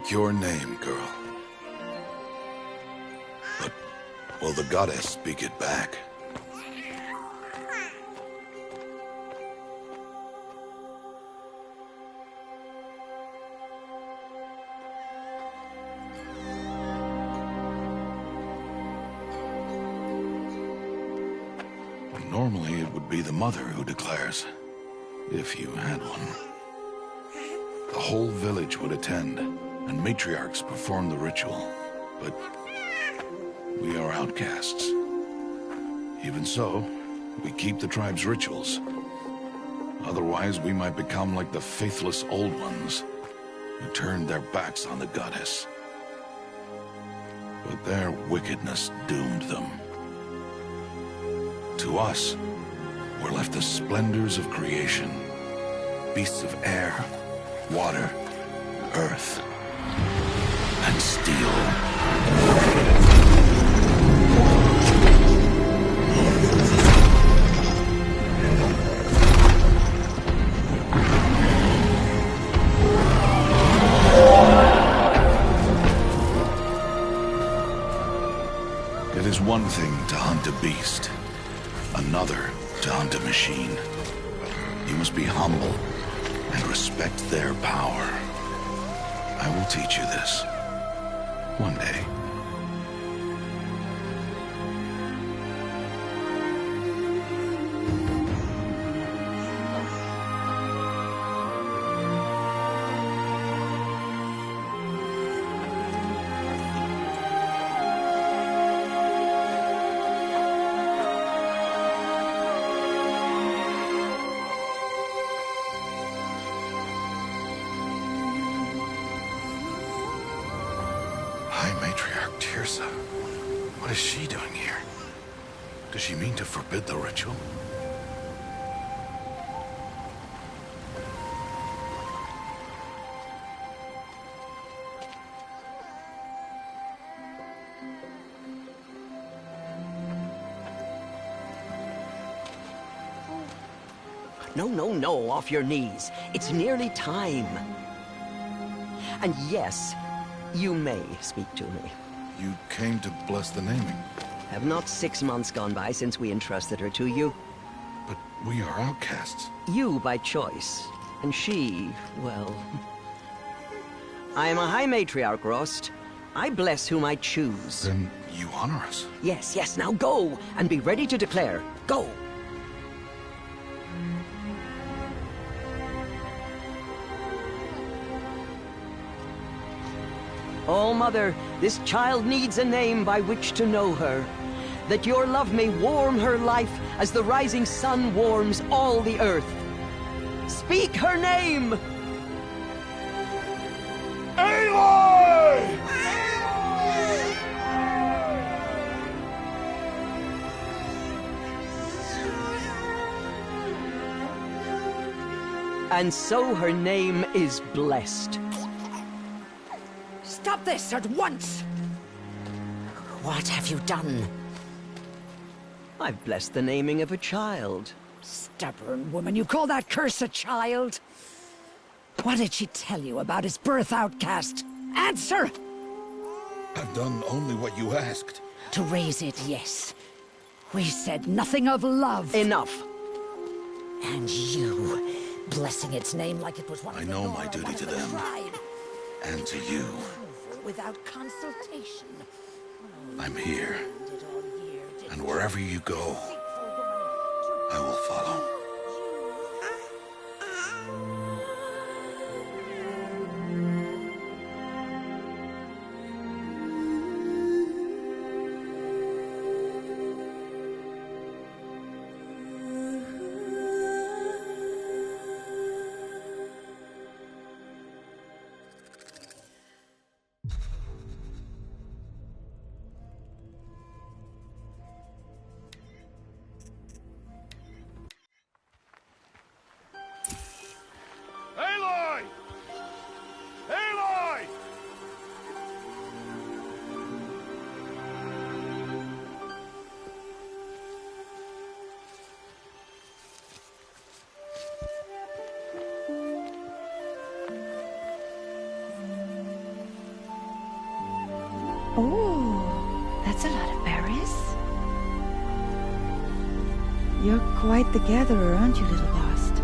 speak your name, girl. But will the goddess speak it back? Normally, it would be the mother who declares, if you had one. The whole village would attend, and matriarchs perform the ritual. But we are outcasts. Even so, we keep the tribe's rituals. Otherwise, we might become like the faithless old ones, who turned their backs on the goddess. But their wickedness doomed them. To us, were left the splendors of creation. Beasts of air, water, earth, and steel. It is one thing to hunt a beast, another to hunt a machine. You must be humble and respect their power. I will teach you this one day. What is she doing here? Does she mean to forbid the ritual? No, off your knees. It's nearly time. And yes, you may speak to me. You came to bless the naming. Have not 6 months gone by since we entrusted her to you? But we are outcasts. You by choice, and she, well... I am a High Matriarch, Rost. I bless whom I choose. Then you honor us. Yes, now go, and be ready to declare. Go! Oh, Mother, this child needs a name by which to know her. That your love may warm her life as the rising sun warms all the earth. Speak her name! Aloy! And so her name is blessed. Stop this at once! What have you done? I've blessed the naming of a child. Stubborn woman, you call that curse a child? What did she tell you about his birth, outcast? Answer! I've done only what you asked. To raise it, yes. We said nothing of love. Enough. And you, blessing its name like it was one I of the know law my of duty one of to the them. tribe. And to you. Without consultation. I'm here. And wherever you go, I will follow. You're quite the gatherer, aren't you, little Bast?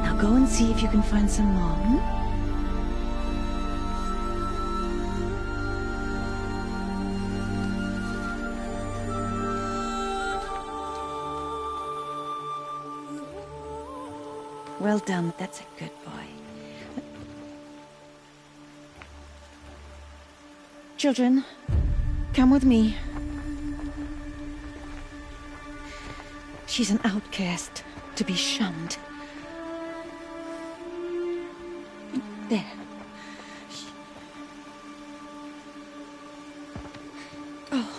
Now go and see if you can find some more, hmm? Well done, that's a good boy. Children, come with me. She's an outcast, to be shunned. There. Oh,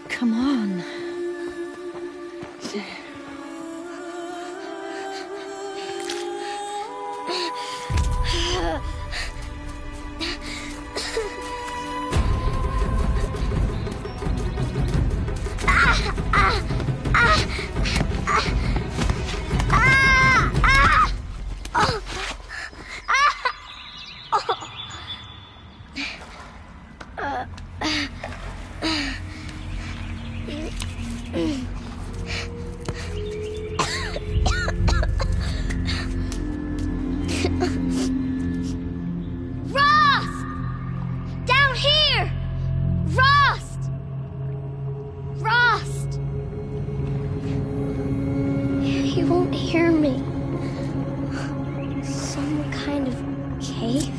come on. There. He won't hear me. Some kind of cave?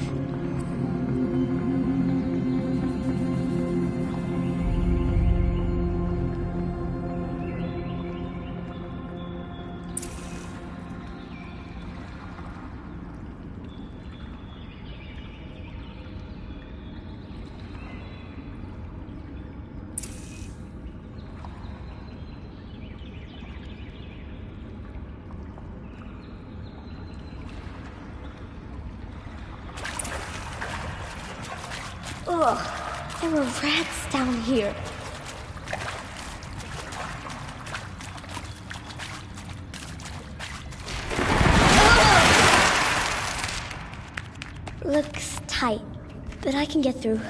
Ugh, there were rats down here. Looks tight, but I can get through.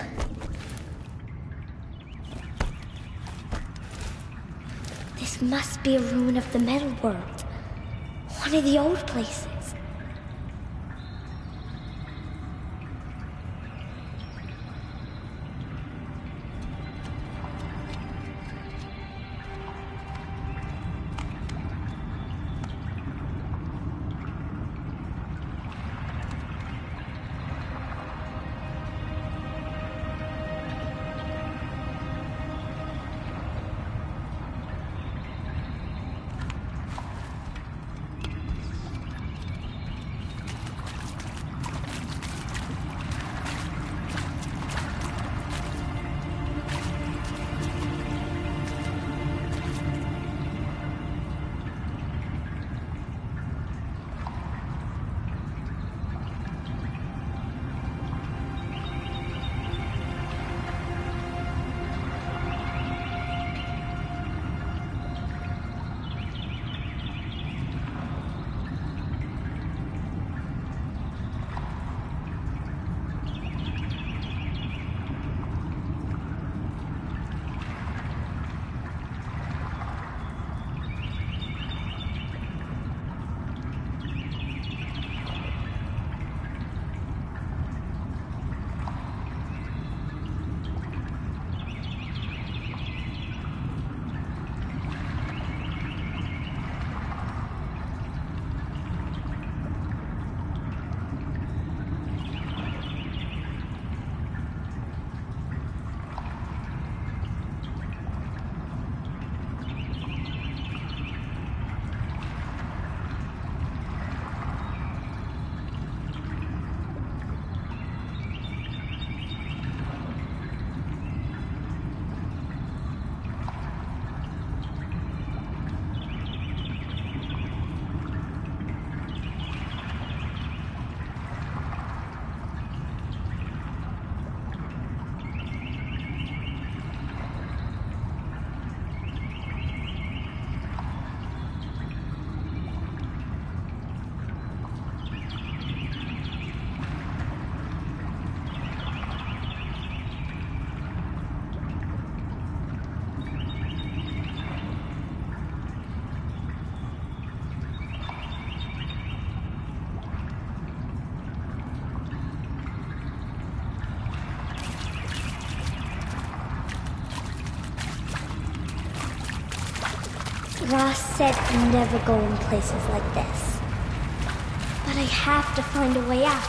This must be a ruin of the metal world. One of the old places. Ross said never go in places like this. But I have to find a way out.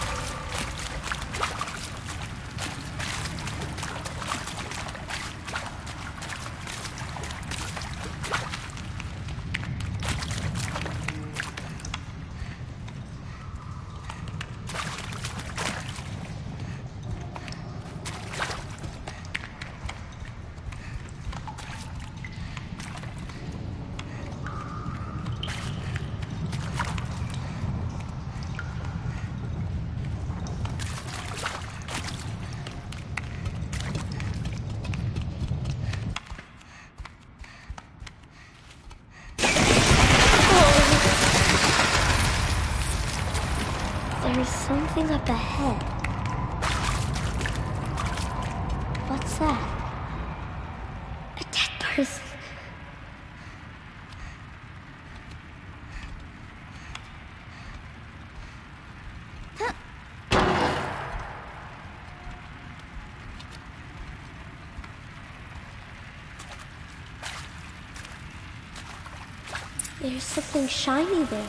There's something up ahead. What's that? A dead person. There's something shiny there.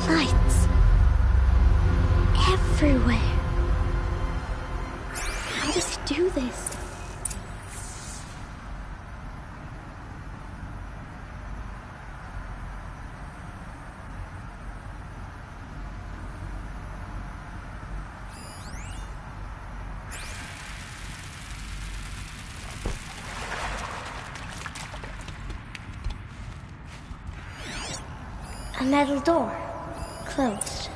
Lights. Everywhere. How does it do this? A metal door. Closed.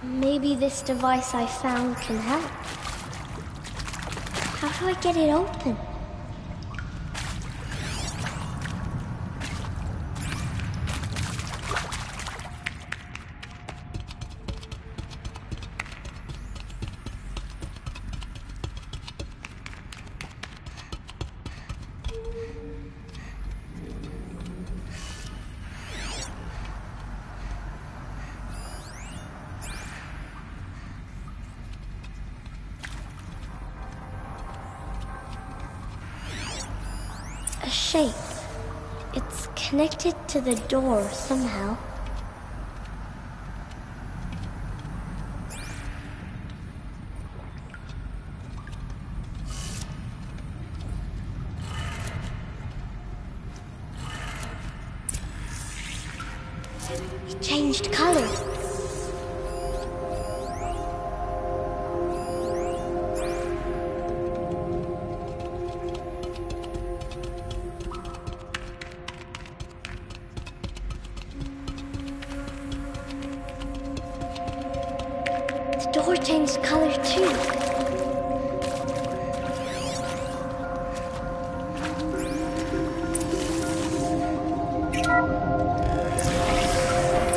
Maybe this device I found can help. How do I get it open? A shape. It's connected to the door somehow. It changed color. The door changed color too.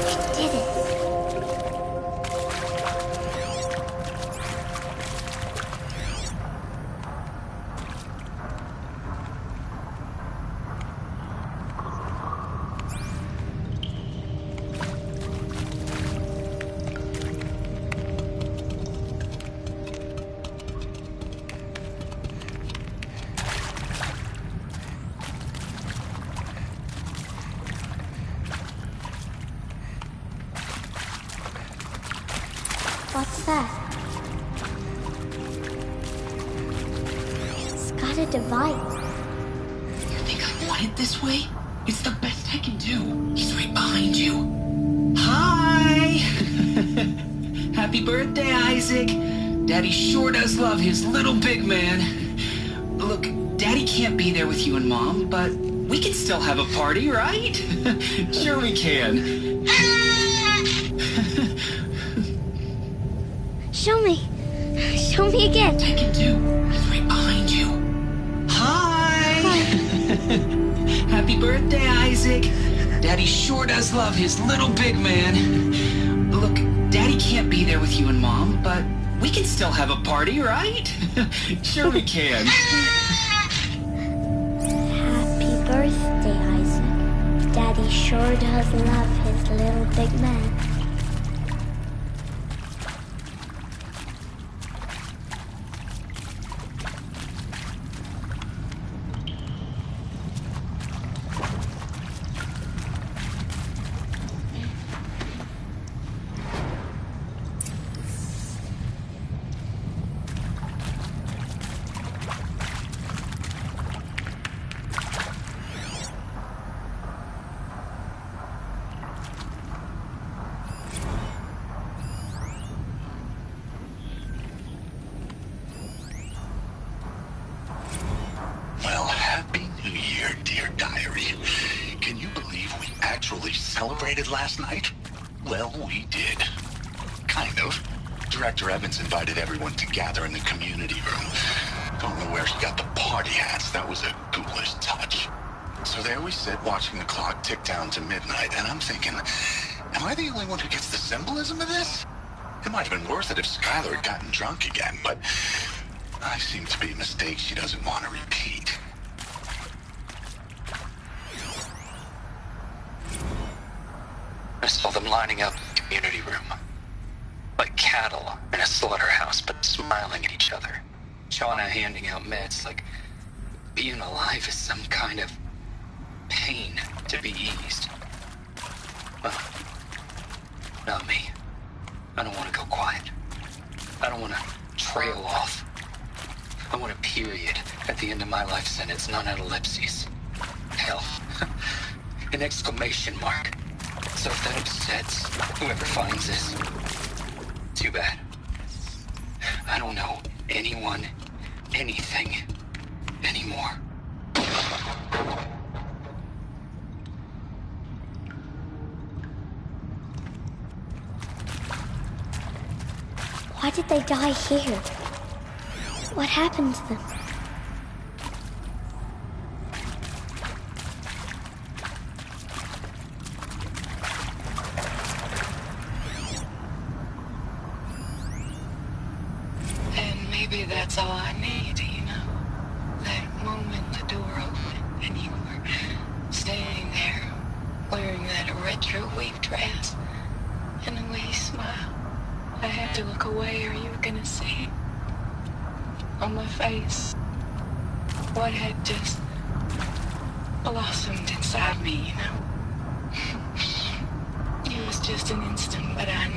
It did it. What's that? It's got a device. You think I want it this way? It's the best I can do. He's right behind you. Hi! Happy birthday, Isaac. Daddy sure does love his little big man. Look, Daddy can't be there with you and Mom, but we can still have a party, right? Sure we can. Show me. Show me again. I can do. He's right behind you. Hi! Happy birthday, Isaac. Daddy sure does love his little big man. Look, Daddy can't be there with you and Mom, but we can still have a party, right? Sure we can. Happy birthday, Isaac. Daddy sure does love his little big man. Well, Happy New Year, dear diary. Can you believe we actually celebrated last night? Well, we did. Kind of. Director Evans invited everyone to gather in the community room. Don't know where he got the party hats. That was a ghoulish touch. So there we sit, watching the clock tick down to midnight, and I'm thinking, am I the only one who gets the symbolism of this? It might have been worth it if Skylar had gotten drunk again, but I seem to be a mistake she doesn't want to repeat. I saw them lining up in the community room. Like cattle in a slaughterhouse, but smiling at each other. Shauna handing out meds like being alive is some kind of pain to be eased. Well, not me. I don't want to go quiet. I don't want to trail off. I want a period at the end of my life sentence, not an ellipses. Hell, an exclamation mark. So if that upsets whoever finds this, too bad. I don't know anyone, anything, anymore. Why did they die here? What happened to them? And maybe that's all I need, you know? That moment the door opened and you were standing there wearing that retro weave dress and the way you smiled. I had to look away or you were gonna see on my face what had just blossomed inside me, you know? It was just an instant, but I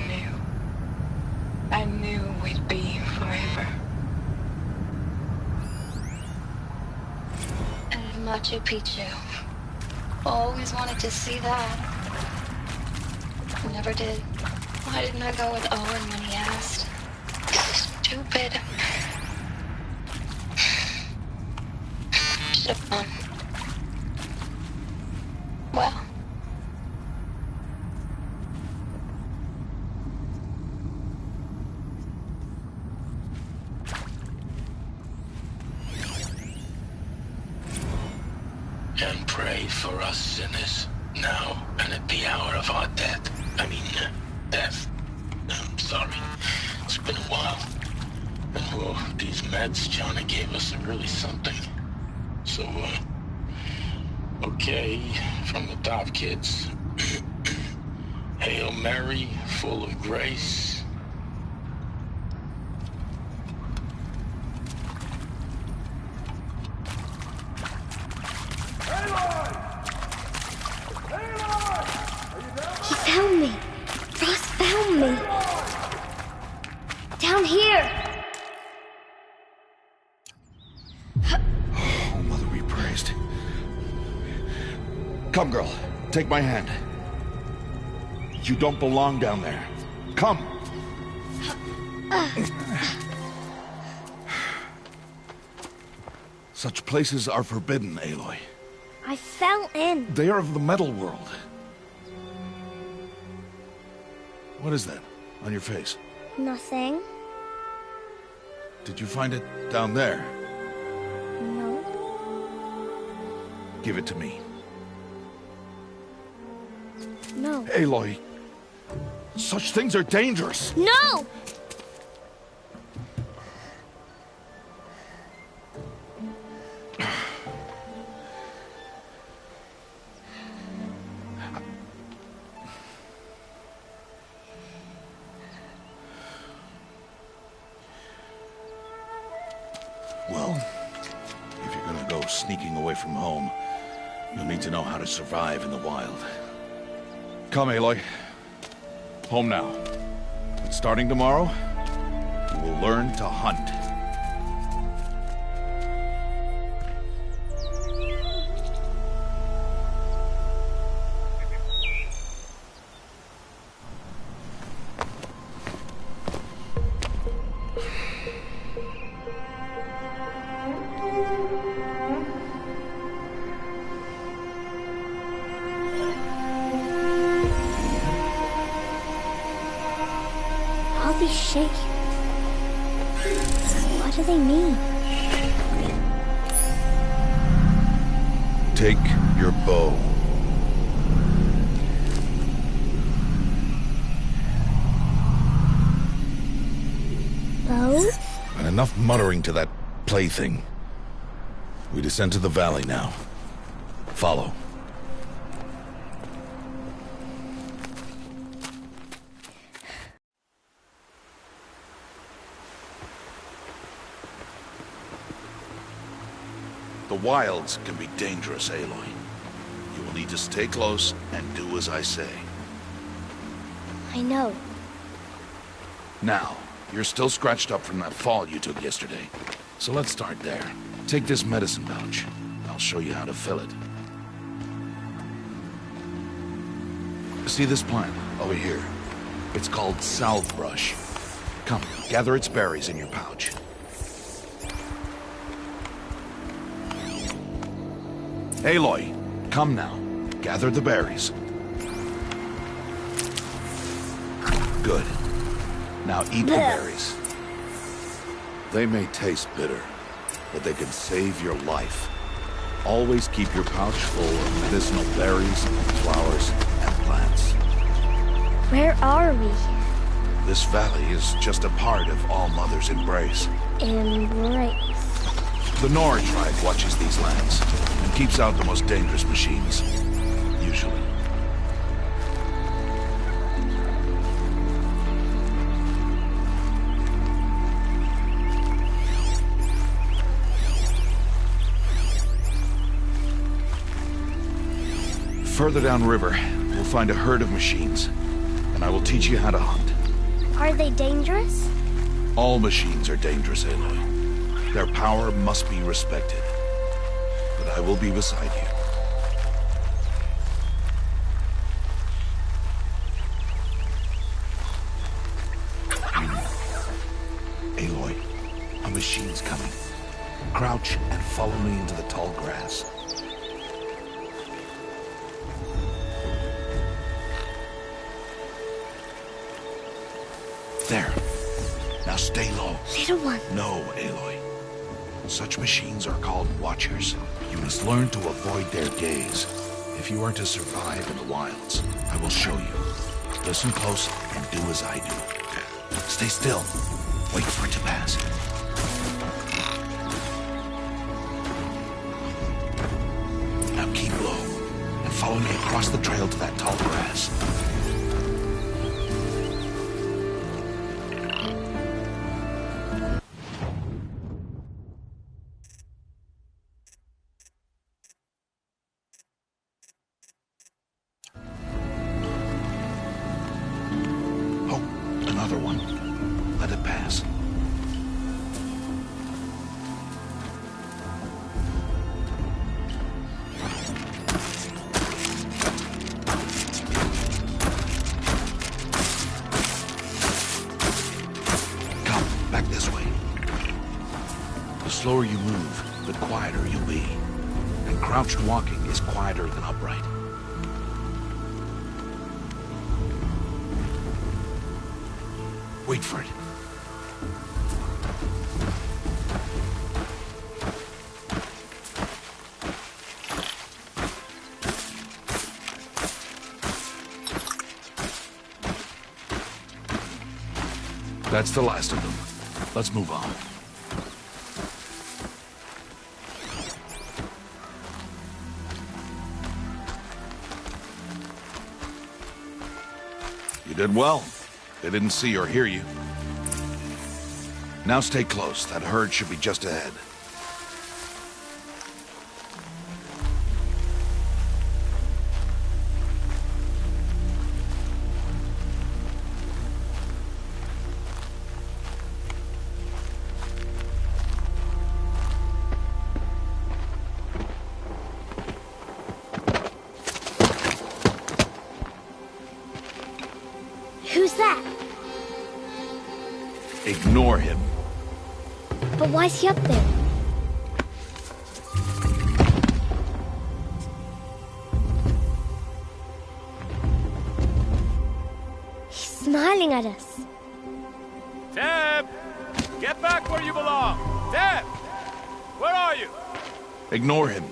knew we'd be forever. And Machu Picchu. Always wanted to see that. Never did. Why didn't I go with Owen when he asked? Stupid. Should have gone. Well. And pray for us sinners, now and at the hour of our death. Death. I'm sorry. It's been a while. And well, these meds Johnny gave us are really something. So, okay, from the top, kids. Hail Mary, full of grace. He found me. Ross found me. Down here. Oh, Mother, we praised. Come, girl. Take my hand. You don't belong down there. Come! Such places are forbidden, Aloy. I fell in. They are of the metal world. What is that on your face? Nothing. Did you find it down there? No. Give it to me. No. Aloy, such things are dangerous. No! Well, if you're gonna go sneaking away from home, you'll need to know how to survive in the wild. Come, Aloy. Home now. But starting tomorrow, you will learn to hunt. All these shapes. What do they mean? Take your bow. Bows? And enough muttering to that plaything. We descend to the valley now. Follow. The wilds can be dangerous, Aloy. You will need to stay close and do as I say. I know. Now, you're still scratched up from that fall you took yesterday. So let's start there. Take this medicine pouch. I'll show you how to fill it. See this plant over here? It's called salve brush. Come, gather its berries in your pouch. Aloy, come now. Gather the berries. Good. Now eat the berries. They may taste bitter, but they can save your life. Always keep your pouch full of medicinal berries, flowers, and plants. Where are we? This valley is just a part of All Mother's embrace. Embrace. The Nora tribe watches these lands and keeps out the most dangerous machines, usually. Further downriver, we'll find a herd of machines, and I will teach you how to hunt. Are they dangerous? All machines are dangerous, Aloy. Their power must be respected. But I will be beside you. Aloy, a machine's coming. Crouch and follow me into the tall grass. There. Now stay low. Little one. No, Aloy. Such machines are called Watchers. You must learn to avoid their gaze. If you are to survive in the wilds, I will show you. Listen close and do as I do. Stay still. Wait for it to pass. Now keep low and follow me across the trail to that tall grass. Another one. Let it pass. The slower you move, the quieter you'll be. And crouched walking is quieter than upright. Wait for it. That's the last of them. Let's move on. You did well. They didn't see or hear you. Now stay close. That herd should be just ahead. Who's that? Ignore him. But why's he up there? He's smiling at us. Deb! Get back where you belong! Deb! Where are you? Ignore him.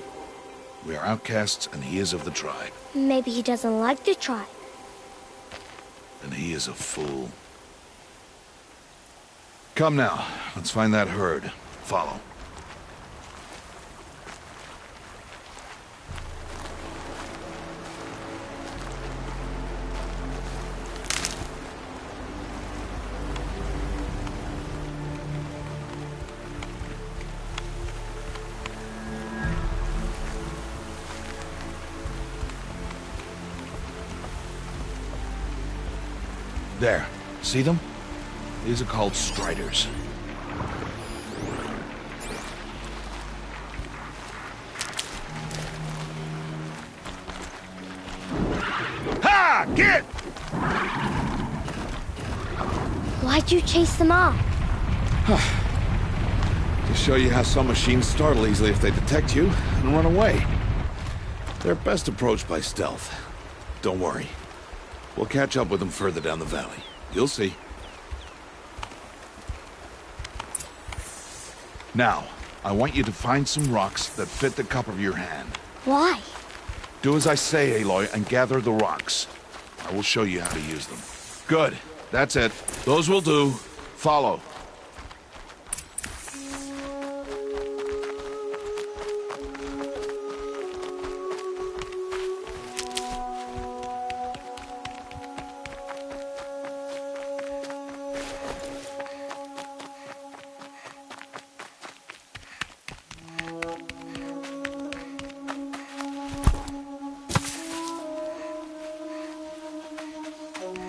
We are outcasts, and he is of the tribe. Maybe he doesn't like the tribe. And he is a fool. Come now, let's find that herd. Follow. There. See them? These are called striders. Ha! Get! Why'd you chase them off? To show you how some machines startle easily if they detect you and run away. They're best approached by stealth. Don't worry. We'll catch up with them further down the valley. You'll see. Now, I want you to find some rocks that fit the cup of your hand. Why? Do as I say, Aloy, and gather the rocks. I will show you how to use them. Good. That's it. Those will do. Follow.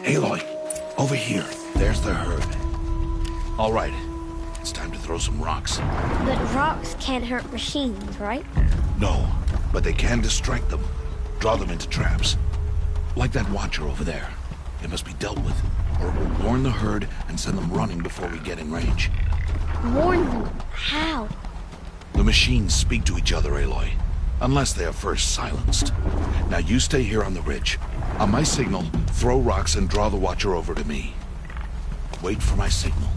Aloy, over here. There's the herd. All right. It's time to throw some rocks. But rocks can't hurt machines, right? No, but they can distract them. Draw them into traps. Like that watcher over there. It must be dealt with, or it will warn the herd and send them running before we get in range. Warn them? How? The machines speak to each other, Aloy. Unless they are first silenced. Now you stay here on the ridge. On my signal, throw rocks and draw the watcher over to me. Wait for my signal.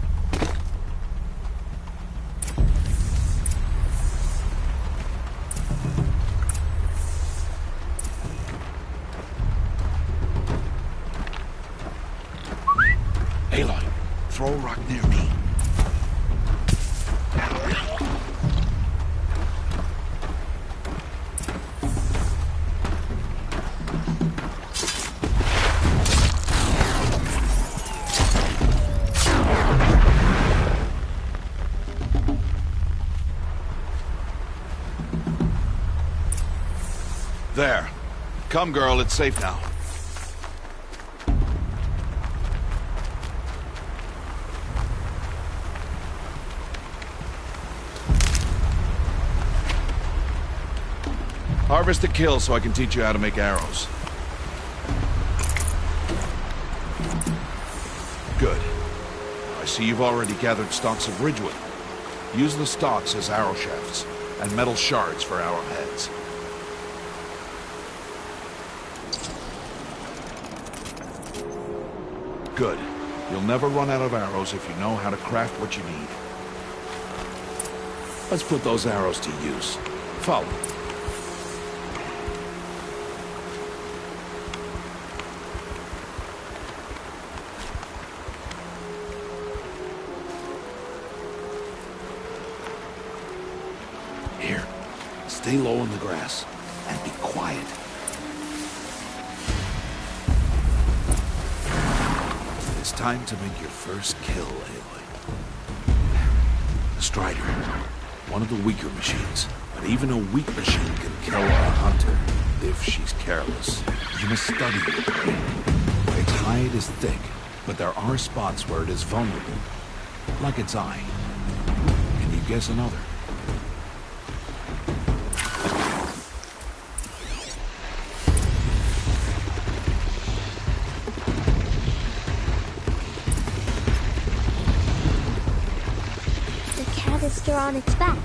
Aloy, throw a rock near me. There. Come, girl, it's safe now. Harvest the kill so I can teach you how to make arrows. Good. I see you've already gathered stalks of ridgewood. Use the stalks as arrow shafts, and metal shards for arrowheads. Good. You'll never run out of arrows if you know how to craft what you need. Let's put those arrows to use. Follow. Here, stay low in the grass and be quiet. It's time to make your first kill, Aloy. The Strider, one of the weaker machines, but even a weak machine can kill a hunter if she's careless. You must study your prey. Its hide is thick, but there are spots where it is vulnerable, like its eye. Can you guess another? On its back.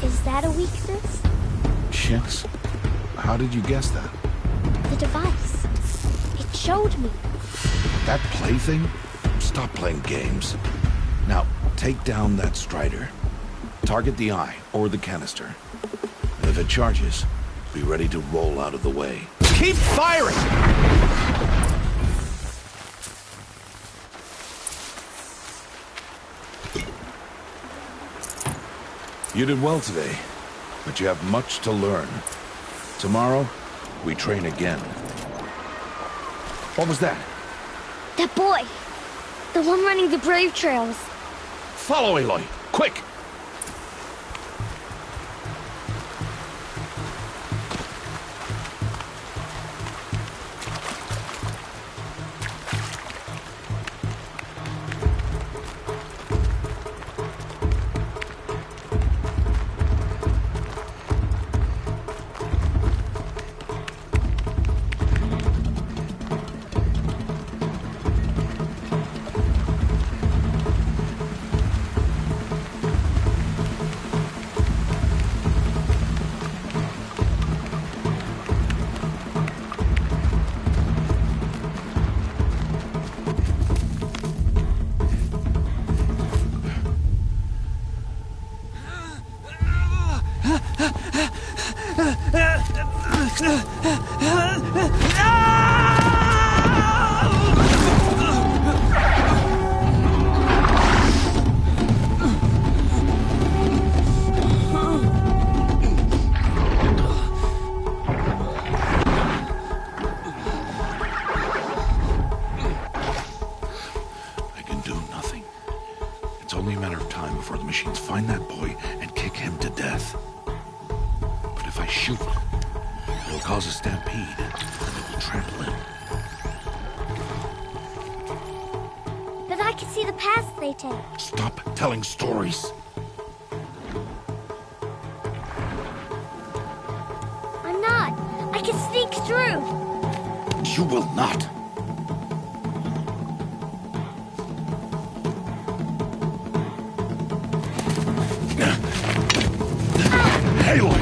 Is that a weakness? Yes. How did you guess that? The device. It showed me. That plaything? Stop playing games. Now, take down that Strider. Target the eye or the canister. And if it charges, be ready to roll out of the way. Keep firing! You did well today, but you have much to learn. Tomorrow, we train again. What was that? That boy! The one running the brave trails. Follow Aloy, quick! Find that boy and kick him to death. But if I shoot, it'll cause a stampede, and it will trample him. But I can see the paths they take. Stop telling stories. I'm not. I can sneak through. You will not. Aloy!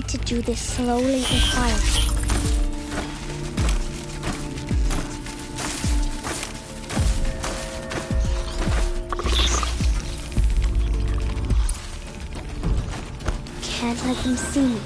To do this slowly and quietly. Can't let them see me.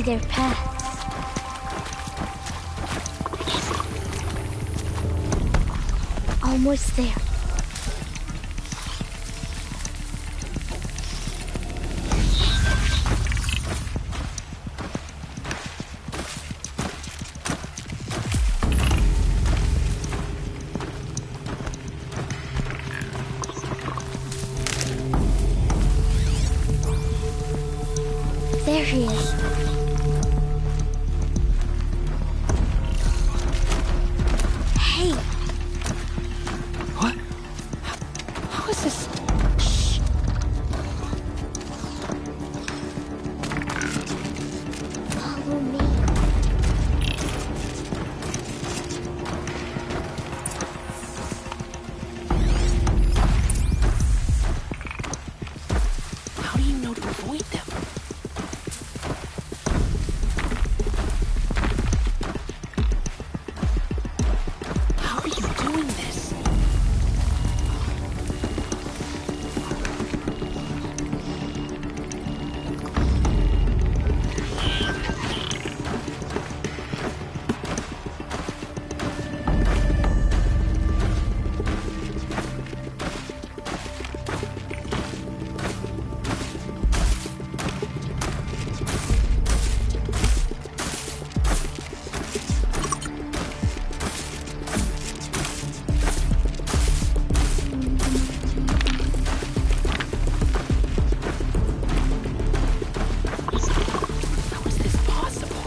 their paths. Almost there. There he is. Hey. What? How is this? Shh. Follow me. How do you know to avoid them? How are you doing this? How is this possible?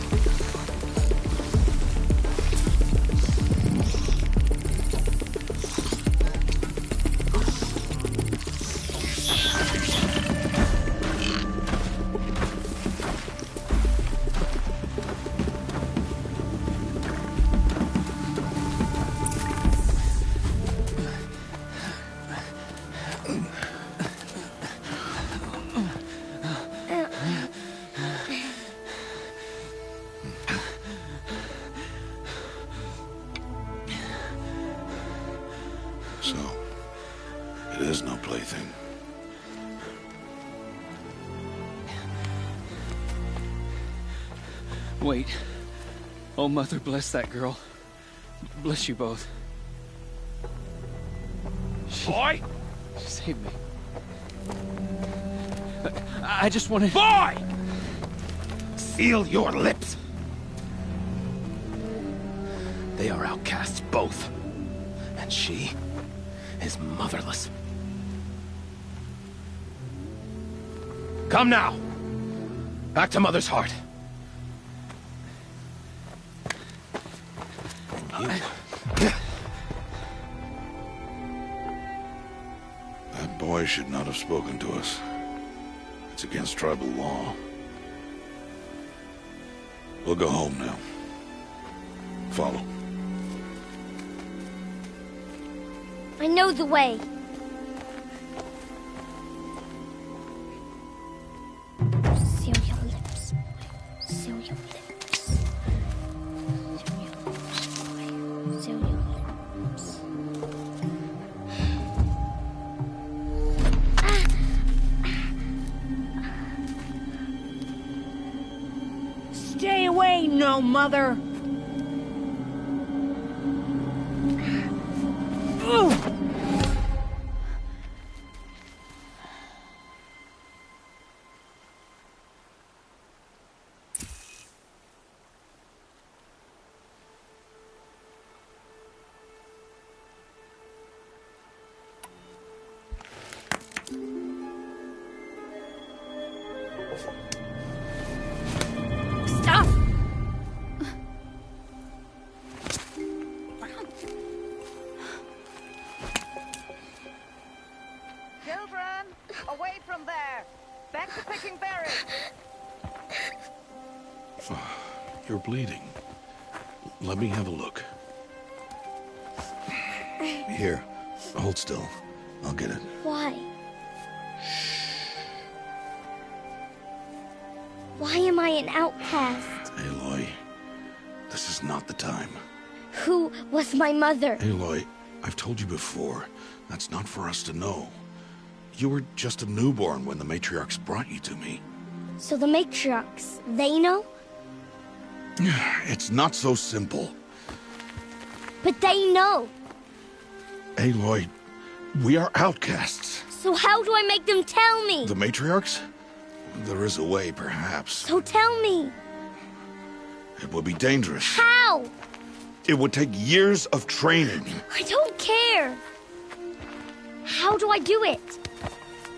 So, it is no plaything. Wait. Oh, Mother, bless that girl. Bless you both. Boy! She saved me. I just wanted... Boy! Seal your lips! They are outcasts, both. And she is motherless. Come now! Back to Mother's heart. And you... That boy should not have spoken to us. It's against tribal law. We'll go home now. Follow. I know the way. Seal your lips. Seal your lips. Seal your lips. Stay away, no mother! Stop! Children, away from there! Back to picking berries! You're bleeding. Let me have a look. Here, hold still. I'll get it. Why? Why am I an outcast? Aloy, this is not the time. Who was my mother? Aloy, I've told you before, that's not for us to know. You were just a newborn when the matriarchs brought you to me. So the matriarchs, they know? It's not so simple. But they know. Aloy, we are outcasts. So how do I make them tell me? The matriarchs? There is a way, perhaps. So tell me. It would be dangerous. How? It would take years of training. I don't care. How do I do it?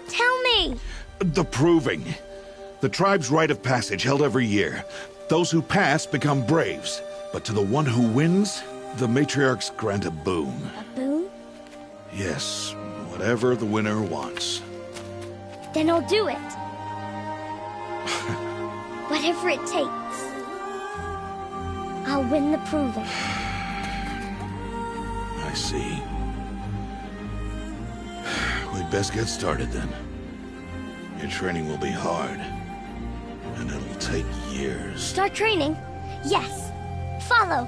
Tell me. The proving. The tribe's rite of passage held every year. Those who pass become braves. But to the one who wins, the matriarchs grant a boon. A boon? Yes, whatever the winner wants. Then I'll do it. Whatever it takes. I'll win the proving. I see. We'd best get started then. Your training will be hard. And it'll take years. Start training? Yes. Follow.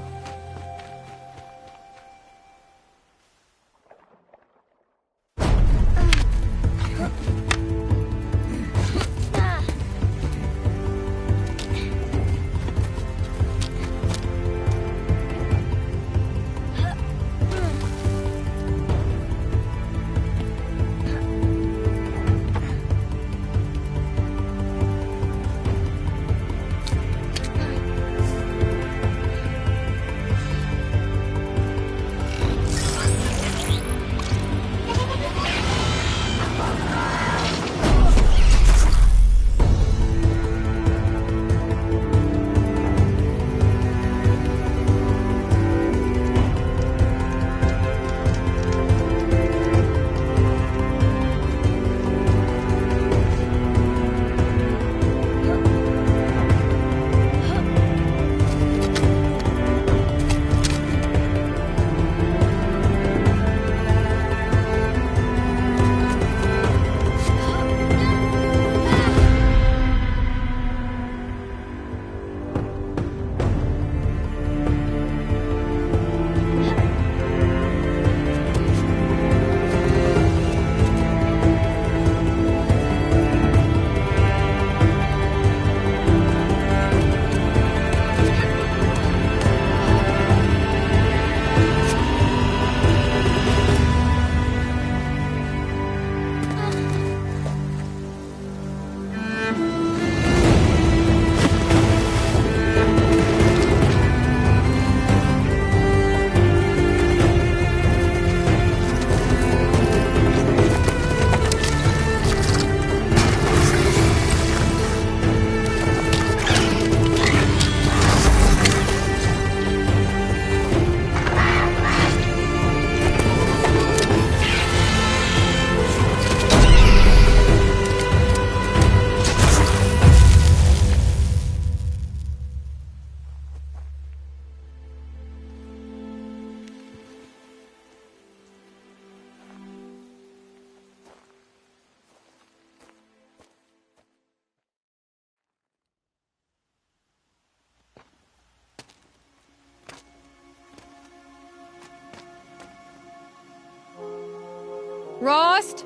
Rost?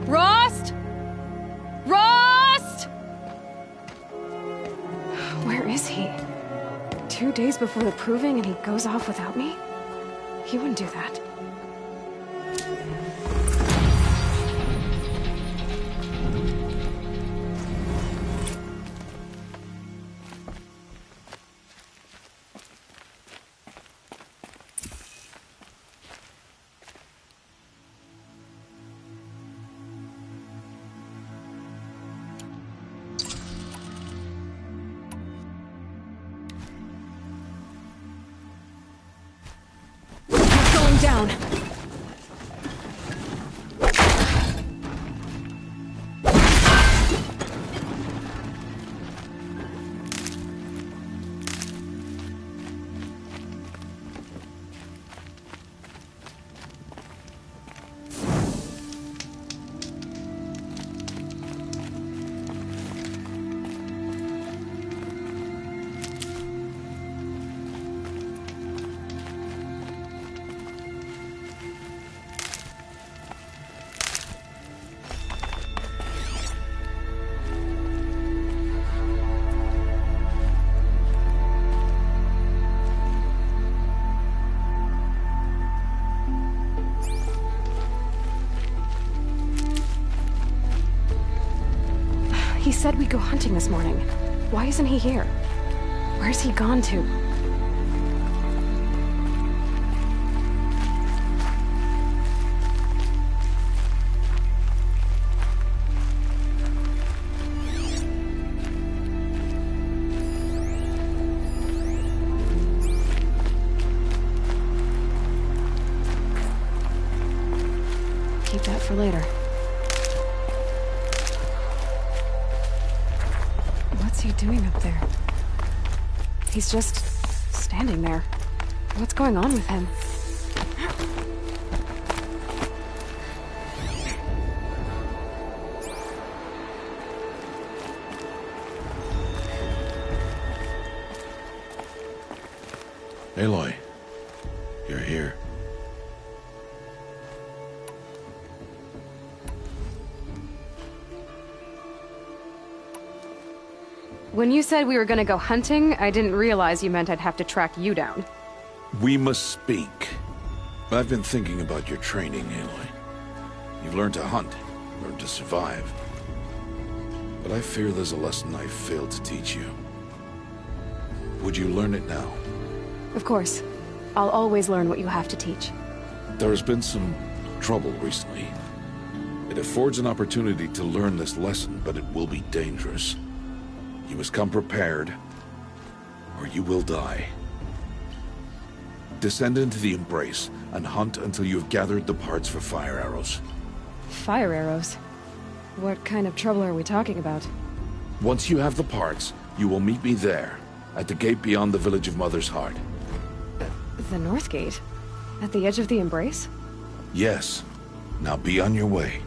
Rost? Rost? Where is he? 2 days before the proving and he goes off without me? He wouldn't do that. Down. said we'd go hunting this morning. Why isn't he here? Where's he gone to? Keep that for later. What's he doing up there? He's just standing there. What's going on with him? Aloy, you're here. When you said we were gonna go hunting, I didn't realize you meant I'd have to track you down. We must speak. I've been thinking about your training, Aloy. You've learned to hunt, learned to survive. But I fear there's a lesson I failed to teach you. Would you learn it now? Of course. I'll always learn what you have to teach. There has been some trouble recently. It affords an opportunity to learn this lesson, but it will be dangerous. You must come prepared, or you will die. Descend into the Embrace and hunt until you have gathered the parts for fire arrows. Fire arrows? What kind of trouble are we talking about? Once you have the parts, you will meet me there, at the gate beyond the village of Mother's Heart. The North Gate? At the edge of the Embrace? Yes. Now be on your way.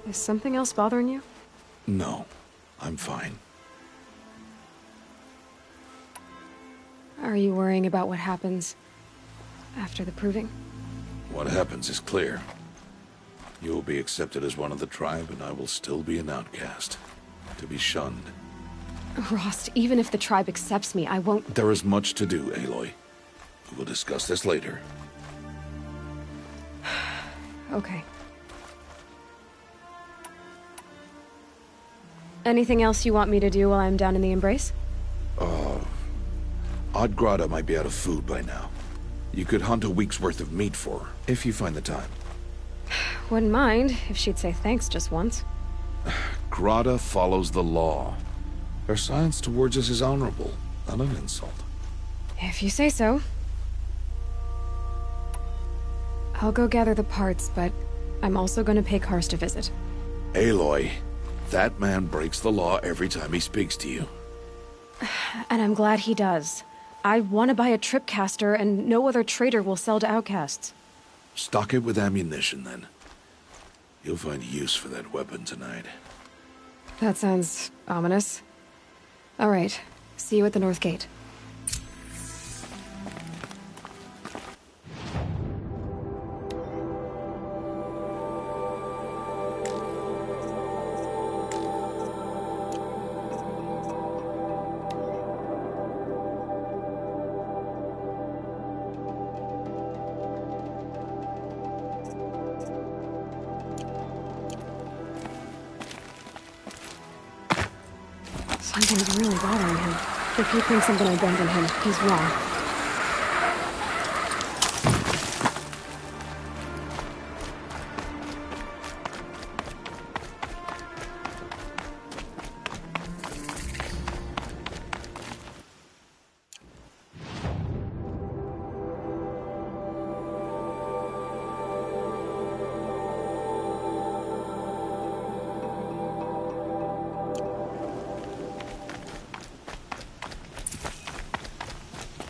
Is something else bothering you? No, I'm fine. Are you worrying about what happens after the proving? What happens is clear. You will be accepted as one of the tribe, and I will still be an outcast. To be shunned. Rost, even if the tribe accepts me, I won't— There is much to do, Aloy. We will discuss this later. Okay. Anything else you want me to do while I'm down in the Embrace? Odd Grata might be out of food by now. You could hunt a week's worth of meat for her, if you find the time. Wouldn't mind if she'd say thanks just once. Grata follows the law. Her silence towards us is honorable, not an insult. If you say so. I'll go gather the parts, but I'm also gonna pay Karst a visit. Aloy, that man breaks the law every time he speaks to you. And I'm glad he does. I want to buy a tripcaster, and no other trader will sell to outcasts. Stock it with ammunition, then. You'll find use for that weapon tonight. That sounds ominous. All right. See you at the North Gate. Something's really bothering him. If he thinks I'm gonna abandon him, he's wrong.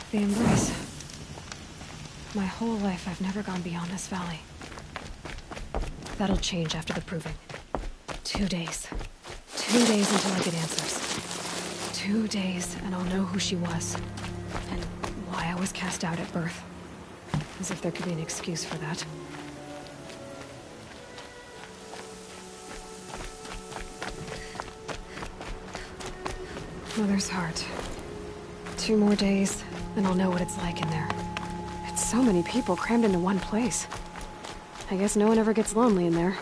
The Embrace. My whole life, I've never gone beyond this valley. That'll change after the proving. 2 days. 2 days until I get answers. 2 days, and I'll know who she was. And why I was cast out at birth. As if there could be an excuse for that. Mother's Heart. 2 more days, and I'll know what it's like in there. It's so many people crammed into one place. I guess no one ever gets lonely in there.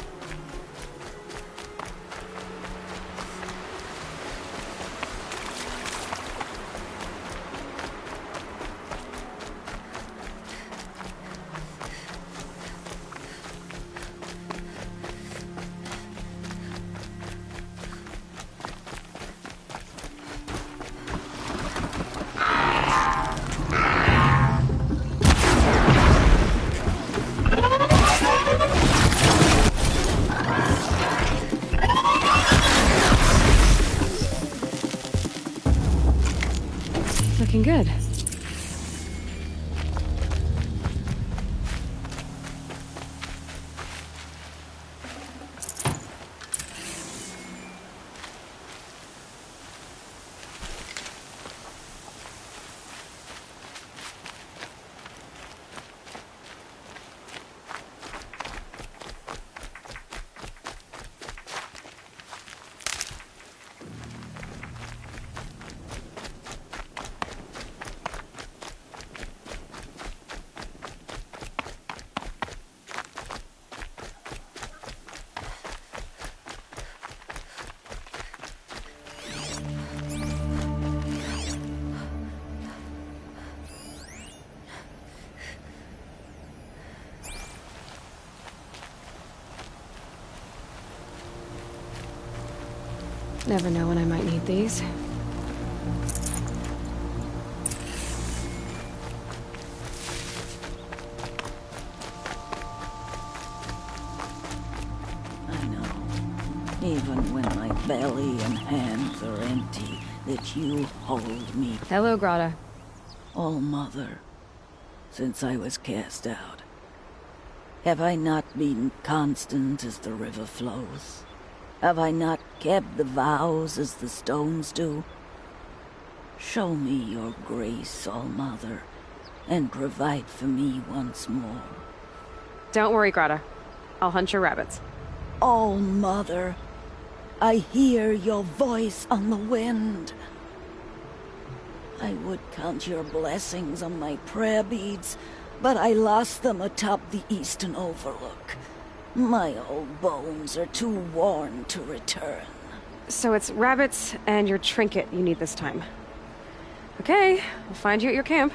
Looking good. Never know when I might need these. I know. Even when my belly and hands are empty, that you hold me. Hello, Grata. All Mother, since I was cast out, have I not been constant as the river flows? Have I not kept the vows as the stones do? Show me your grace, All Mother, and provide for me once more. Don't worry, Grata. I'll hunt your rabbits. All Mother, I hear your voice on the wind. I would count your blessings on my prayer beads, but I lost them atop the eastern overlook. My old bones are too worn to return. So it's rabbits and your trinket you need this time. Okay, I'll find you at your camp.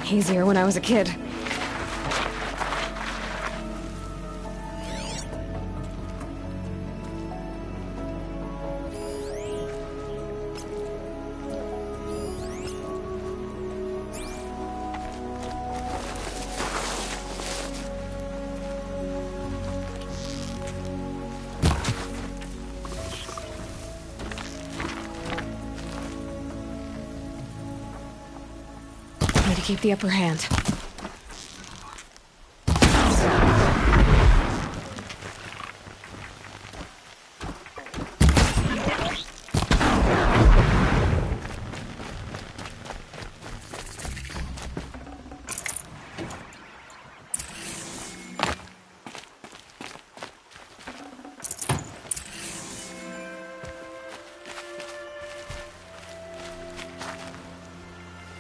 Easier when I was a kid. Way to keep the upper hand.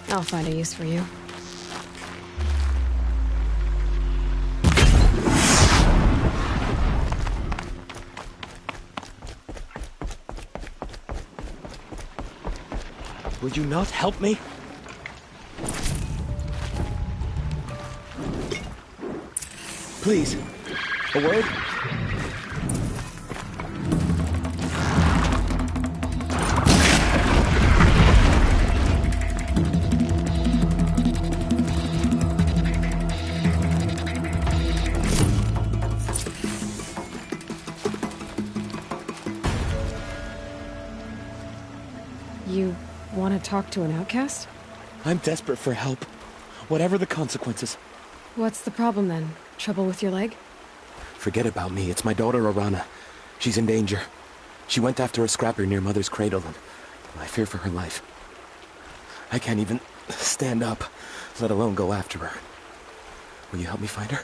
I'll find a use for you. Would you not help me? Please, a word? Want to talk to an outcast? I'm desperate for help. Whatever the consequences. What's the problem then? Trouble with your leg? Forget about me. It's my daughter, Arana. She's in danger. She went after a scrapper near Mother's cradle, and I fear for her life. I can't even stand up, let alone go after her. Will you help me find her?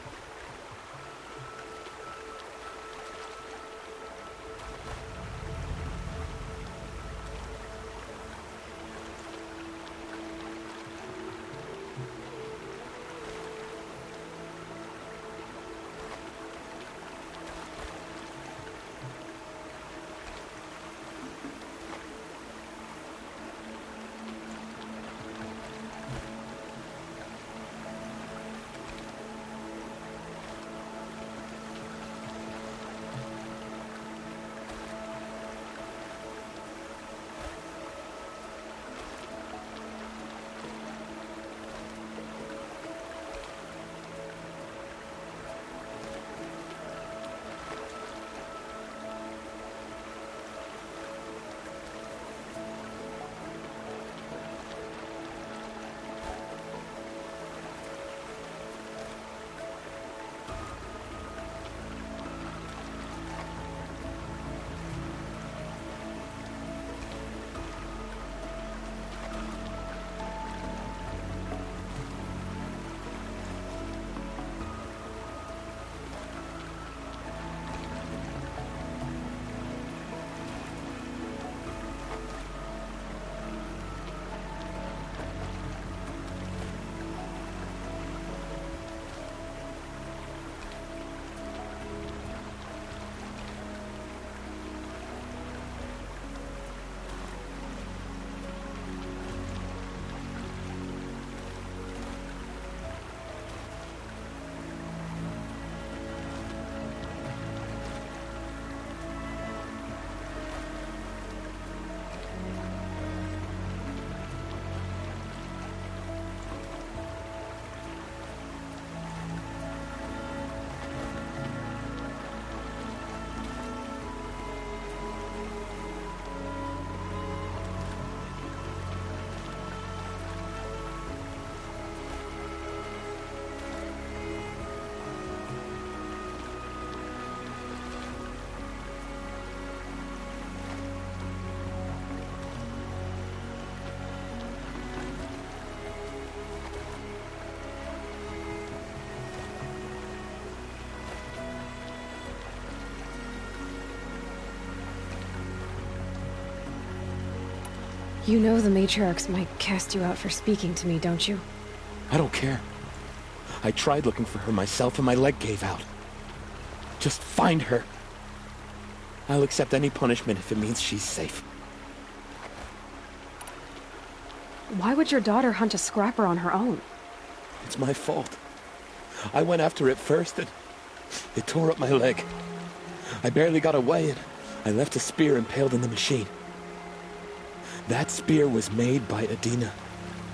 You know the matriarchs might cast you out for speaking to me, don't you? I don't care. I tried looking for her myself and my leg gave out. Just find her. I'll accept any punishment if it means she's safe. Why would your daughter hunt a scrapper on her own? It's my fault. I went after it first and it tore up my leg. I barely got away and I left a spear impaled in the machine. That spear was made by Adina,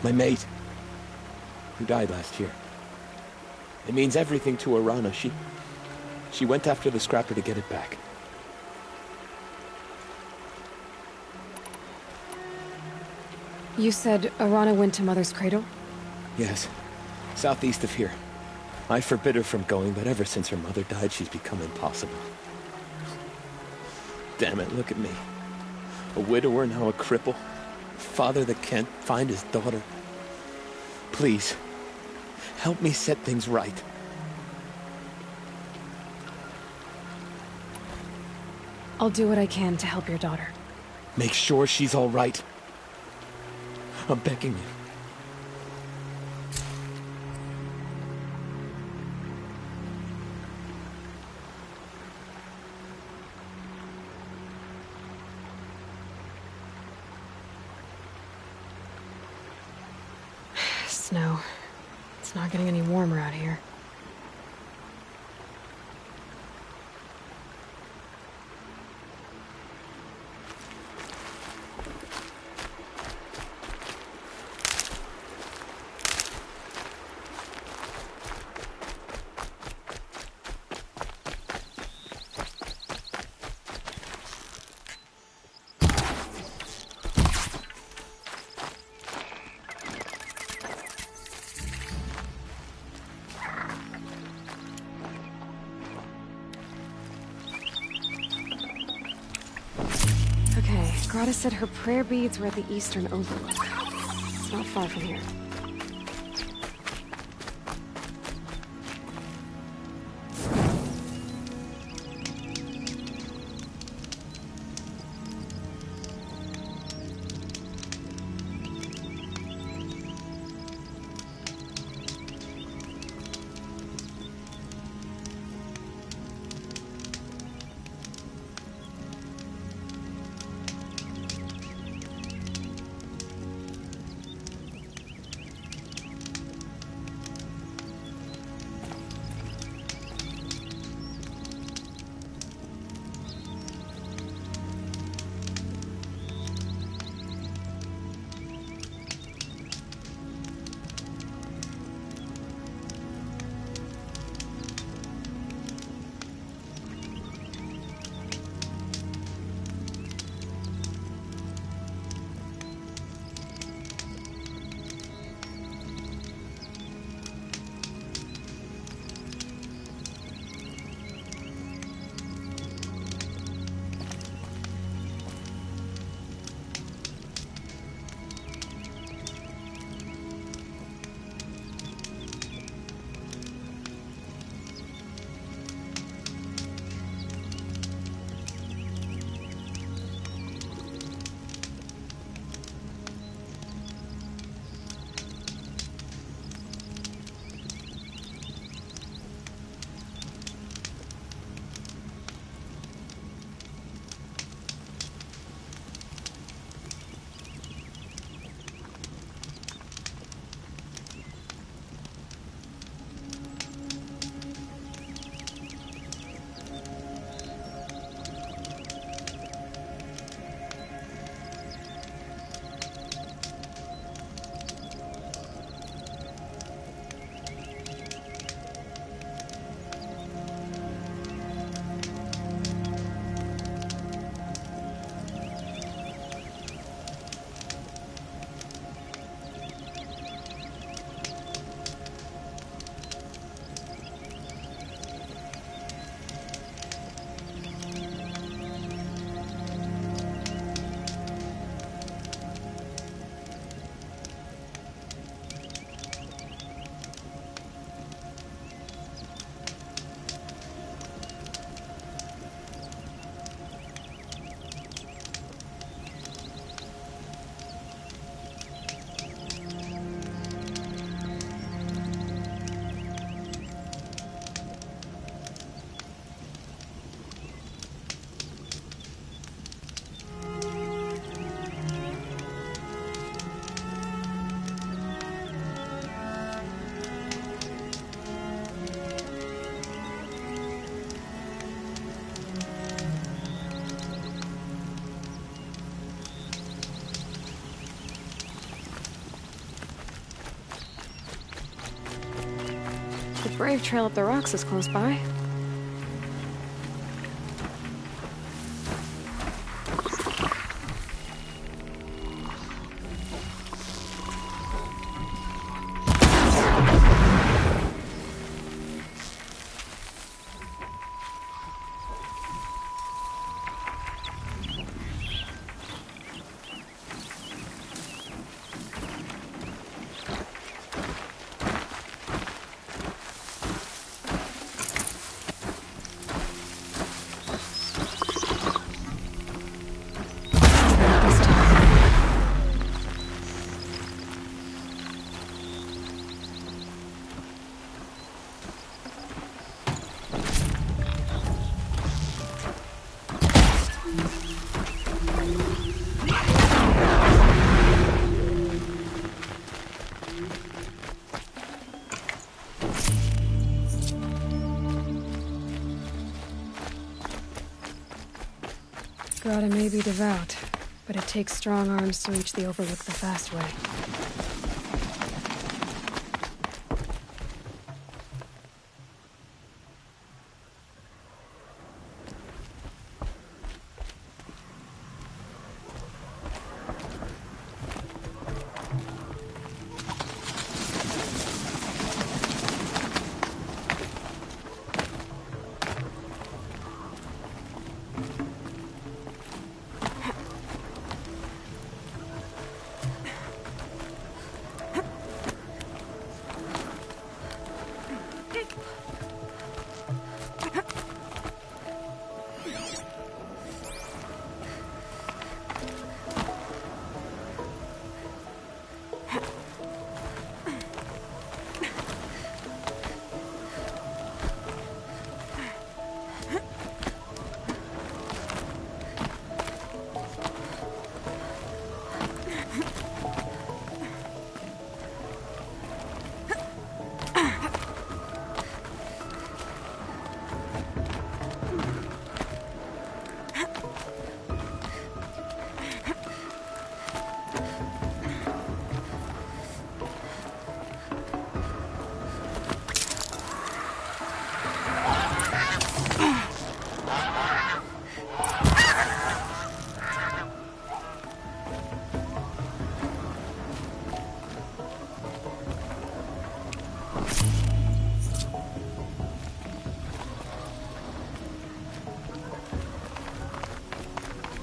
my mate, who died last year. It means everything to Arana. She went after the scrapper to get it back. You said Arana went to Mother's cradle? Yes, southeast of here. I forbid her from going, but ever since her mother died, she's become impossible. Damn it, look at me. A widower, now a cripple. A father that can't find his daughter. Please, help me set things right. I'll do what I can to help your daughter. Make sure she's all right. I'm begging you. Snow. It's not getting any warmer out here. Okay, Grata said her prayer beads were at the eastern overlook. It's not far from here. The Brave Trail up the rocks is close by. Grata may be devout, but it takes strong arms to reach the Overlook the fast way.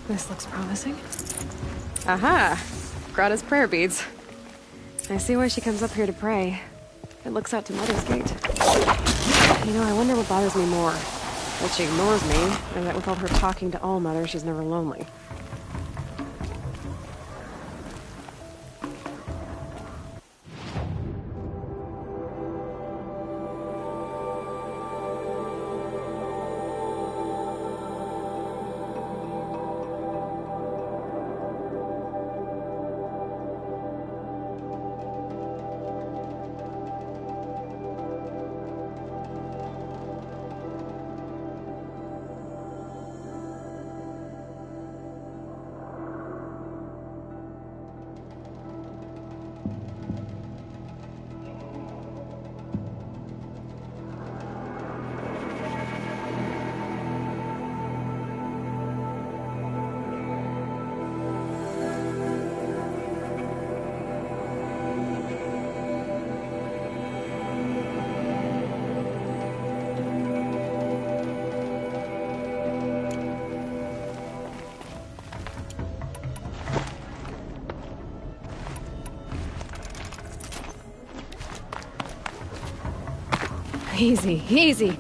This looks promising. Aha! Grata's prayer beads. I see why she comes up here to pray. It looks out to Mother's Gate. You know, I wonder what bothers me more. That she ignores me, or that with all her talking to All Mother, she's never lonely. Easy, easy.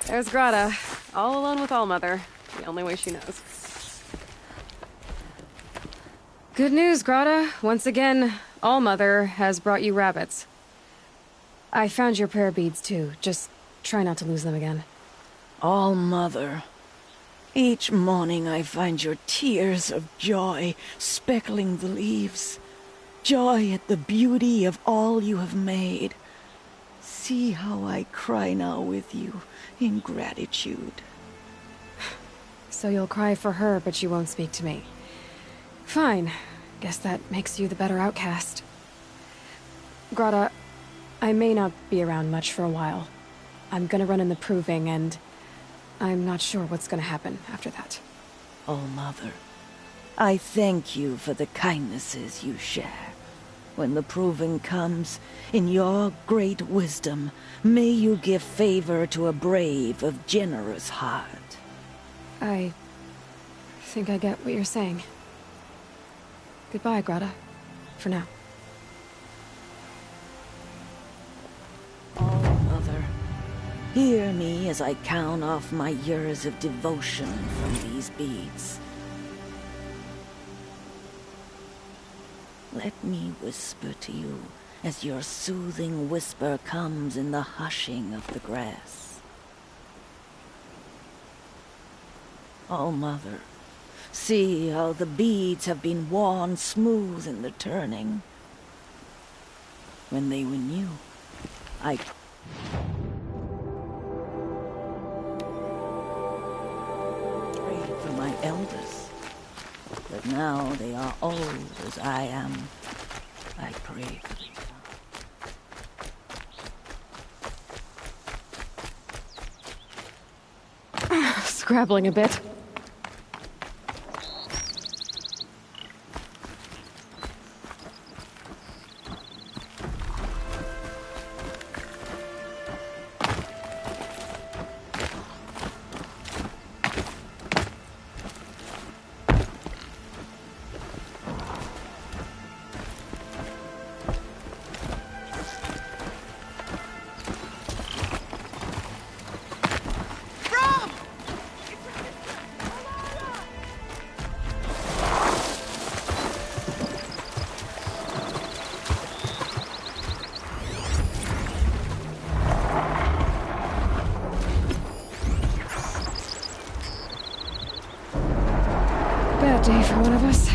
There's Grata, all alone with Allmother, the only way she knows. Good news, Grata. Once again, Allmother has brought you rabbits. I found your prayer beads, too. Just try not to lose them again. Allmother. Each morning I find your tears of joy speckling the leaves. Joy at the beauty of all you have made. See how I cry now with you in gratitude. So you'll cry for her, but you won't speak to me. Fine. Guess that makes you the better outcast. Grata, I may not be around much for a while. I'm gonna run in the proving, and I'm not sure what's gonna happen after that. Allmother, I thank you for the kindnesses you share. When the proving comes, in your great wisdom, may you give favor to a brave of generous heart. I think I get what you're saying. Goodbye, Grata. For now. Allmother, hear me as I count off my years of devotion from these beads. Let me whisper to you as your soothing whisper comes in the hushing of the grass. Allmother, see how the beads have been worn smooth in the turning. When they were new, I prayed for my elders. But now they are old as I am. I pray for them. Scrabbling a bit. Bad day for one of us.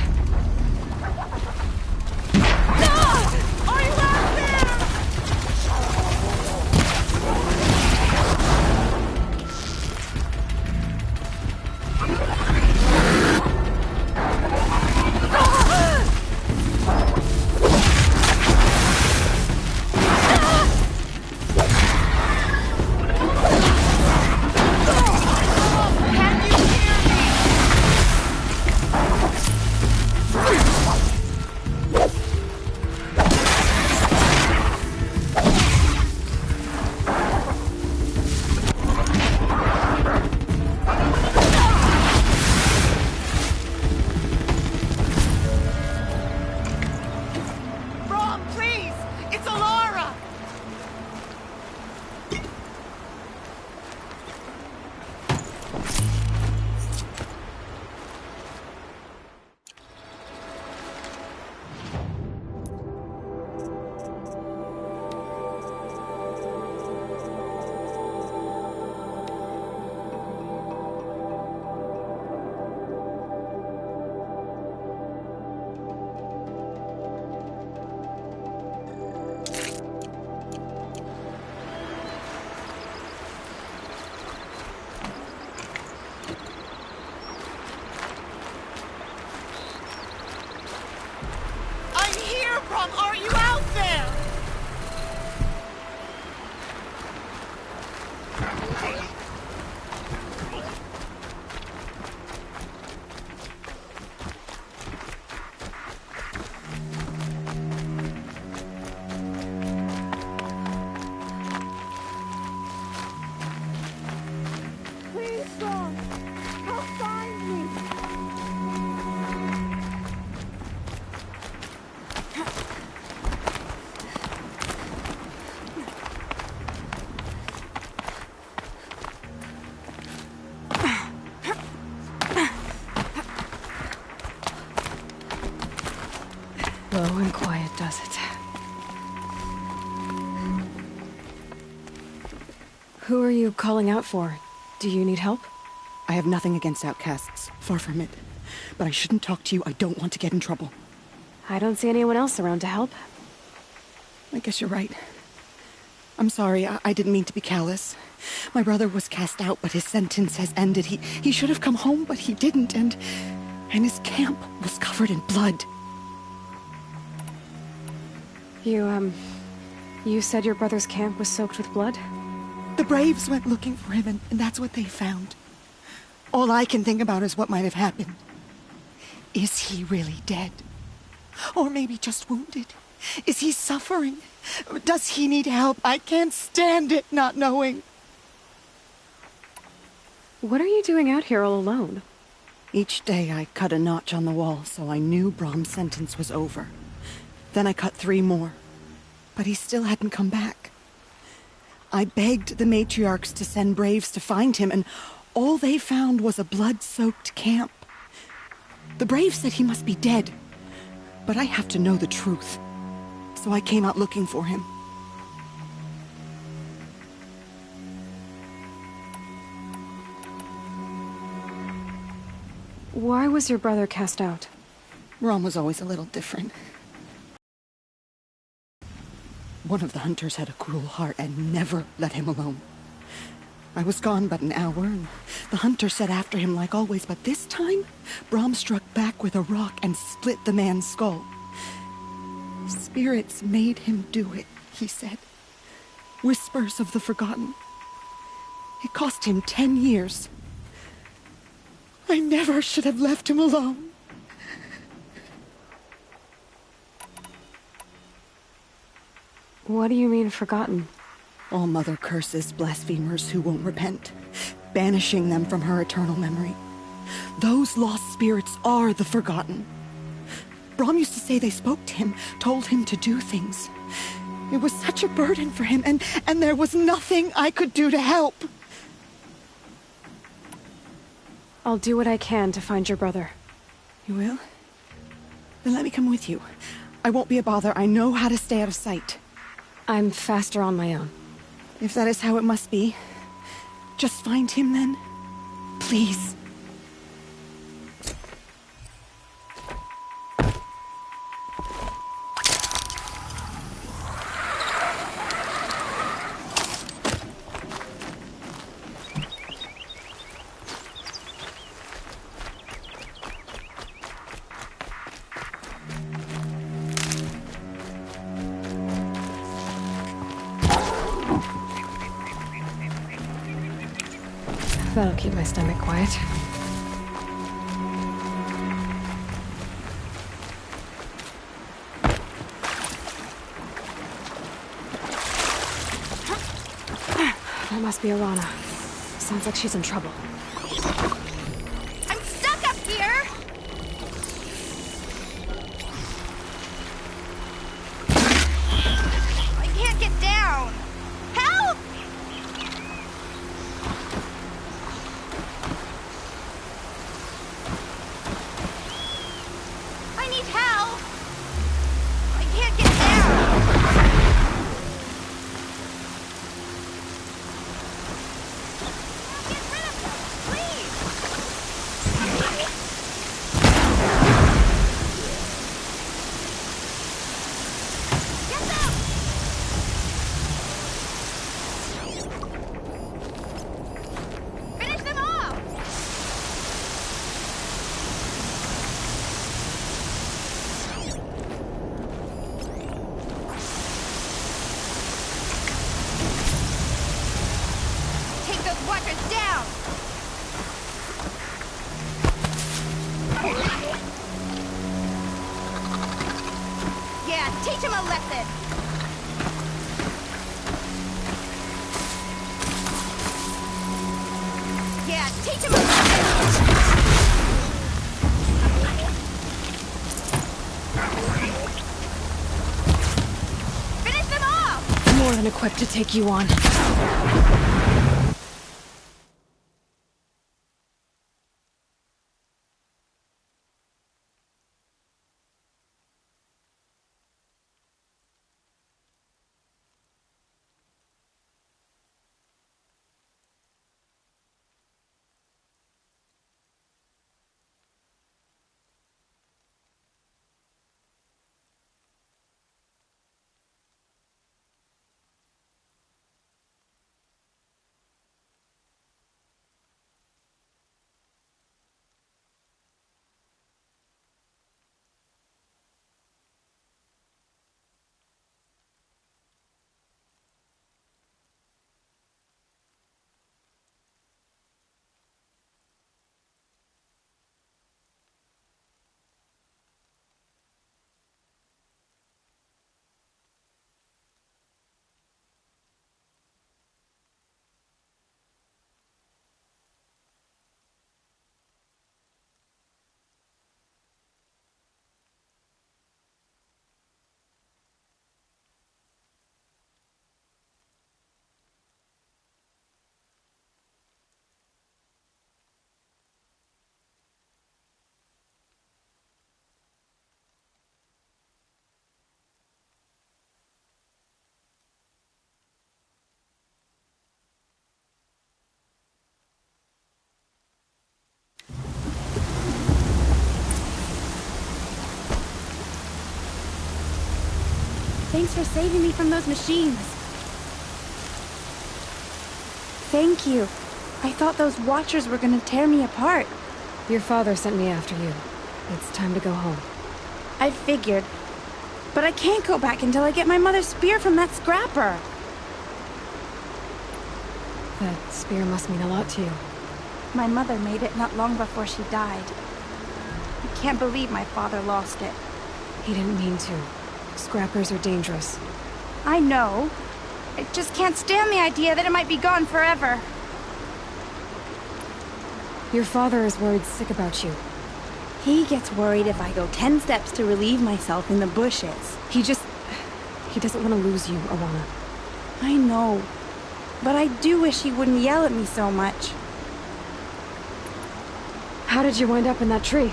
does it. Who are you calling out for? Do you need help? I have nothing against outcasts. Far from it. But I shouldn't talk to you. I don't want to get in trouble. I don't see anyone else around to help. I guess you're right. I'm sorry. I didn't mean to be callous. My brother was cast out, but his sentence has ended. He should have come home, but he didn't, and his camp was covered in blood. You said your brother's camp was soaked with blood? The Braves went looking for him, and that's what they found. All I can think about is what might have happened. Is he really dead? Or maybe just wounded? Is he suffering? Does he need help? I can't stand it not knowing. What are you doing out here all alone? Each day I cut a notch on the wall, so I knew Brahm's sentence was over. Then I cut 3 more. But he still hadn't come back. I begged the matriarchs to send Braves to find him, and all they found was a blood-soaked camp. The Braves said he must be dead, but I have to know the truth. So I came out looking for him. Why was your brother cast out? Rom was always a little different. One of the hunters had a cruel heart and never let him alone. I was gone but an hour, and the hunter set after him like always, but this time, Brahm struck back with a rock and split the man's skull. Spirits made him do it, he said. Whispers of the forgotten. It cost him 10 years. I never should have left him alone. What do you mean, forgotten? All Mother curses blasphemers who won't repent, banishing them from her eternal memory. Those lost spirits are the forgotten. Brahm used to say they spoke to him, told him to do things. It was such a burden for him, and there was nothing I could do to help. I'll do what I can to find your brother. You will? Then let me come with you. I won't be a bother. I know how to stay out of sight. I'm faster on my own. If that is how it must be, just find him then. Please. That'll keep my stomach quiet. That must be Arana. Sounds like she's in trouble. I'm stuck up here! I can't get down! Help! I need help! I can't get down! Get rid of them, please! Get them! Finish them off! Take those watchers down! Yeah, teach him a lesson! Yeah, teach him a lesson! Finish them off! More than equipped to take you on. Thanks for saving me from those machines. Thank you. I thought those Watchers were gonna tear me apart. Your father sent me after you. It's time to go home. I figured. But I can't go back until I get my mother's spear from that scrapper. That spear must mean a lot to you. My mother made it not long before she died. I can't believe my father lost it. He didn't mean to. Scrappers are dangerous. I know. I just can't stand the idea that it might be gone forever. Your father is worried sick about you. He gets worried if I go 10 steps to relieve myself in the bushes. He doesn't want to lose you, Alana. I know. But I do wish he wouldn't yell at me so much. How did you wind up in that tree?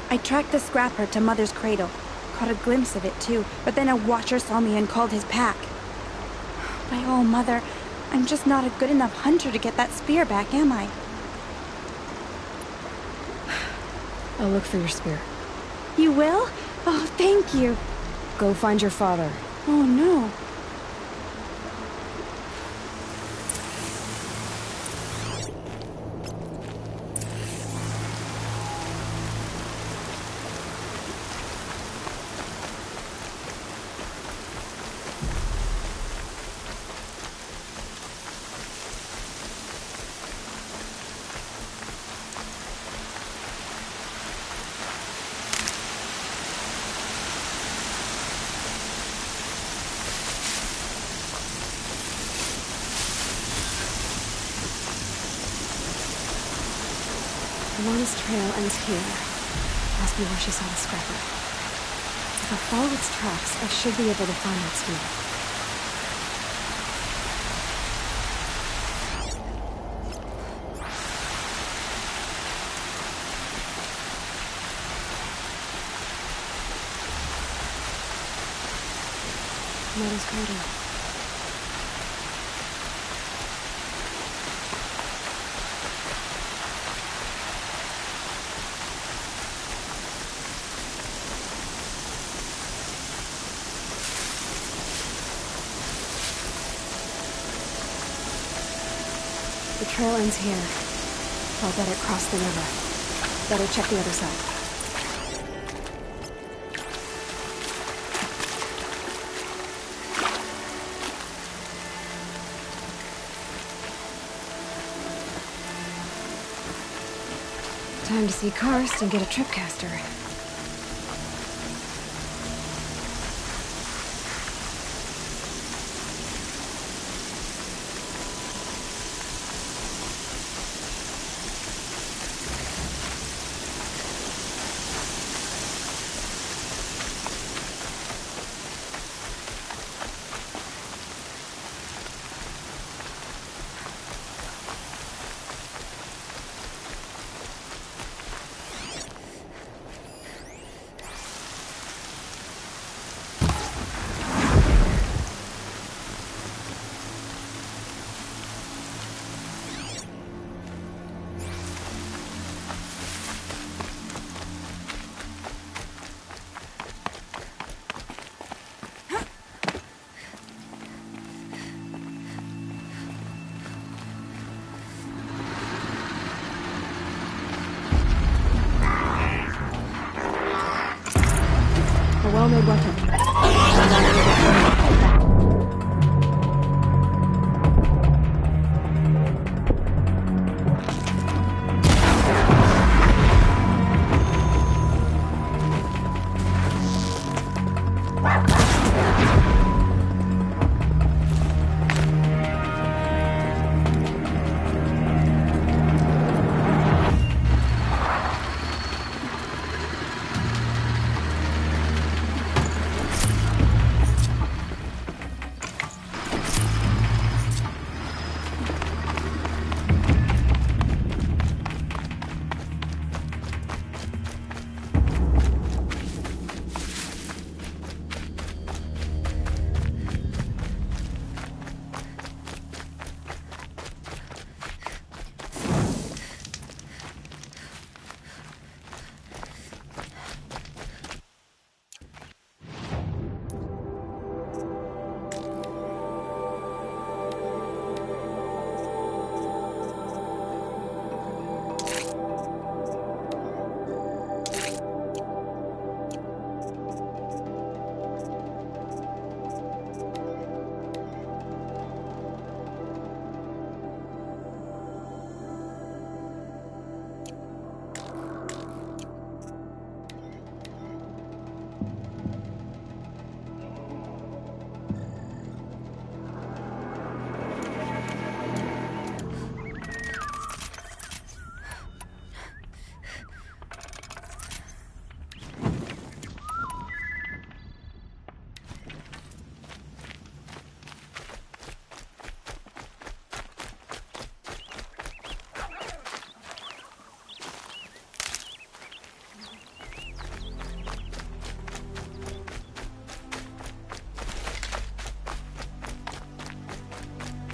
I tracked the scrapper to Mother's cradle. Caught a glimpse of it too, but then a Watcher saw me and called his pack. But oh, Mother, I'm just not a good enough hunter to get that spear back, am I? I'll look for your spear. You will? Oh, thank you. Go find your father. Oh, no. Alana's trail ends here. Must be where she saw the scrapper. If I follow its tracks, I should be able to find that spear. Mother's cradle. The trail ends here. I'll better cross the river. Better check the other side. Time to see Karst and get a tripcaster.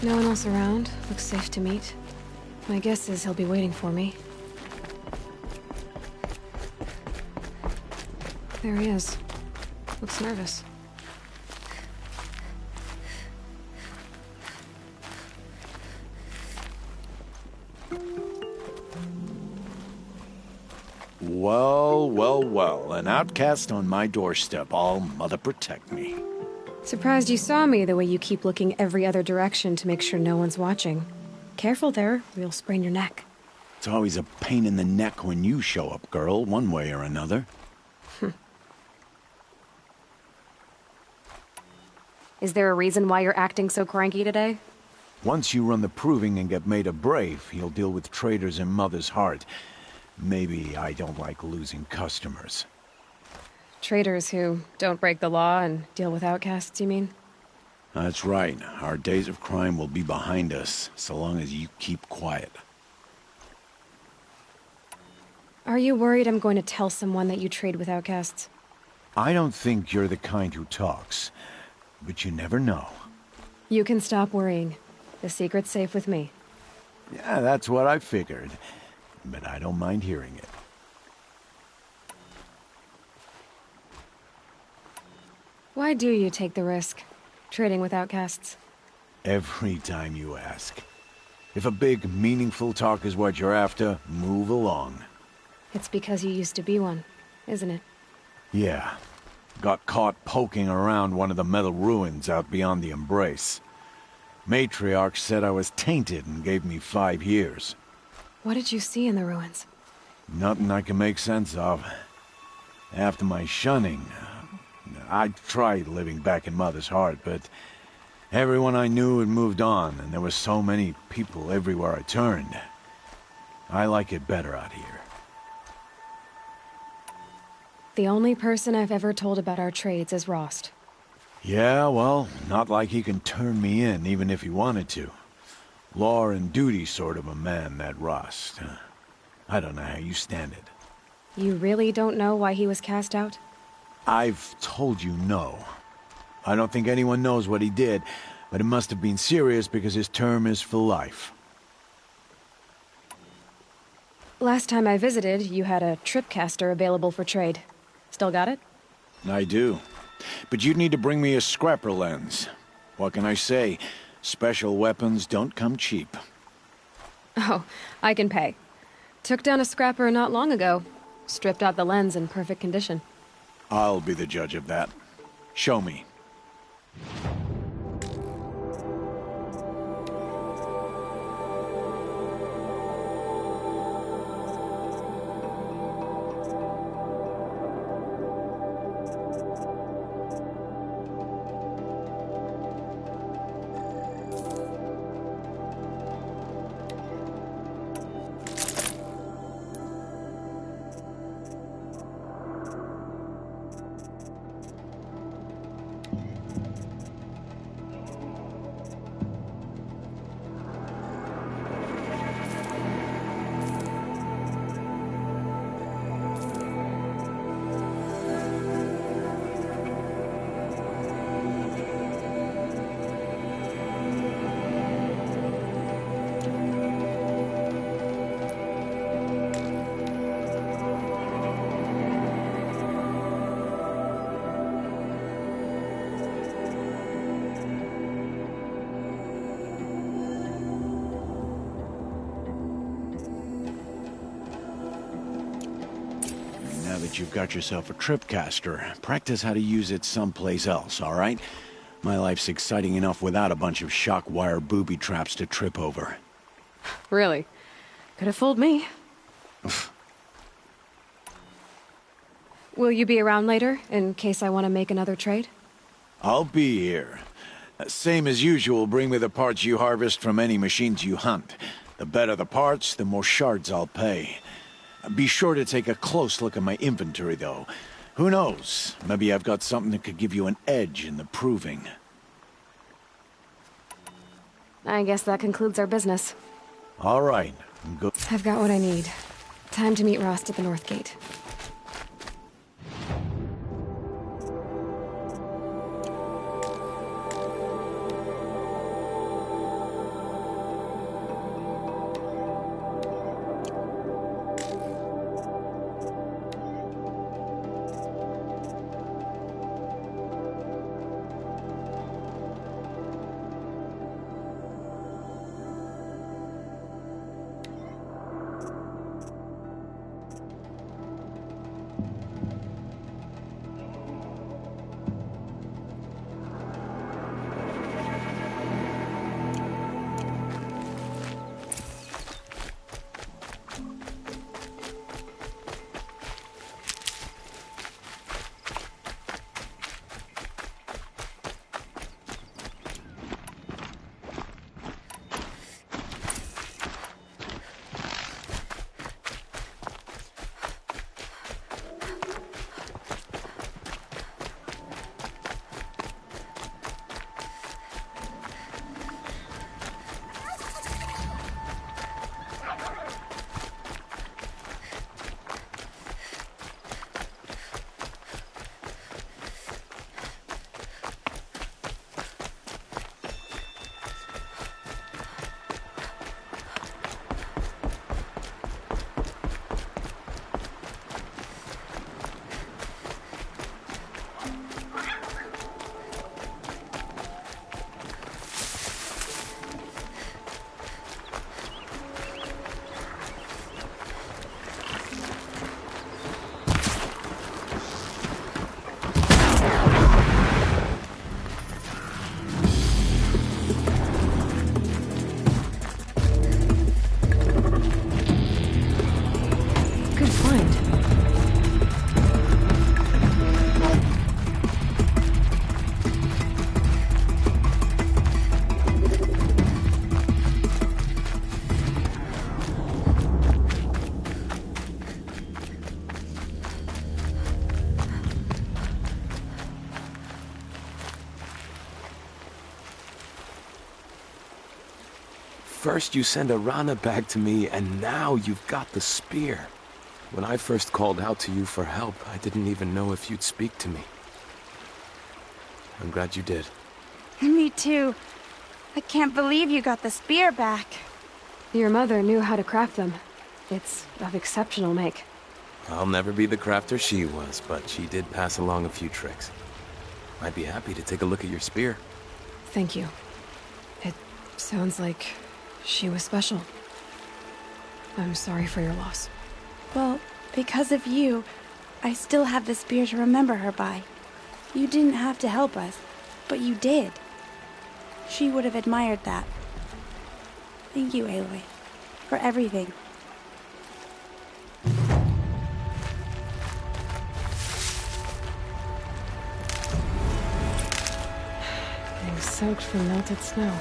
No one else around. Looks safe to meet. My guess is he'll be waiting for me. There he is. Looks nervous. Well, well, well. An outcast on my doorstep. All mother protect me. Surprised you saw me the way you keep looking every other direction to make sure no one's watching. Careful there, or you'll sprain your neck. It's always a pain in the neck when you show up, girl, one way or another. Is there a reason why you're acting so cranky today? Once you run the proving and get made a brave, you'll deal with traitors in Mother's Heart. Maybe I don't like losing customers. Traitors who don't break the law and deal with outcasts, you mean? That's right. Our days of crime will be behind us, so long as you keep quiet. Are you worried I'm going to tell someone that you trade with outcasts? I don't think you're the kind who talks, but you never know. You can stop worrying. The secret's safe with me. Yeah, that's what I figured. But I don't mind hearing it. Why do you take the risk, trading with outcasts? Every time you ask. If a big, meaningful talk is what you're after, move along. It's because you used to be one, isn't it? Yeah. Got caught poking around one of the metal ruins out beyond the Embrace. Matriarch said I was tainted and gave me 5 years. What did you see in the ruins? Nothing I can make sense of. After my shunning, I tried living back in Mother's Heart, but everyone I knew had moved on, and there were so many people everywhere I turned. I like it better out here. The only person I've ever told about our trades is Rost. Yeah, well, not like he can turn me in, even if he wanted to. Law and duty sort of a man, that Rost. I don't know how you stand it. You really don't know why he was cast out? I've told you no. I don't think anyone knows what he did, but it must have been serious because his term is for life. Last time I visited, you had a tripcaster available for trade. Still got it? I do. But you'd need to bring me a scrapper lens. What can I say? Special weapons don't come cheap. Oh, I can pay. Took down a scrapper not long ago. Stripped out the lens in perfect condition. I'll be the judge of that. Show me. Now that you've got yourself a tripcaster, practice how to use it someplace else, all right? My life's exciting enough without a bunch of shock wire booby traps to trip over. Really? Could have fooled me. Will you be around later, in case I want to make another trade? I'll be here. Same as usual, bring me the parts you harvest from any machines you hunt. The better the parts, the more shards I'll pay. Be sure to take a close look at my inventory, though. Who knows? Maybe I've got something that could give you an edge in the proving. I guess that concludes our business. All right. Go. I've got what I need. Time to meet Rost at the North Gate. First you send a Rana back to me, and now you've got the spear. When I first called out to you for help, I didn't even know if you'd speak to me. I'm glad you did. Me too. I can't believe you got the spear back. Your mother knew how to craft them. It's of exceptional make. I'll never be the crafter she was, but she did pass along a few tricks. I'd be happy to take a look at your spear. Thank you. It sounds like she was special. I'm sorry for your loss. Well, because of you, I still have the spear to remember her by. You didn't have to help us, but you did. She would have admired that. Thank you, Aloy, for everything. Being soaked from melted snow.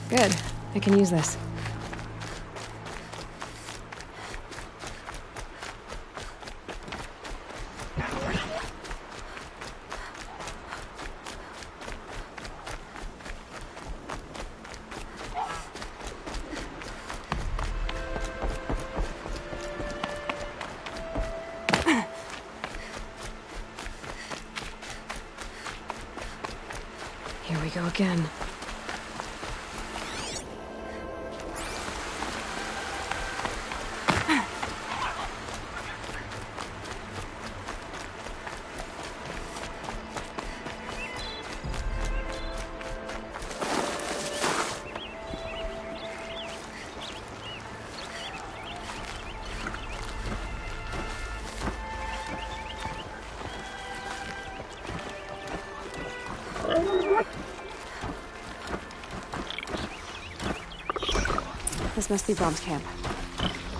Good. I can use this. Here we go again. This must be Brom's camp.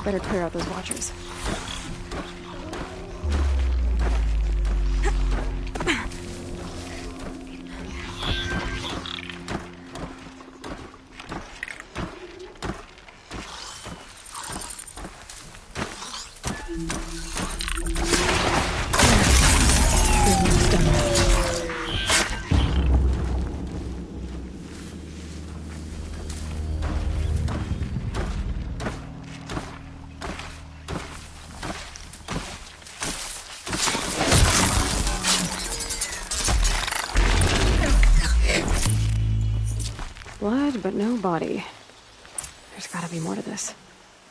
Better clear out those watchers. Blood, but no body. There's gotta be more to this.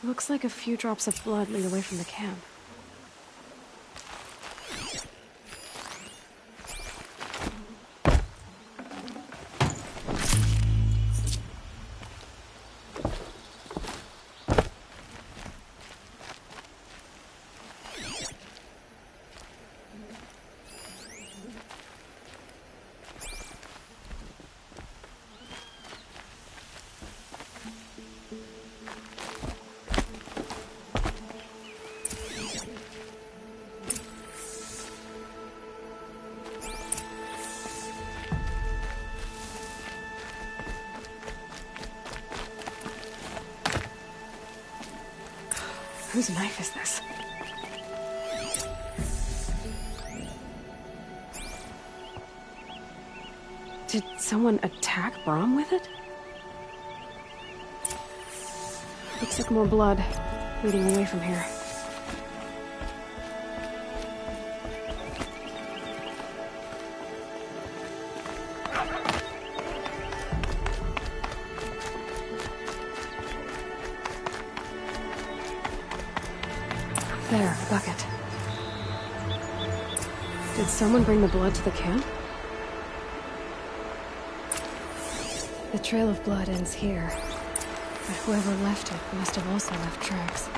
Looks like a few drops of blood lead away from the camp. Whose knife is this? Did someone attack Brom with it? Looks like more blood leading away from here. There, bucket. Did someone bring the blood to the camp? The trail of blood ends here, but whoever left it must have also left tracks.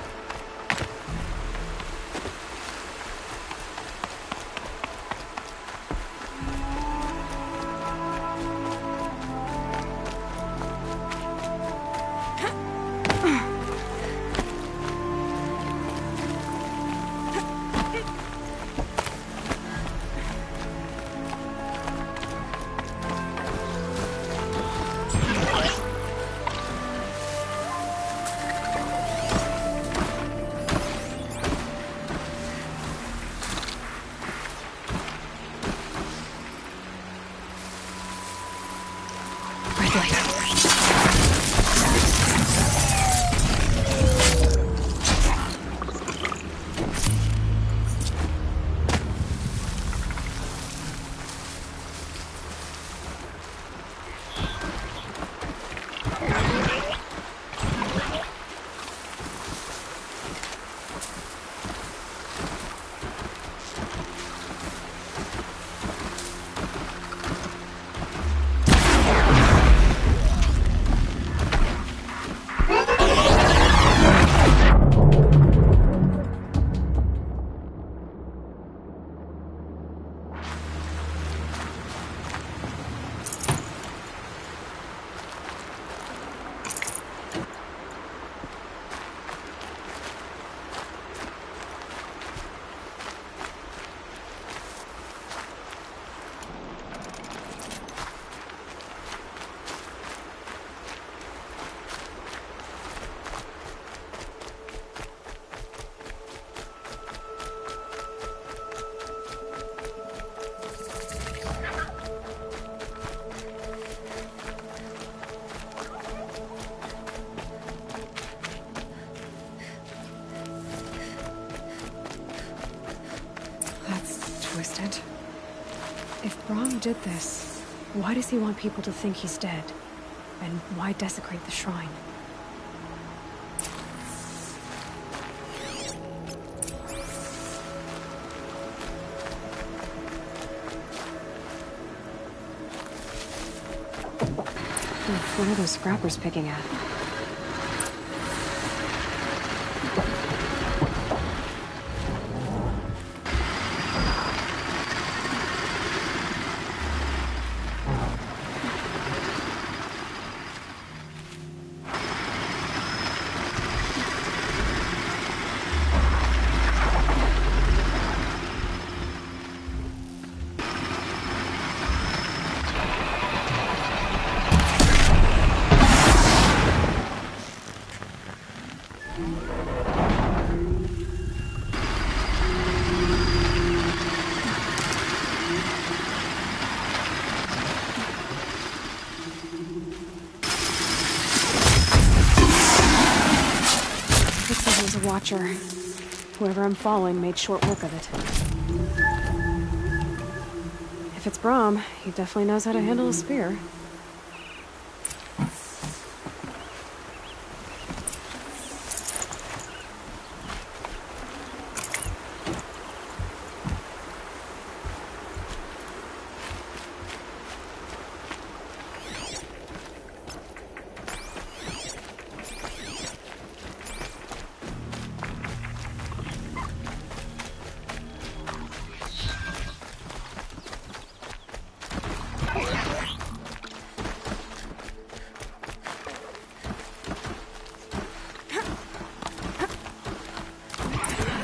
twisted. If Brahm did this, why does he want people to think he's dead? And why desecrate the shrine? What are those scrappers picking at? Watcher. Whoever I'm following made short work of it. If it's Brahm, he definitely knows how to handle a spear.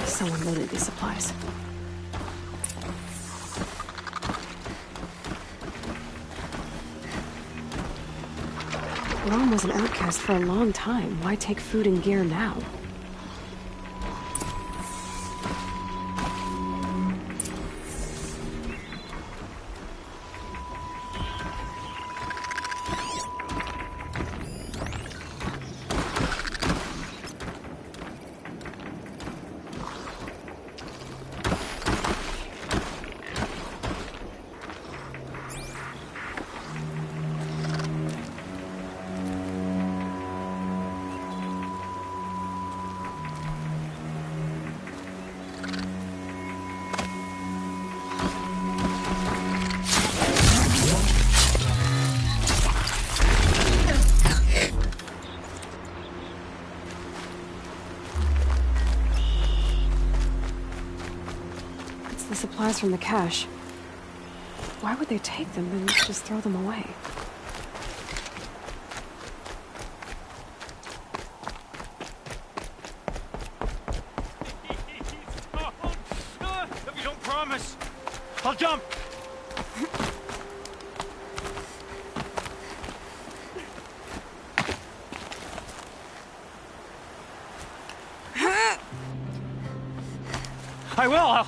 Someone loaded these supplies. Brahm was an outcast for a long time. Why take food and gear now? Supplies from the cache. Why would they take them and just throw them away? If you don't promise, I'll jump. I will.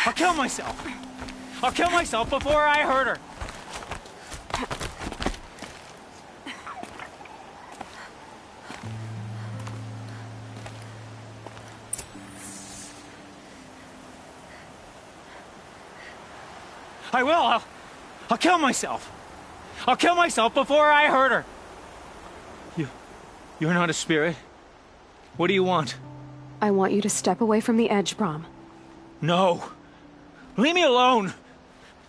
I'll kill myself. I'll kill myself before I hurt her. I will. I'll kill myself. I'll kill myself before I hurt her. You're not a spirit. What do you want? I want you to step away from the edge, Brahm. No. Leave me alone.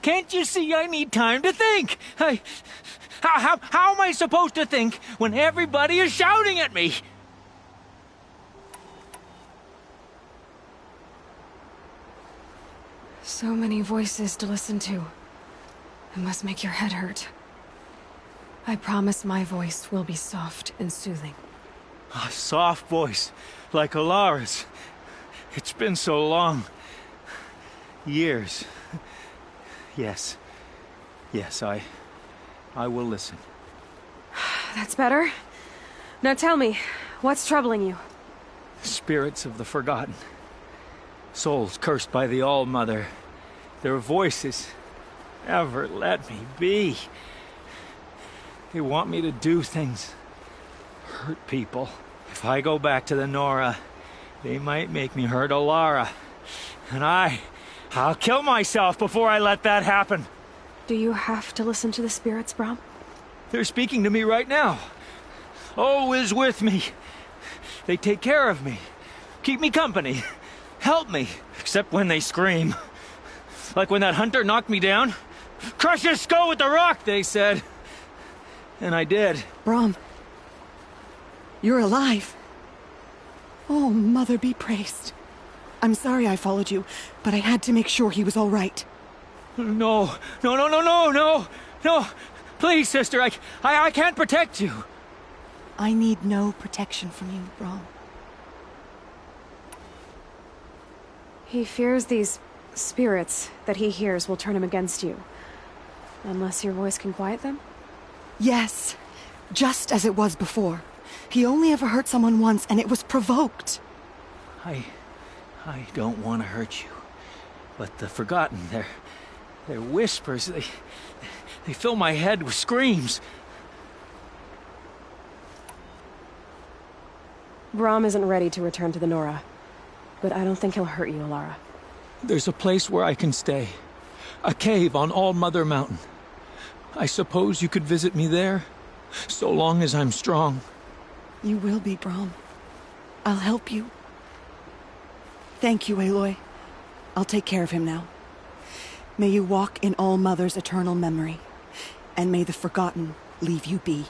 Can't you see I need time to think? How am I supposed to think when everybody is shouting at me? So many voices to listen to. It must make your head hurt. I promise my voice will be soft and soothing. A soft voice, like Alara's. It's been so long. Years. Yes. Yes, I will listen. That's better. Now tell me, what's troubling you? Spirits of the forgotten. Souls cursed by the All-Mother. Their voices never let me be. They want me to do things. Hurt people. If I go back to the Nora, they might make me hurt Alara. And I I'll kill myself before I let that happen. Do you have to listen to the spirits, Brom? They're speaking to me right now. Oh is with me. They take care of me, keep me company, help me, except when they scream. Like when that hunter knocked me down. Crush his skull with the rock, they said. And I did. Brom, you're alive. Oh, Mother be praised. I'm sorry I followed you, but I had to make sure he was all right. No. Please, sister, I can't protect you. I need no protection from you, Brom. He fears these spirits that he hears will turn him against you. Unless your voice can quiet them? Yes, just as it was before. He only ever hurt someone once, and it was provoked. I don't want to hurt you. But the Forgotten, their whispers, they fill my head with screams. Brom isn't ready to return to the Nora, but I don't think he'll hurt you, Alara. There's a place where I can stay. A cave on All Mother Mountain. I suppose you could visit me there, so long as I'm strong. You will be, Brom. I'll help you. Thank you, Aloy. I'll take care of him now. May you walk in All Mother's eternal memory, and may the Forgotten leave you be.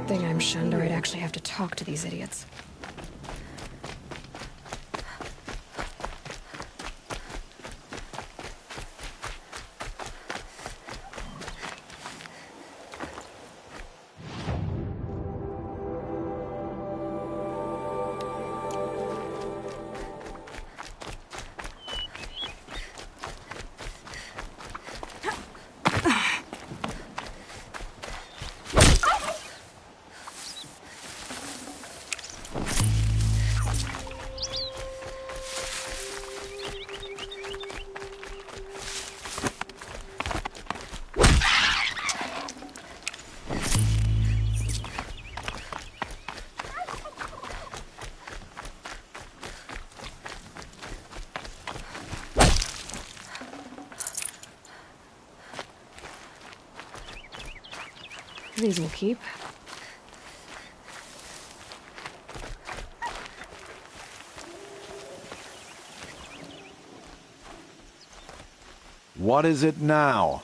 Thing I'm shunned, or I'd actually have to talk to these idiots. these will keep. What is it now?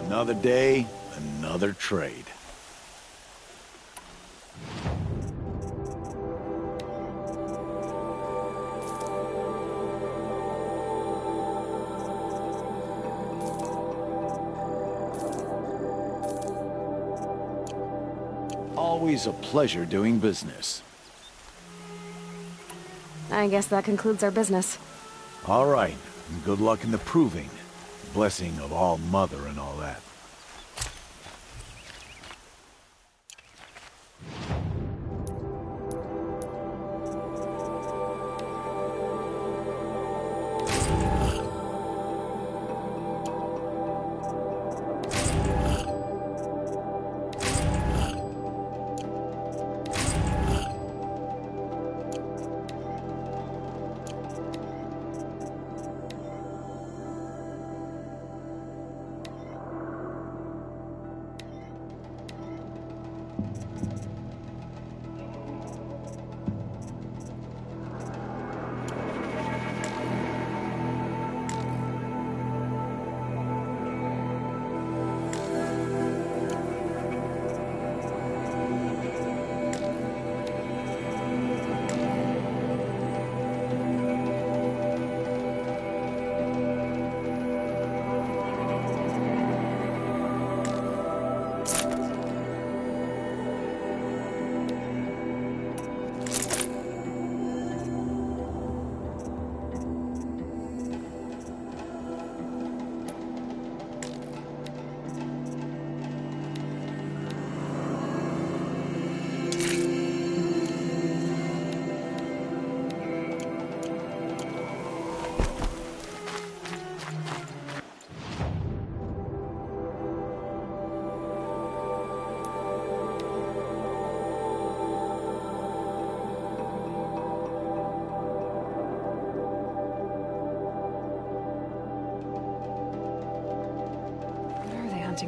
Another day, another trade. Always a pleasure doing business. I guess that concludes our business. All right, and good luck in the proving. Blessing of All Mother and all that.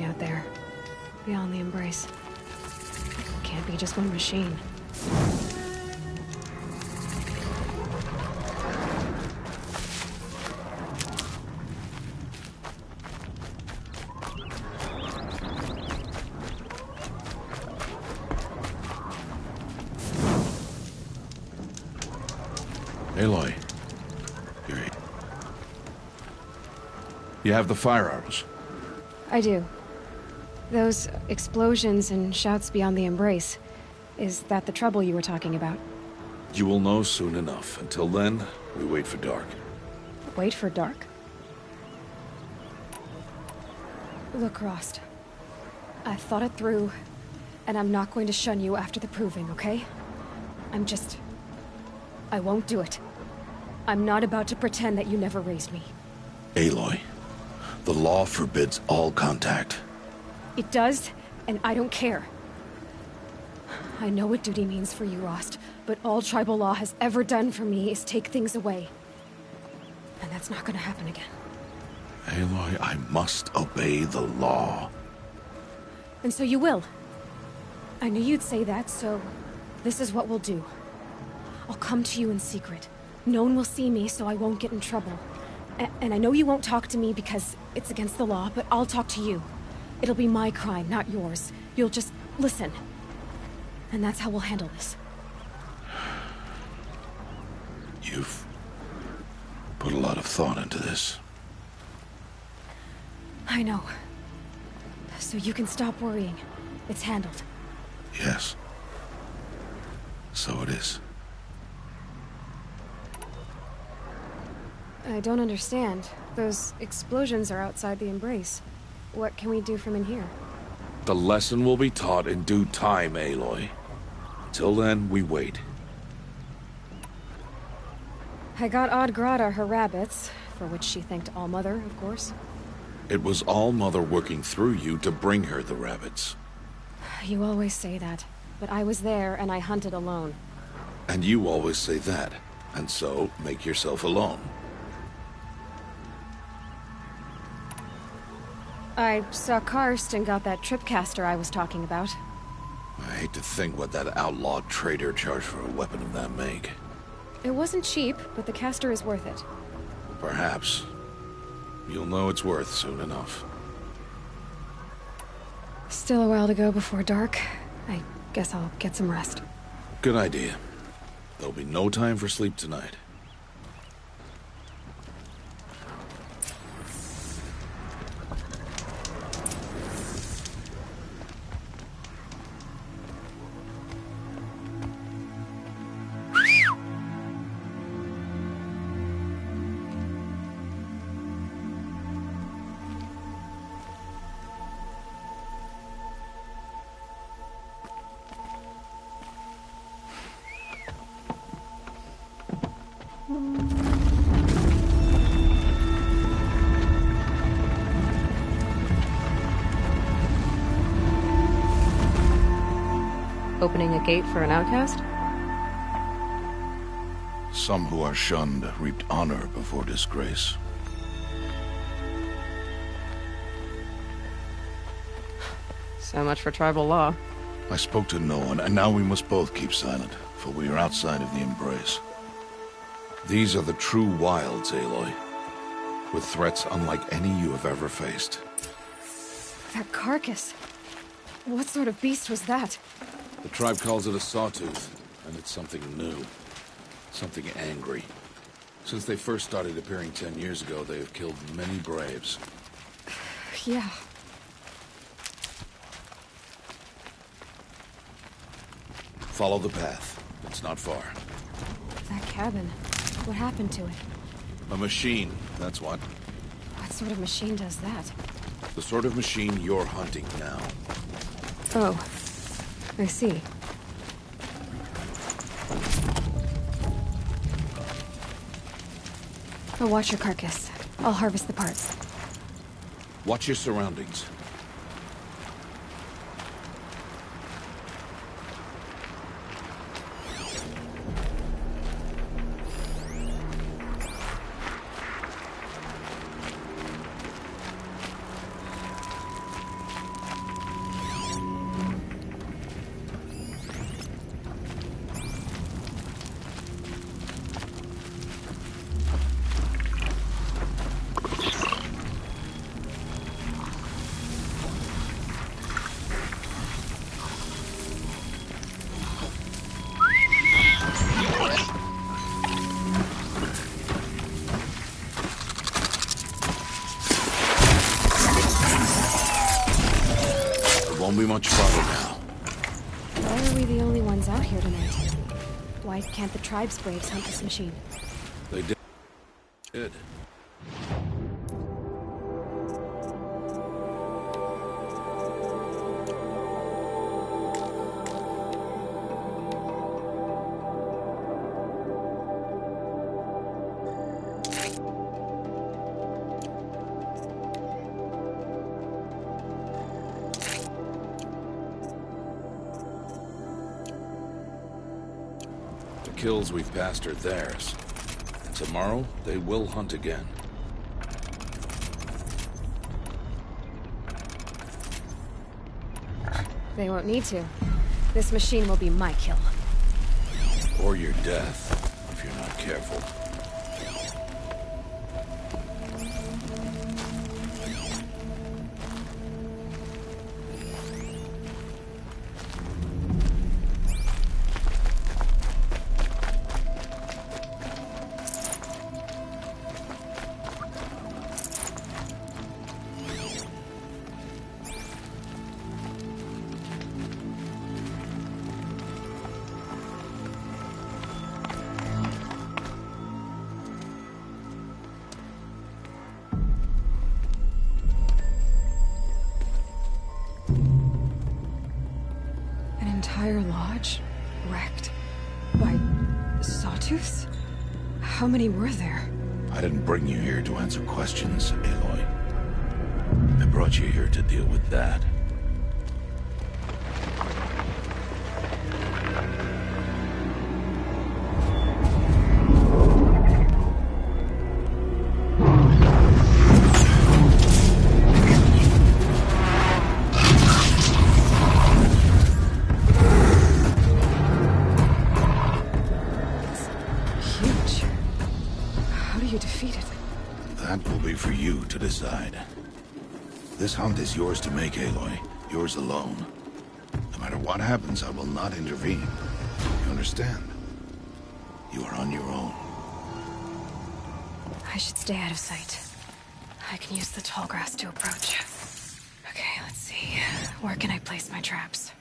Out there, beyond the embrace. Can't be just one machine. Aloy, you have the firearms. I do. Those explosions and shouts beyond the embrace. Is that the trouble you were talking about? You will know soon enough. Until then, we wait for dark. Wait for dark? Look, Rost. I've thought it through, and I'm not going to shun you after the proving, okay? I won't do it. I'm not about to pretend that you never raised me. Aloy, the law forbids all contact. It does, and I don't care. I know what duty means for you, Rost, but all tribal law has ever done for me is take things away. And that's not gonna happen again. Aloy, I must obey the law. And so you will. I knew you'd say that, so this is what we'll do. I'll come to you in secret. No one will see me, so I won't get in trouble. And I know you won't talk to me because it's against the law, but I'll talk to you. It'll be my crime, not yours. You'll just listen. And that's how we'll handle this. You've put a lot of thought into this. I know. So you can stop worrying. It's handled. Yes. So it is. I don't understand. Those explosions are outside the embrace. What can we do from in here? The lesson will be taught in due time, Aloy. Till then, we wait. I got Odd Grata her rabbits, for which she thanked All Mother, of course. It was all Mother working through you to bring her the rabbits. You always say that, but I was there and I hunted alone. And you always say that, and so make yourself alone. I saw Karst and got that tripcaster I was talking about. I hate to think what that outlawed trader charged for a weapon of that make. It wasn't cheap, but the caster is worth it. Perhaps. You'll know it's worth soon enough. Still a while to go before dark. I guess I'll get some rest. Good idea. There'll be no time for sleep tonight. Opening a gate for an outcast? Some who are shunned reaped honor before disgrace. So much for tribal law. I spoke to no one, and now we must both keep silent, for we are outside of the embrace. These are the true wilds, Aloy, with threats unlike any you have ever faced. That carcass. What sort of beast was that? The tribe calls it a sawtooth, and it's something new. Something angry. Since they first started appearing 10 years ago, they have killed many braves. Yeah. Follow the path. It's not far. That cabin. What happened to it? A machine, that's what. What sort of machine does that? The sort of machine you're hunting now. Oh. I see. I'll watch your carcass. I'll harvest the parts. Watch your surroundings. Won't be much farther now. Why are we the only ones out here tonight? Why can't the tribe's braves hunt this machine? They did. The kills we've passed are theirs. Tomorrow, they will hunt again. They won't need to. This machine will be my kill. Or your death, if you're not careful. Entire lodge wrecked by sawtooths? How many were there? I didn't bring you here to answer questions, Aloy. I brought you here to deal with that. That will be for you to decide. This hunt is yours to make, Aloy. Yours alone. No matter what happens, I will not intervene. You understand? You are on your own. I should stay out of sight. I can use the tall grass to approach. Okay, let's see. Where can I place my traps?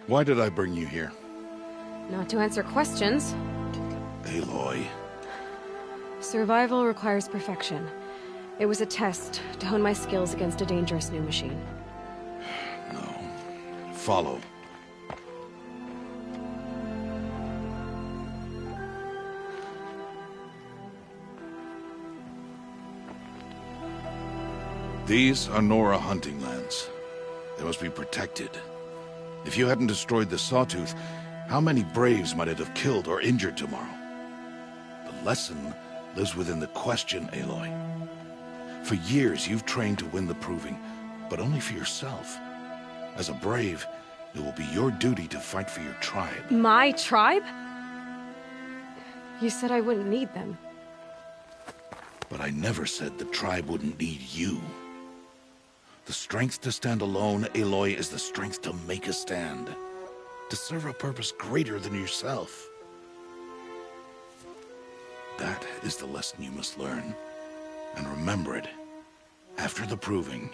Why did I bring you here? Not to answer questions. Aloy. Survival requires perfection. It was a test to hone my skills against a dangerous new machine. No. Follow. These are Nora hunting lands. They must be protected. If you hadn't destroyed the Sawtooth, how many Braves might it have killed or injured tomorrow? The lesson lives within the question, Aloy. For years, you've trained to win the Proving, but only for yourself. As a Brave, it will be your duty to fight for your tribe. My tribe? You said I wouldn't need them. But I never said the tribe wouldn't need you. The strength to stand alone, Aloy, is the strength to make a stand. To serve a purpose greater than yourself. That is the lesson you must learn. And remember it. After the Proving.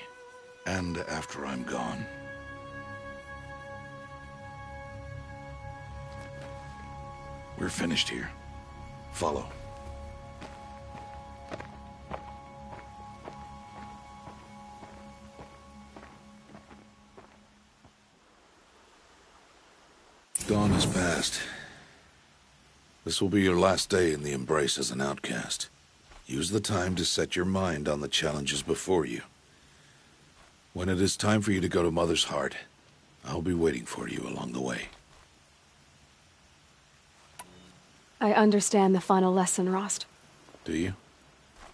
And after I'm gone. We're finished here. Follow. Dawn has passed. This will be your last day in the Embrace as an outcast. Use the time to set your mind on the challenges before you. When it is time for you to go to Mother's Heart, I'll be waiting for you along the way. I understand the final lesson, Rost. Do you?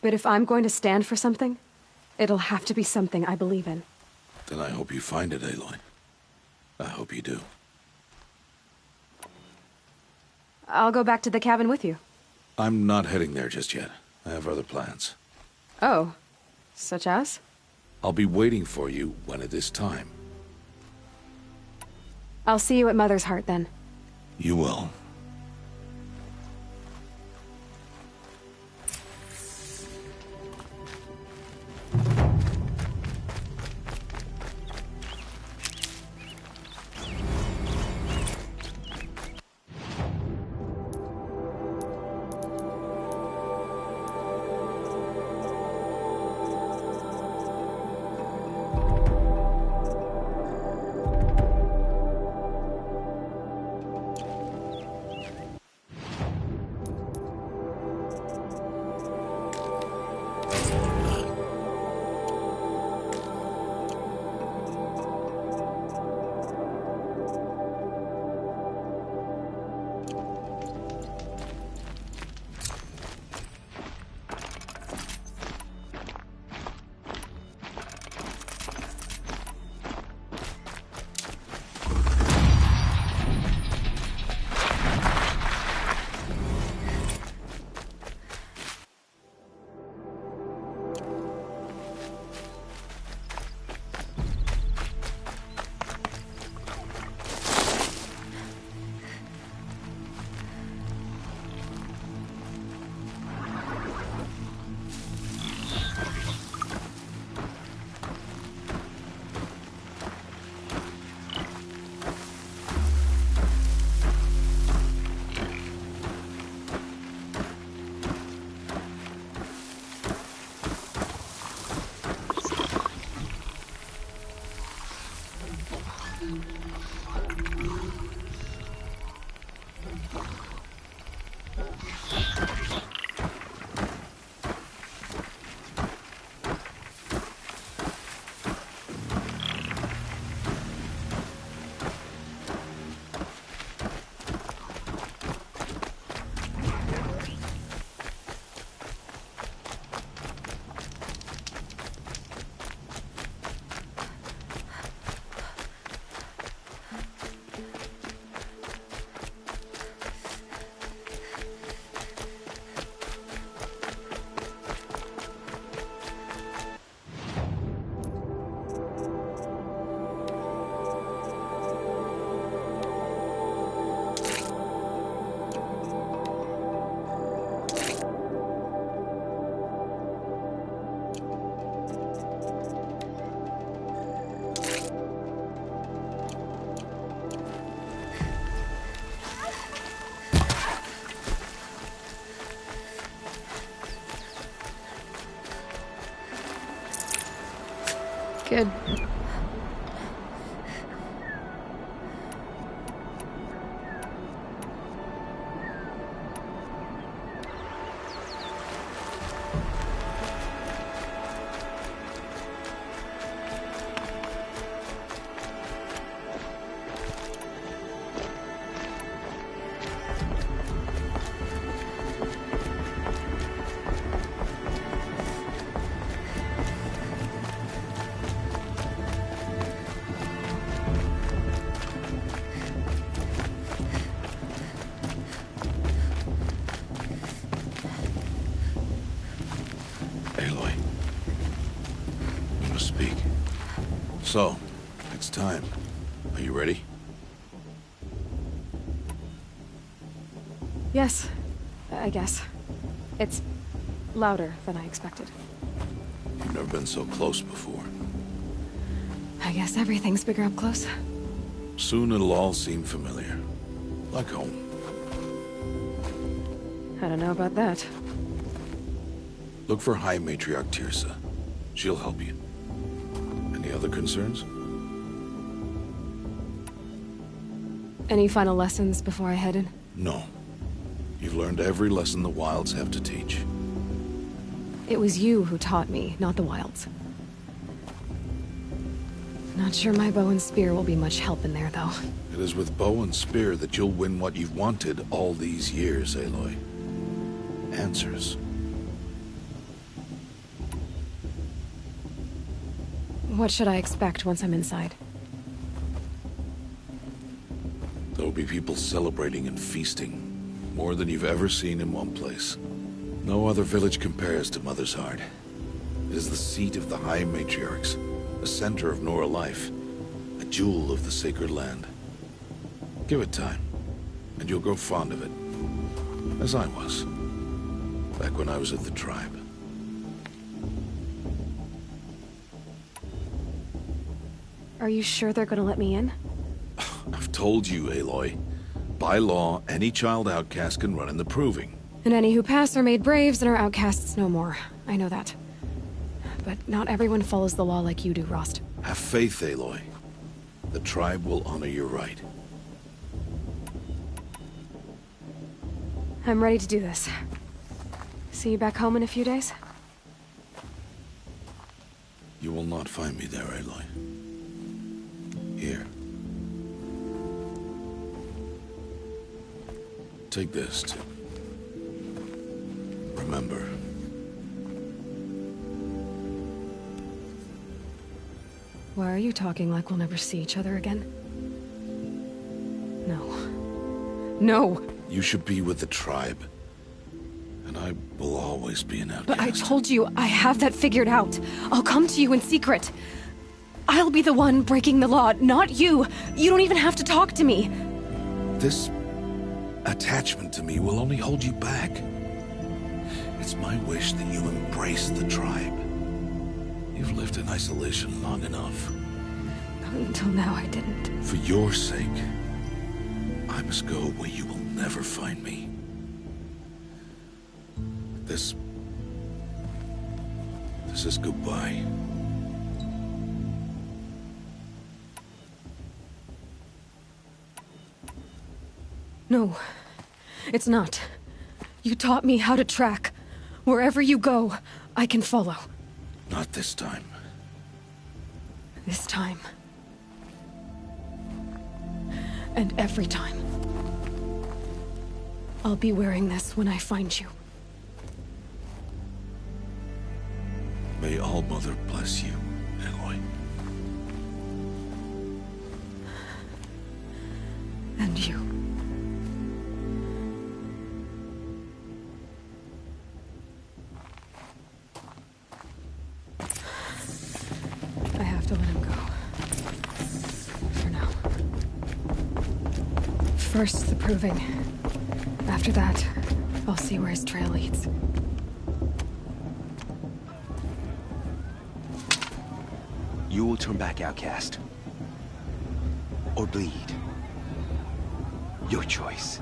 But if I'm going to stand for something, it'll have to be something I believe in. Then I hope you find it, Aloy. I hope you do. I'll go back to the cabin with you. I'm not heading there just yet. I have other plans. Oh. Such as? I'll be waiting for you when it is time. I'll see you at Mother's Heart, then. You will. Good. Aloy. We must speak. So, it's time. Are you ready? Yes, I guess. It's louder than I expected. You've never been so close before. I guess everything's bigger up close. Soon it'll all seem familiar. Like home. I don't know about that. Look for High Matriarch Tirsa. She'll help you. Any other concerns? Any final lessons before I head in? No. You've learned every lesson the Wilds have to teach. It was you who taught me, not the Wilds. Not sure my bow and spear will be much help in there, though. It is with bow and spear that you'll win what you've wanted all these years, Aloy. Answers. What should I expect once I'm inside? There'll be people celebrating and feasting. More than you've ever seen in one place. No other village compares to Mother's Heart. It is the seat of the High Matriarchs, a center of Nora life, a jewel of the sacred land. Give it time, and you'll grow fond of it. As I was, back when I was at the tribe. Are you sure they're gonna let me in? I've told you, Aloy. By law, any child outcast can run in the proving. And any who pass are made braves and are outcasts no more. I know that. But not everyone follows the law like you do, Rost. Have faith, Aloy. The tribe will honor your right. I'm ready to do this. See you back home in a few days? You will not find me there, Aloy. Here. Take this, too. Remember. Why are you talking like we'll never see each other again? No. No! You should be with the tribe. And I will always be an outcast. But I told you, I have that figured out. I'll come to you in secret. I'll be the one breaking the law, not you. You don't even have to talk to me. This attachment to me will only hold you back. It's my wish that you embrace the tribe. You've lived in isolation long enough. Until now, I didn't. For your sake, I must go where you will never find me. This is goodbye. No, it's not. You taught me how to track. Wherever you go, I can follow. Not this time. This time. And every time. I'll be wearing this when I find you. May All-Mother bless you, Aloy. And you. I have to let him go. For now. First, the proving. After that, I'll see where his trail leads. You will turn back outcast. Or bleed. Your choice.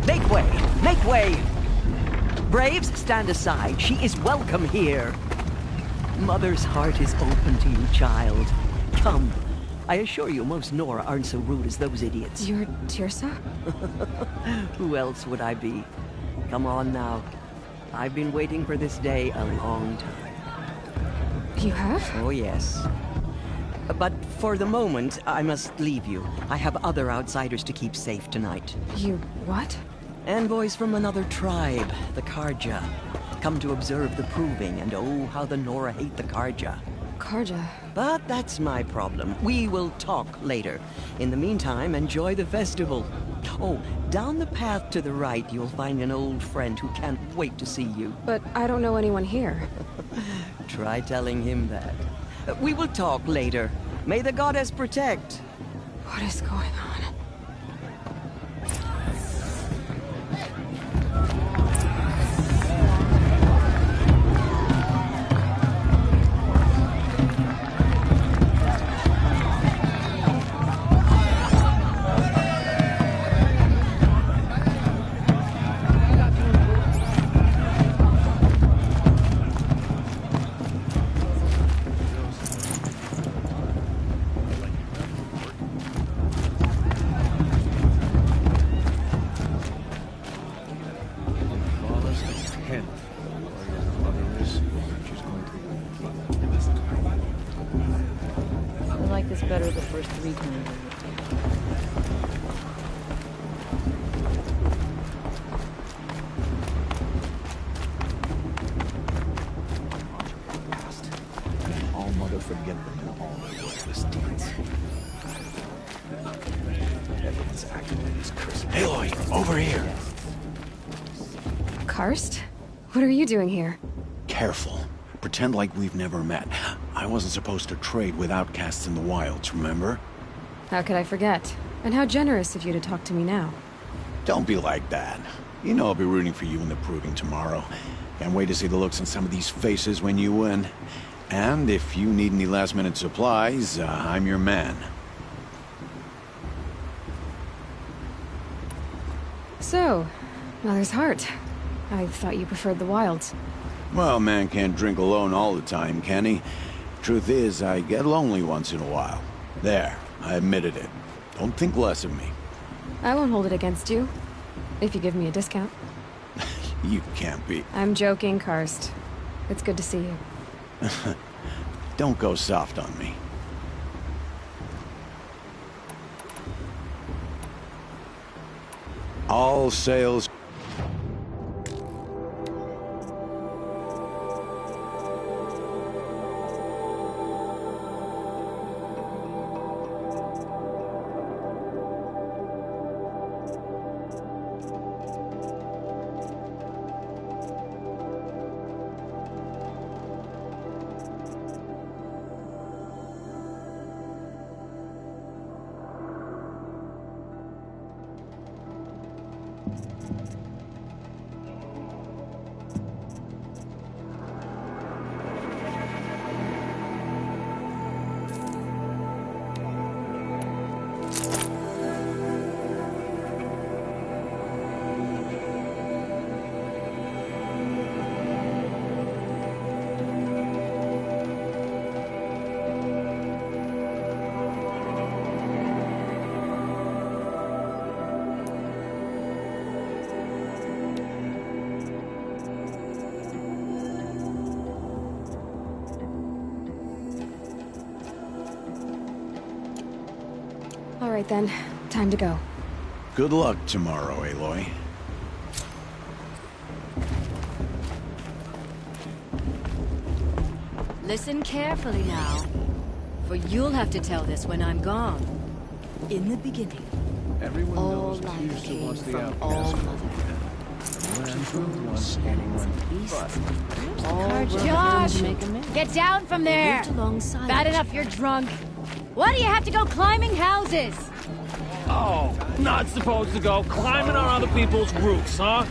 Make way! Make way! Braves, stand aside. She is welcome here. Mother's heart is open to you, child. Come. I assure you, most Nora aren't so rude as those idiots. You're Tirsa? Who else would I be? Come on now. I've been waiting for this day a long time. You have? Oh, yes. But for the moment, I must leave you. I have other outsiders to keep safe tonight. You what? Envoys from another tribe, the Karja. Come to observe the proving, and oh, how the Nora hate the Karja. Karja? But that's my problem. We will talk later. In the meantime, enjoy the festival. Oh, down the path to the right, you'll find an old friend who can't wait to see you. But I don't know anyone here. Try telling him that. We will talk later. May the goddess protect. What is going on? I like this better the first 3 times. All mother forget them and all their worthless deeds. Everyone's acting like this curse. Aloy, over here! Karst? What are you doing here? Careful. Pretend like we've never met. I wasn't supposed to trade with outcasts in the wilds, remember? How could I forget? And how generous of you to talk to me now. Don't be like that. You know I'll be rooting for you in the proving tomorrow. Can't wait to see the looks on some of these faces when you win. And if you need any last-minute supplies, I'm your man. So, Mother's Heart. I thought you preferred the wilds. Well, man can't drink alone all the time, can he? Truth is, I get lonely once in a while. There, I admitted it. Don't think less of me. I won't hold it against you. If you give me a discount. You can't be. I'm joking, Karst. It's good to see you. Don't go soft on me. All sails... All right then, time to go. Good luck tomorrow, Aloy. Listen carefully now, for you'll have to tell this when I'm gone. In the beginning, Everyone all knows life Tirsa came wants the from outcast all from mother. wants anyone. Josh, get down from there! Bad enough you're drunk. Why do you have to go climbing houses? Oh, not supposed to go climbing on other people's roofs, huh?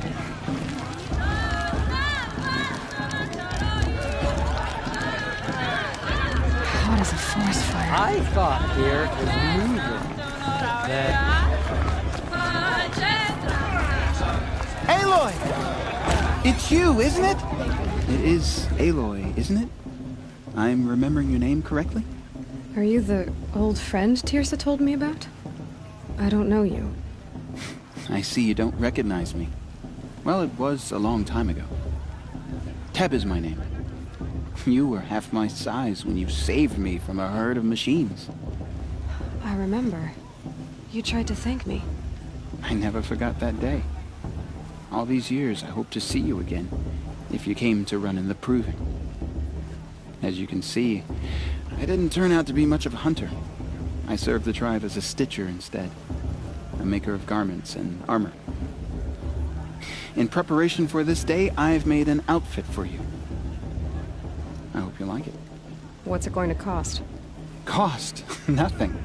What is a forest fire? I thought here was moving. That... Aloy! It's you, isn't it? It is Aloy, isn't it? I'm remembering your name correctly? Are you the old friend Tirsa told me about? I don't know you. I see you don't recognize me. Well, it was a long time ago. Teb is my name. You were half my size when you saved me from a herd of machines. I remember. You tried to thank me. I never forgot that day. All these years, I hope to see you again, if you came to run in the Proving. As you can see, I didn't turn out to be much of a hunter. I served the tribe as a stitcher instead, a maker of garments and armor. In preparation for this day, I've made an outfit for you. I hope you like it. What's it going to cost? Cost? Nothing.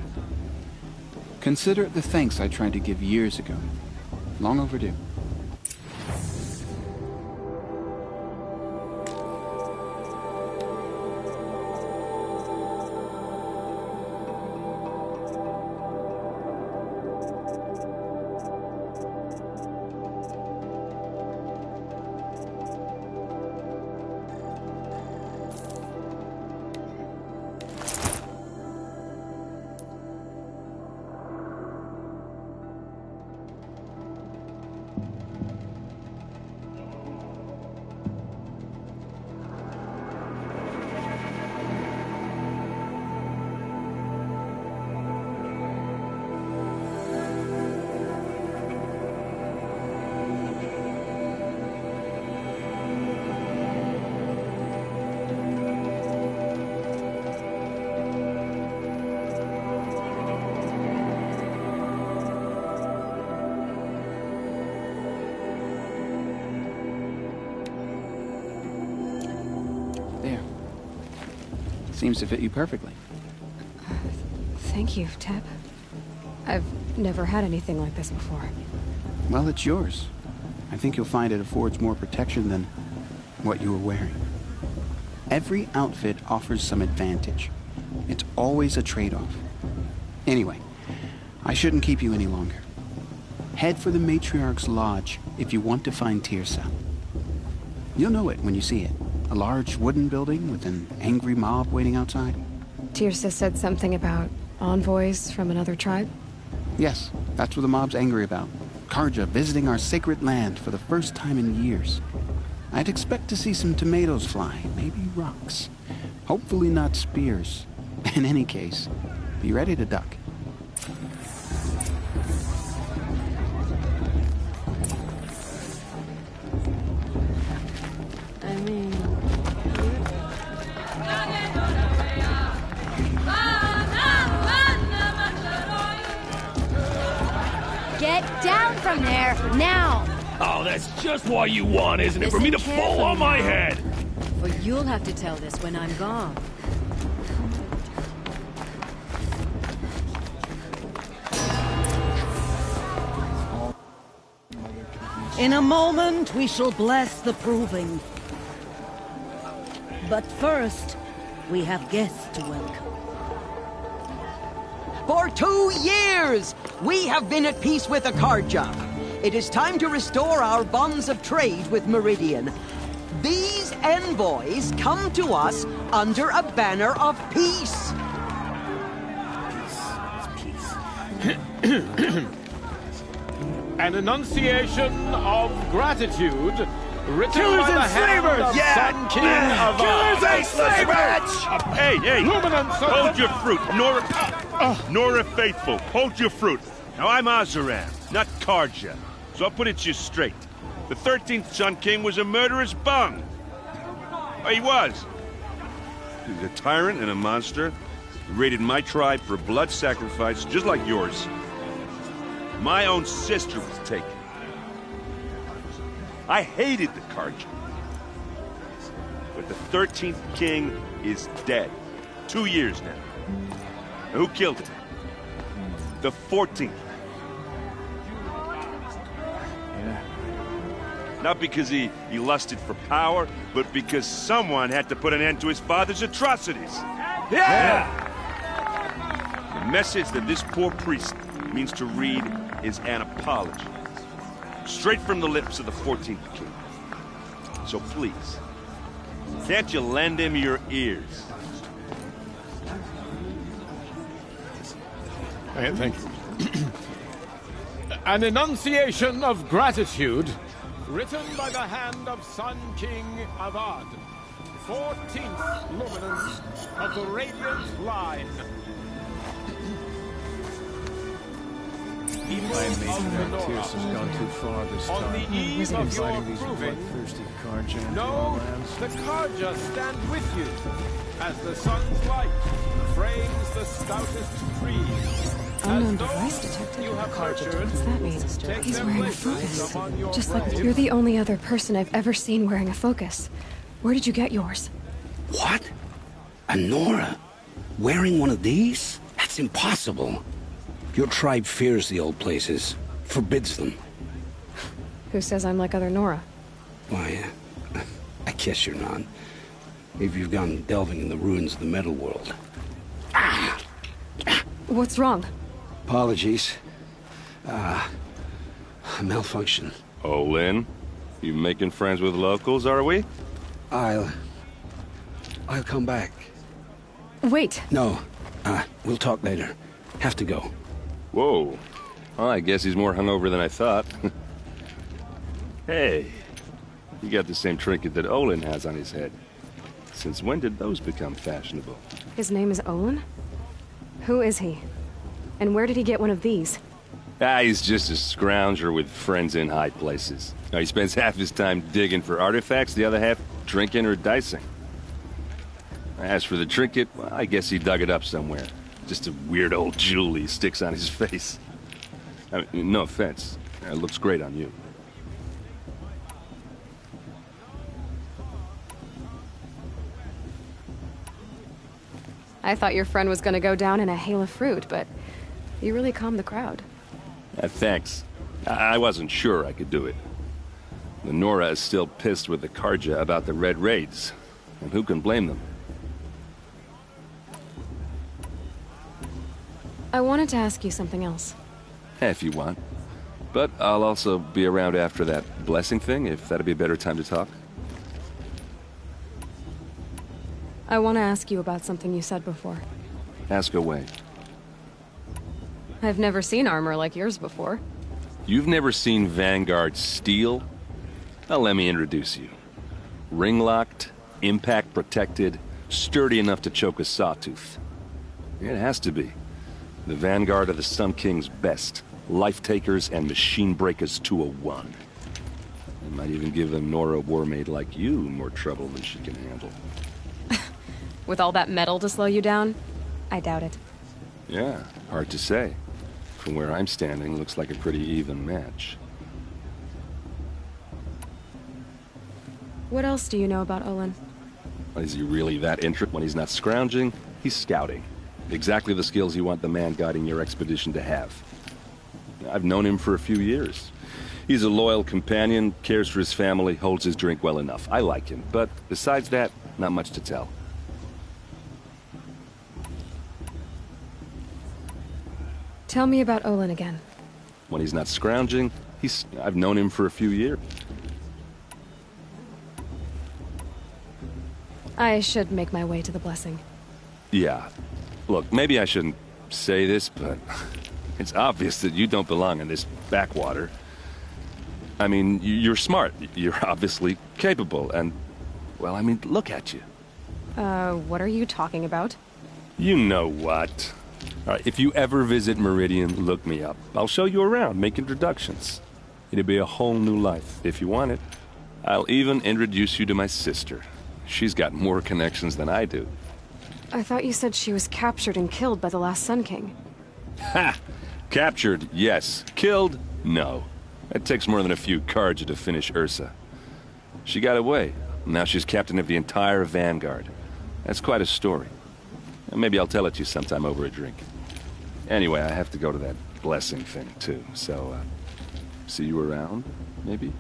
Consider it the thanks I tried to give years ago. Long overdue. Seems to fit you perfectly. Thank you, Teb. I've never had anything like this before. Well, it's yours. I think you'll find it affords more protection than what you were wearing. Every outfit offers some advantage. It's always a trade-off. Anyway, I shouldn't keep you any longer. Head for the Matriarch's Lodge if you want to find Tirsa. You'll know it when you see it. A large wooden building with an angry mob waiting outside. Tirsa said something about envoys from another tribe? Yes, that's what the mob's angry about. Karja visiting our sacred land for the first time in years. I'd expect to see some tomatoes fly, maybe rocks. Hopefully not spears. In any case, be ready to duck. Get down from there, now! Oh, that's just what you want, isn't it? For me to fall on my head! For you'll have to tell this when I'm gone. In a moment, we shall bless the Proving. But first, we have guests to welcome. For 2 years, we have been at peace with Akarja. It is time to restore our bonds of trade with Meridian. These envoys come to us under a banner of peace. An enunciation of gratitude written Killers by the and hand slavers! of Yeah! Sun King of Killers and slavers! Hey, hey! Luminance of Hold your fruit, Nora Faithful. Hold your fruit. Now, I'm Azaram, not Karja, so I'll put it to you straight. The 13th Sun King was a murderous bung. Oh, he was. He's a tyrant and a monster. He raided my tribe for a blood sacrifice, just like yours. My own sister was taken. I hated the Karja. But the 13th king is dead. 2 years now. And who killed him? The 14th. Yeah. Not because he lusted for power, but because someone had to put an end to his father's atrocities. Yeah! The message that this poor priest means to read is an apology. Straight from the lips of the 14th king. So please, can't you lend him your ears? Thank you. An enunciation of gratitude, written by the hand of Sun King Avad, 14th luminance of the Radiant Line. My matriarch Tierce has gone too far this time. On the eve of your Inviting these proving, bloodthirsty Karja into our know lands. the Karja stand with you as the sun's light frames the stoutest trees. Unknown device detected. What does that mean? He's wearing a focus. Just like you're the only other person I've ever seen wearing a focus. Where did you get yours? What? A Nora? Wearing one of these? That's impossible. Your tribe fears the old places, forbids them. Who says I'm like other Nora? Why, I guess you're not. Maybe you've gone delving in the ruins of the metal world. What's wrong? Apologies. A malfunction. Oh, Lynn? You making friends with locals, are we? I'll come back. Wait. No. We'll talk later. Have to go. Whoa. Well, I guess he's more hungover than I thought. Hey, you got the same trinket that Olin has on his head. Since when did those become fashionable? His name is Olin? Who is he? And where did he get one of these? He's just a scrounger with friends in high places. Now, he spends half his time digging for artifacts, the other half drinking or dicing. As for the trinket, well, I guess he dug it up somewhere. Just a weird old jewel he sticks on his face. I mean, no offense. It looks great on you. I thought your friend was gonna go down in a hail of fruit, but you really calmed the crowd. Thanks. I wasn't sure I could do it. The Nora is still pissed with the Karja about the Red Raids, and who can blame them? I wanted to ask you something else. If you want. But I'll also be around after that blessing thing, if that'd be a better time to talk. I want to ask you about something you said before. Ask away. I've never seen armor like yours before. You've never seen Vanguard steel? Well, let me introduce you. Ring-locked, impact-protected, sturdy enough to choke a sawtooth. It has to be. The Vanguard of the Sun King's best. Life-takers and machine-breakers to a one. It might even give a Nora warmaid like you more trouble than she can handle. With all that metal to slow you down? I doubt it. Yeah, hard to say. From where I'm standing, looks like a pretty even match. What else do you know about Olin? Is he really that interested when he's not scrounging? He's scouting. Exactly the skills you want the man guiding your expedition to have. I've known him for a few years. He's a loyal companion, cares for his family, holds his drink well enough. I like him, but besides that, not much to tell. Tell me about Olin again. When he's not scrounging, I've known him for a few years. I should make my way to the blessing. Yeah. Look, maybe I shouldn't say this, but it's obvious that you don't belong in this backwater. I mean, you're smart. You're obviously capable, and, well, I mean, look at you. What are you talking about? You know what. All right, if you ever visit Meridian, look me up. I'll show you around, make introductions. It'll be a whole new life, if you want it. I'll even introduce you to my sister. She's got more connections than I do. I thought you said she was captured and killed by the last Sun King. Ha! Captured, yes. Killed, no. It takes more than a few Karja to finish Ursa. She got away. Now she's captain of the entire Vanguard. That's quite a story. Maybe I'll tell it to you sometime over a drink. Anyway, I have to go to that blessing thing, too. So, see you around, maybe?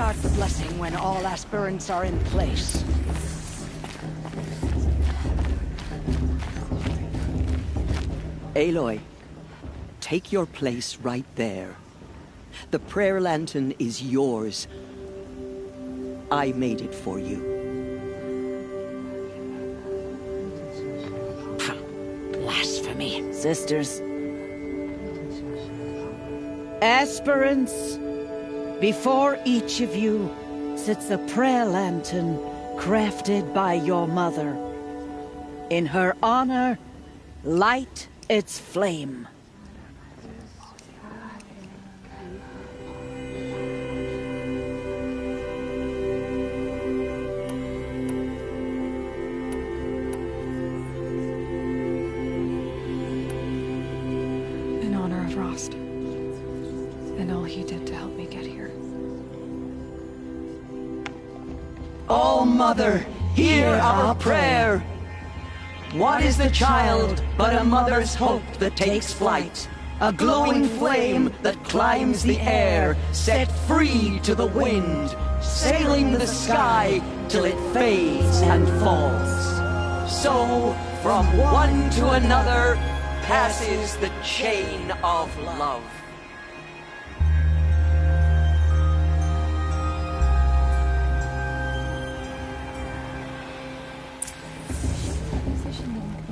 start the blessing when all aspirants are in place. Aloy, take your place right there. The prayer lantern is yours. I made it for you. Blasphemy. Sisters. Aspirants, before each of you sits a prayer lantern crafted by your mother. In her honor, light its flame. In honor of Rost. And all he did to help me get here. Oh, Mother, hear our prayer! What is the child but a mother's hope that takes flight? A glowing flame that climbs the air, set free to the wind, sailing the sky till it fades and falls. So, from one to another, passes the chain of love.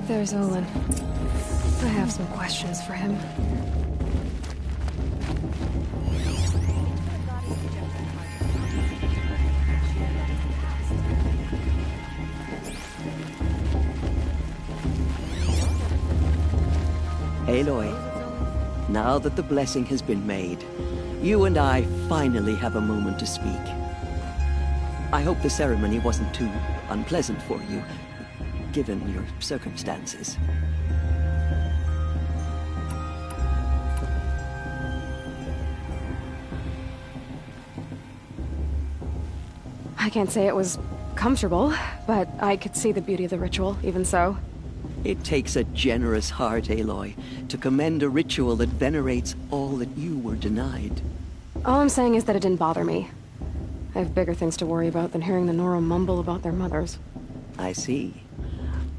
There's Olin. I have some questions for him. Aloy, now that the blessing has been made, you and I finally have a moment to speak. I hope the ceremony wasn't too unpleasant for you, given your circumstances. I can't say it was comfortable, but I could see the beauty of the ritual, even so. It takes a generous heart, Aloy, to commend a ritual that venerates all that you were denied. All I'm saying is that it didn't bother me. I have bigger things to worry about than hearing the Nora mumble about their mothers. I see.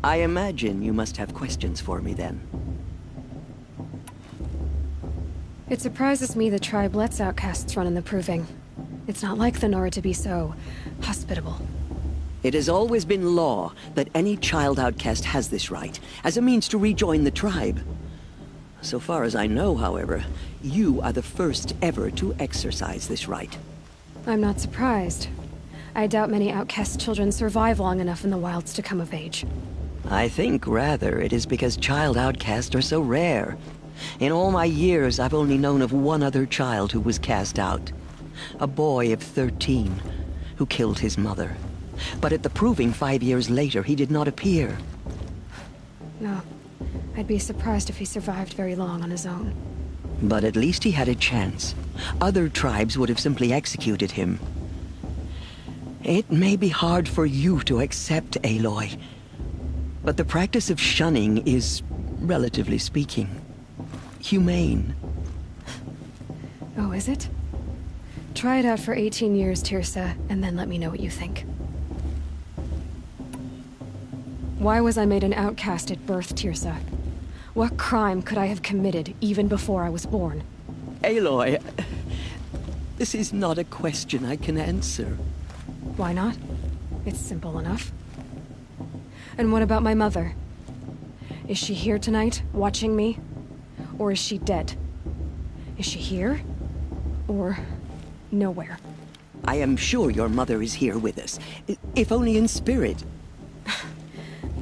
I imagine you must have questions for me, then. It surprises me the tribe lets outcasts run in the Proving. It's not like the Nora to be so hospitable. It has always been law that any child outcast has this right, as a means to rejoin the tribe. So far as I know, however, you are the first ever to exercise this right. I'm not surprised. I doubt many outcast children survive long enough in the wilds to come of age. I think, rather, it is because child outcasts are so rare. In all my years, I've only known of one other child who was cast out. A boy of 13, who killed his mother. But at the Proving 5 years later, he did not appear. No. I'd be surprised if he survived very long on his own. But at least he had a chance. Other tribes would have simply executed him. It may be hard for you to accept, Aloy, but the practice of shunning is, relatively speaking, humane. Oh, is it? Try it out for 18 years, Tirsa, and then let me know what you think. Why was I made an outcast at birth, Tirsa? What crime could I have committed even before I was born? Aloy, this is not a question I can answer. Why not? It's simple enough. And what about my mother? Is she here tonight, watching me? Or is she dead? Is she here? Or nowhere? I am sure your mother is here with us, if only in spirit.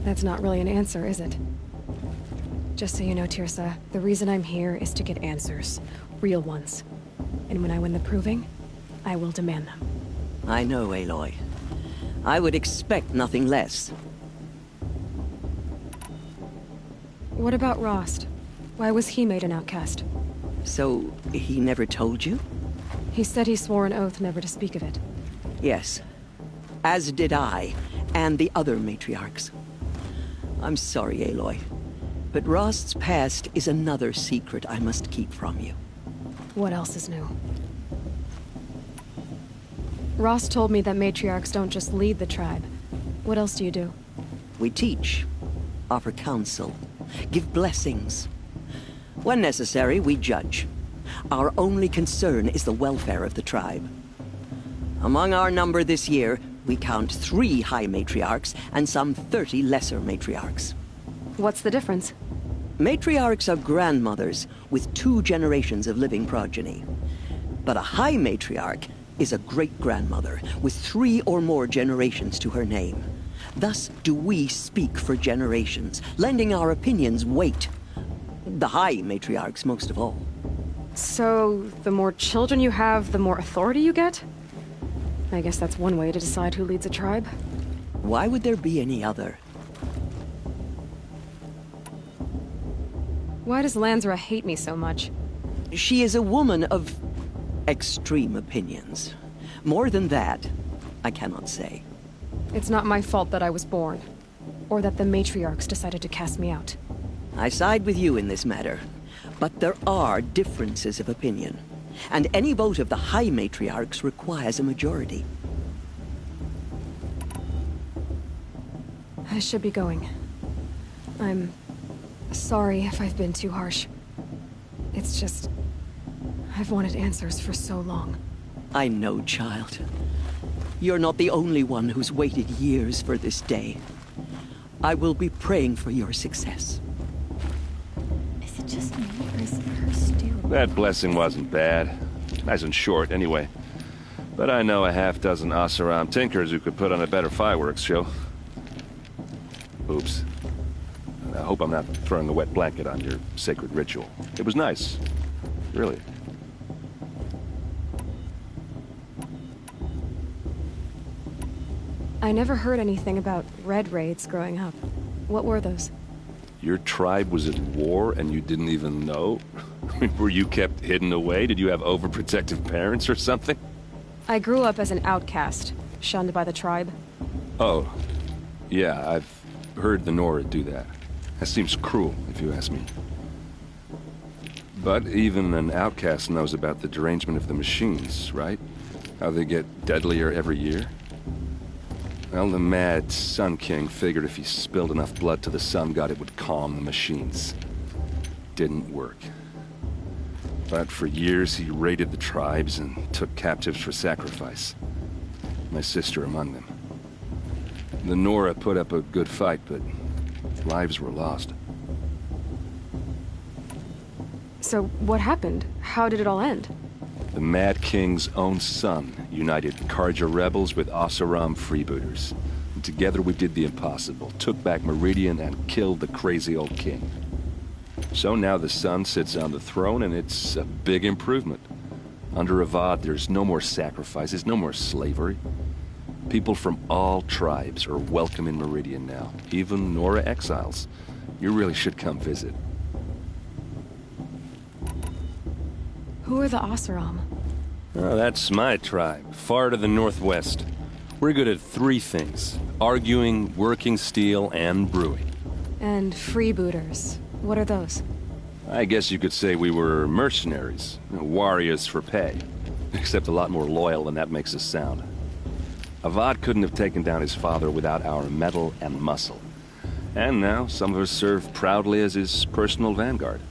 That's not really an answer, is it? Just so you know, Tirsa, the reason I'm here is to get answers. Real ones. And when I win the Proving, I will demand them. I know, Aloy. I would expect nothing less. What about Rost? Why was he made an outcast? So, he never told you? He said he swore an oath never to speak of it. Yes. As did I, and the other matriarchs. I'm sorry, Aloy, but Rost's past is another secret I must keep from you. What else is new? Ross told me that matriarchs don't just lead the tribe. What else do you do? We teach, offer counsel, give blessings. When necessary, we judge. Our only concern is the welfare of the tribe. Among our number this year, we count 3 high matriarchs and some 30 lesser matriarchs. What's the difference? Matriarchs are grandmothers with 2 generations of living progeny. But a high matriarch is a great-grandmother with 3 or more generations to her name. Thus do we speak for generations, lending our opinions weight. The high matriarchs most of all. So, the more children you have, the more authority you get? I guess that's one way to decide who leads a tribe. Why would there be any other? Why does Lansra hate me so much? She is a woman of extreme opinions. More than that, I cannot say. It's not my fault that I was born, or that the matriarchs decided to cast me out. I side with you in this matter, but there are differences of opinion, and any vote of the high matriarchs requires a majority. I should be going. I'm sorry if I've been too harsh. It's just, I've wanted answers for so long. I know, child. You're not the only one who's waited years for this day. I will be praying for your success. Is it just me, or is it her stew? That blessing wasn't bad. Nice and short, anyway. But I know a half-dozen Oseram tinkers who could put on a better fireworks show. Oops. I hope I'm not throwing a wet blanket on your sacred ritual. It was nice. Really. I never heard anything about red raids growing up. What were those? Your tribe was at war and you didn't even know? Were you kept hidden away? Did you have overprotective parents or something? I grew up as an outcast, shunned by the tribe. Oh. Yeah, I've heard the Nora do that. That seems cruel, if you ask me. But even an outcast knows about the derangement of the machines, right? How they get deadlier every year? Well, the mad Sun King figured if he spilled enough blood to the Sun God, it would calm the machines. Didn't work. But for years, he raided the tribes and took captives for sacrifice. My sister among them. The Nora put up a good fight, but lives were lost. So, what happened? How did it all end? The Mad King's own son united Karja rebels with Oseram freebooters. And together we did the impossible, took back Meridian and killed the crazy old king. So now the son sits on the throne and it's a big improvement. Under Avad, there's no more sacrifices, no more slavery. People from all tribes are welcome in Meridian now, even Nora exiles. You really should come visit. Who are the Oseram? Oh, that's my tribe, far to the northwest. We're good at 3 things: arguing, working steel, and brewing. And freebooters. What are those? I guess you could say we were mercenaries, warriors for pay. Except a lot more loyal than that makes us sound. Avad couldn't have taken down his father without our metal and muscle. And now some of us serve proudly as his personal vanguard.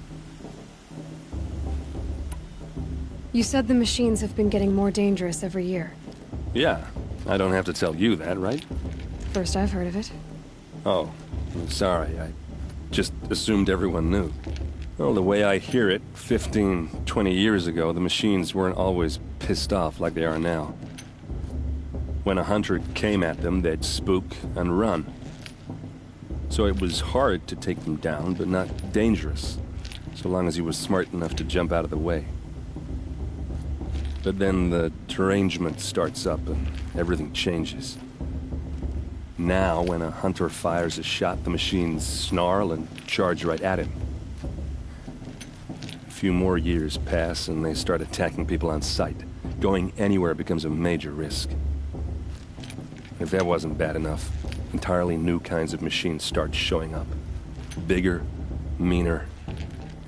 You said the machines have been getting more dangerous every year. Yeah, I don't have to tell you that, right? First I've heard of it. Oh, I'm sorry. I just assumed everyone knew. Well, the way I hear it, 15, 20 years ago, the machines weren't always pissed off like they are now. When a hunter came at them, they'd spook and run. So it was hard to take them down, but not dangerous, so long as he was smart enough to jump out of the way. But then the derangement starts up and everything changes. Now, when a hunter fires a shot, the machines snarl and charge right at him. A few more years pass and they start attacking people on sight. Going anywhere becomes a major risk. If that wasn't bad enough, entirely new kinds of machines start showing up. Bigger, meaner,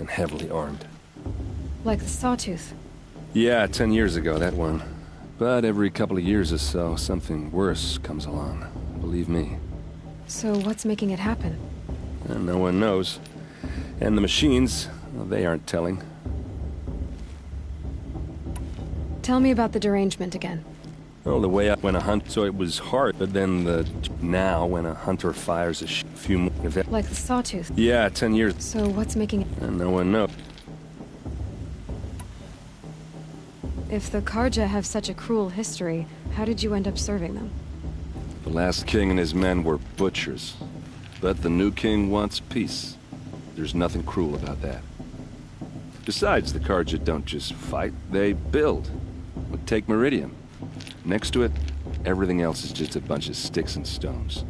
and heavily armed. Like the Sawtooth. Yeah, 10 years ago, that one. But every couple of years or so, something worse comes along. Believe me. So what's making it happen? And no one knows. And the machines, well, they aren't telling. Tell me about the derangement again. Well, the way I went a hunt, so it was hard. But then now, when a hunter fires a few more... Like the sawtooth? Yeah, 10 years. So what's making it... And no one knows. If the Karja have such a cruel history, how did you end up serving them? The last king and his men were butchers. But the new king wants peace. There's nothing cruel about that. Besides, the Karja don't just fight, they build. But take Meridian. Next to it, everything else is just a bunch of sticks and stones.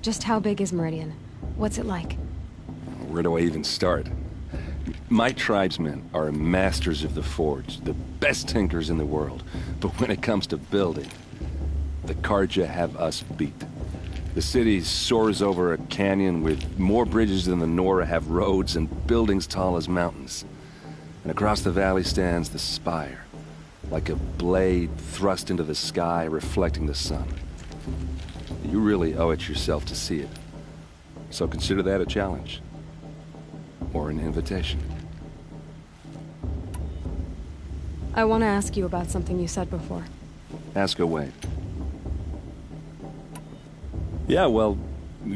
Just how big is Meridian? What's it like? Where do I even start? My tribesmen are masters of the forge, the best tinkers in the world. But when it comes to building, the Karja have us beat. The city soars over a canyon with more bridges than the Nora have roads and buildings tall as mountains. And across the valley stands the spire, like a blade thrust into the sky reflecting the sun. You really owe it yourself to see it. So consider that a challenge. Or an invitation. I want to ask you about something you said before. Ask away. Yeah, well,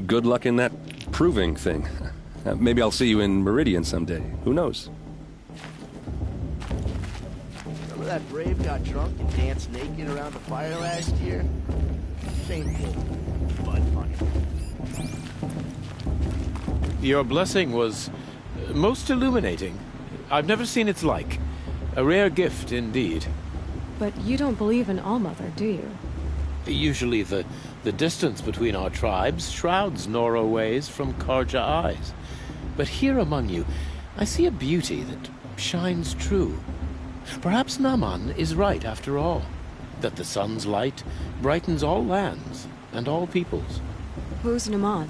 good luck in that proving thing. Maybe I'll see you in Meridian someday. Who knows? Remember that brave got drunk and danced naked around the fire last year? Shameful, but funny. Your blessing was most illuminating. I've never seen its like. A rare gift indeed. But you don't believe in Allmother, do you? Usually the distance between our tribes shrouds Nora ways from Karja eyes. But here among you, I see a beauty that shines true. Perhaps Naman is right after all, that the sun's light brightens all lands and all peoples. Who's Naman?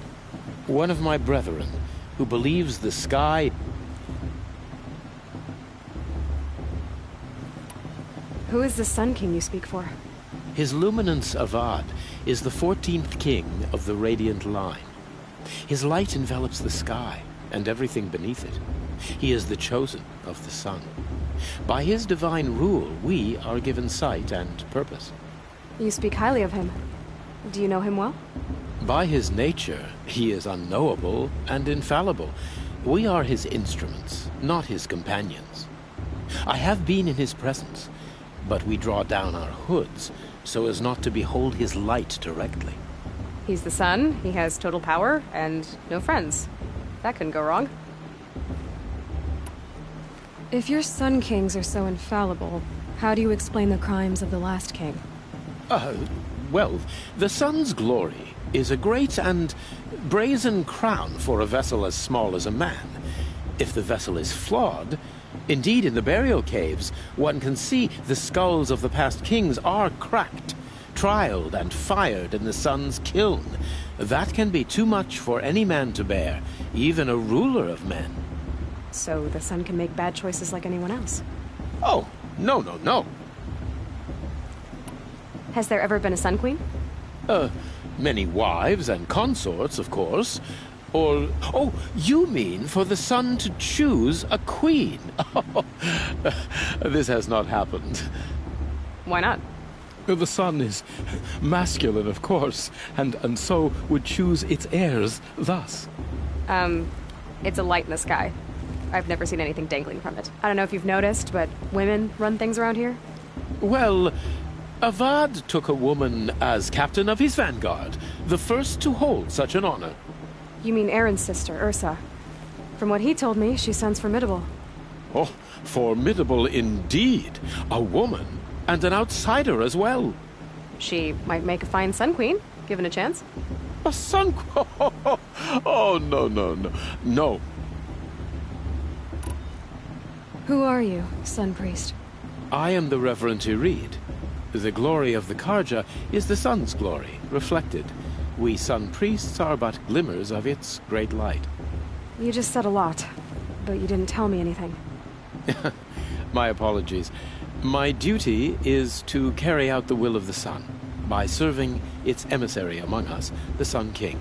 One of my brethren, who believes the sky... Who is the Sun King you speak for? His Luminance Avad is the 14th king of the Radiant Line. His light envelops the sky and everything beneath it. He is the chosen of the sun. By his divine rule, we are given sight and purpose. You speak highly of him. Do you know him well? By his nature, he is unknowable and infallible. We are his instruments, not his companions. I have been in his presence, but we draw down our hoods so as not to behold his light directly. He's the sun, he has total power, and no friends. That couldn't go wrong. If your Sun Kings are so infallible, how do you explain the crimes of the last king? Well, the sun's glory is a great and brazen crown for a vessel as small as a man. If the vessel is flawed, indeed in the burial caves, one can see the skulls of the past kings are cracked, trialed and fired in the sun's kiln. That can be too much for any man to bear, even a ruler of men. So the sun can make bad choices like anyone else? Oh, no. Has there ever been a Sun Queen? Many wives and consorts, of course. Or, oh, you mean for the sun to choose a queen? This has not happened. Why not? The sun is masculine, of course, and so would choose its heirs thus. It's a light in the sky. I've never seen anything dangling from it. I don't know if you've noticed, but women run things around here? Well, Avad took a woman as captain of his vanguard, the first to hold such an honor. You mean Aaron's sister, Ursa. From what he told me, she sounds formidable. Oh, formidable indeed. A woman, and an outsider as well. She might make a fine Sun Queen, given a chance. A Sun Queen? Oh, no. Who are you, Sun Priest? I am the Reverend Irid. The glory of the Karja is the sun's glory, reflected. We Sun Priests are but glimmers of its great light. You just said a lot, but you didn't tell me anything. My apologies. My duty is to carry out the will of the sun by serving its emissary among us, the Sun King.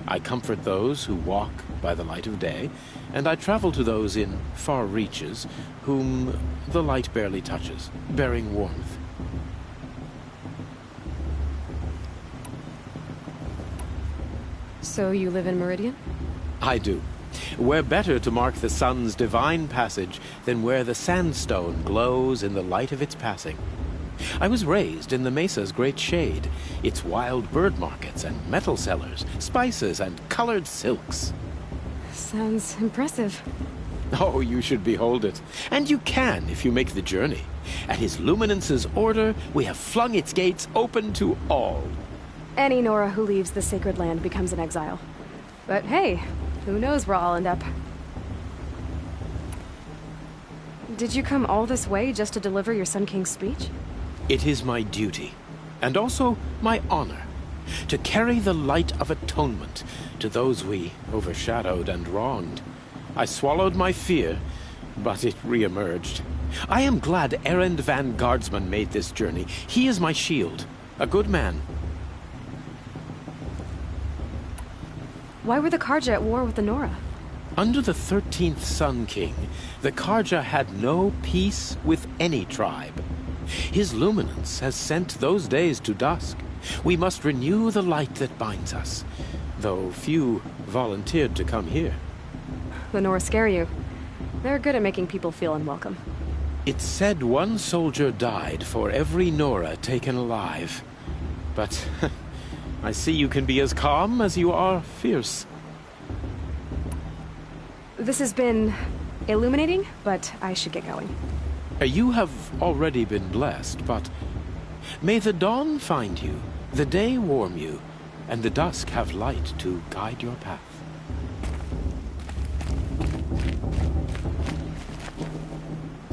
I comfort those who walk by the light of day, and I travel to those in far reaches whom the light barely touches, bearing warmth. So you live in Meridian? I do. Where better to mark the sun's divine passage than where the sandstone glows in the light of its passing. I was raised in the mesa's great shade, its wild bird markets and metal cellars, spices and colored silks. Sounds impressive. Oh, you should behold it. And you can if you make the journey. At His Luminance's order, we have flung its gates open to all. Any Nora who leaves the sacred land becomes an exile. But hey, who knows where I'll end up. Did you come all this way just to deliver your Sun King's speech? It is my duty, and also my honor, to carry the light of atonement to those we overshadowed and wronged. I swallowed my fear, but it re-emerged. I am glad Erend van Guardsman made this journey. He is my shield, a good man. Why were the Karja at war with the Nora? Under the 13th Sun King, the Karja had no peace with any tribe. His luminance has sent those days to dusk. We must renew the light that binds us, though few volunteered to come here. The Nora scare you. They're good at making people feel unwelcome. It's said one soldier died for every Nora taken alive. But I see you can be as calm as you are fierce. This has been illuminating, but I should get going. You have already been blessed, but may the dawn find you, the day warm you, and the dusk have light to guide your path.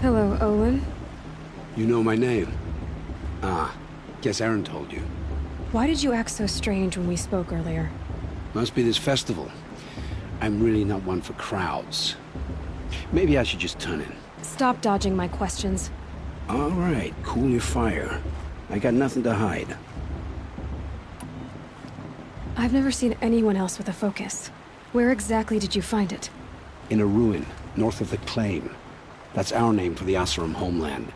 Hello, Olin. You know my name? Ah, guess Aaron told you. Why did you act so strange when we spoke earlier? Must be this festival. I'm really not one for crowds. Maybe I should just turn in. Stop dodging my questions. All right, cool your fire. I got nothing to hide. I've never seen anyone else with a focus. Where exactly did you find it? In a ruin, north of the Claim. That's our name for the Asuram homeland.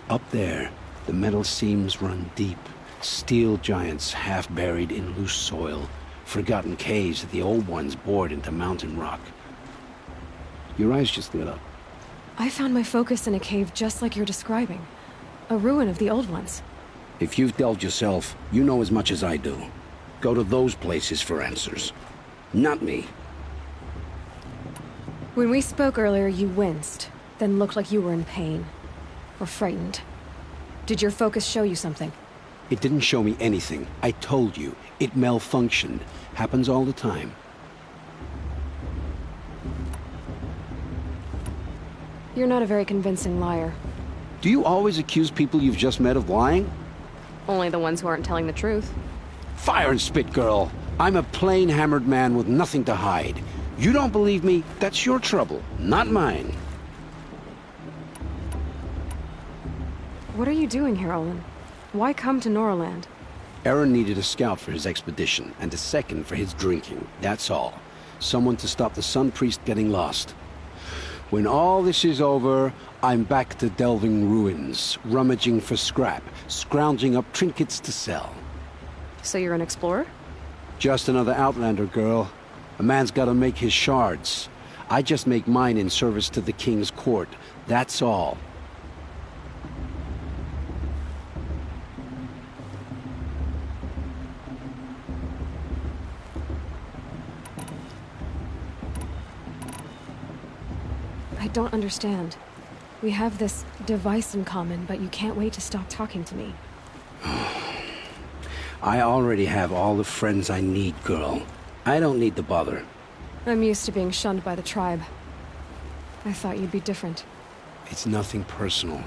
Up there, the metal seams run deep. Steel giants half buried in loose soil. Forgotten caves that the old ones bored into mountain rock. Your eyes just lit up. I found my focus in a cave just like you're describing. A ruin of the old ones. If you've delved yourself, you know as much as I do. Go to those places for answers. Not me. When we spoke earlier, you winced, then looked like you were in pain. Or frightened. Did your focus show you something? It didn't show me anything. I told you. It malfunctioned. Happens all the time. You're not a very convincing liar. Do you always accuse people you've just met of lying? Only the ones who aren't telling the truth. Fire and spit, girl. I'm a plain hammered man with nothing to hide. You don't believe me? That's your trouble, not mine. What are you doing here, Olin? Why come to Noraland? Aaron needed a scout for his expedition, and a second for his drinking. That's all. Someone to stop the Sun Priest getting lost. When all this is over, I'm back to delving ruins, rummaging for scrap, scrounging up trinkets to sell. So you're an explorer? Just another Outlander, girl. A man's gotta make his shards. I just make mine in service to the King's court. That's all. I don't understand. We have this device in common, but you can't wait to stop talking to me. I already have all the friends I need, girl. I don't need the bother. I'm used to being shunned by the tribe. I thought you'd be different. It's nothing personal.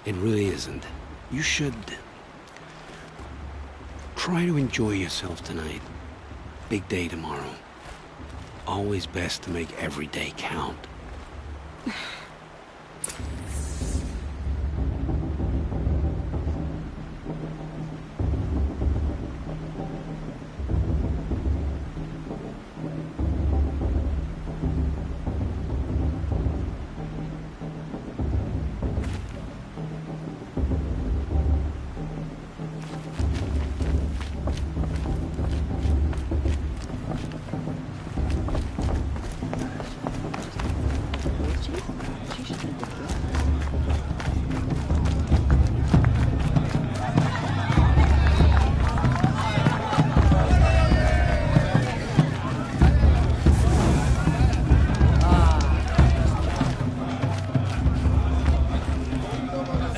It really isn't. You should Try to enjoy yourself tonight. Big day tomorrow. Always best to make every day count.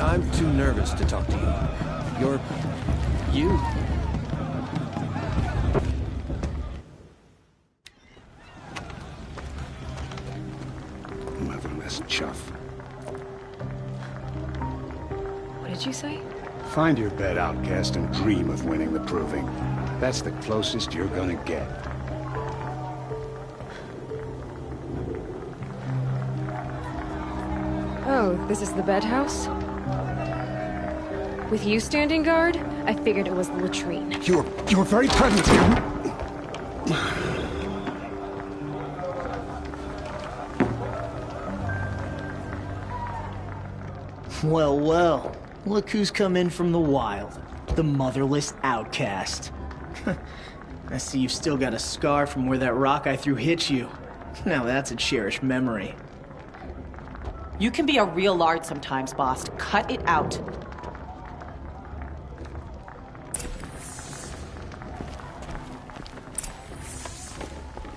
I'm too nervous to talk to you. You're... you. Motherless chuff. What did you say? Find your bed, outcast, and dream of winning the proving. That's the closest you're gonna get. Oh, this is the bed house? With you standing guard, I figured it was the latrine. Your very presence here... Well, well. Look who's come in from the wild. The motherless outcast. I see you've still got a scar from where that rock I threw hit you. Now that's a cherished memory. You can be a real lard sometimes, boss. Cut it out.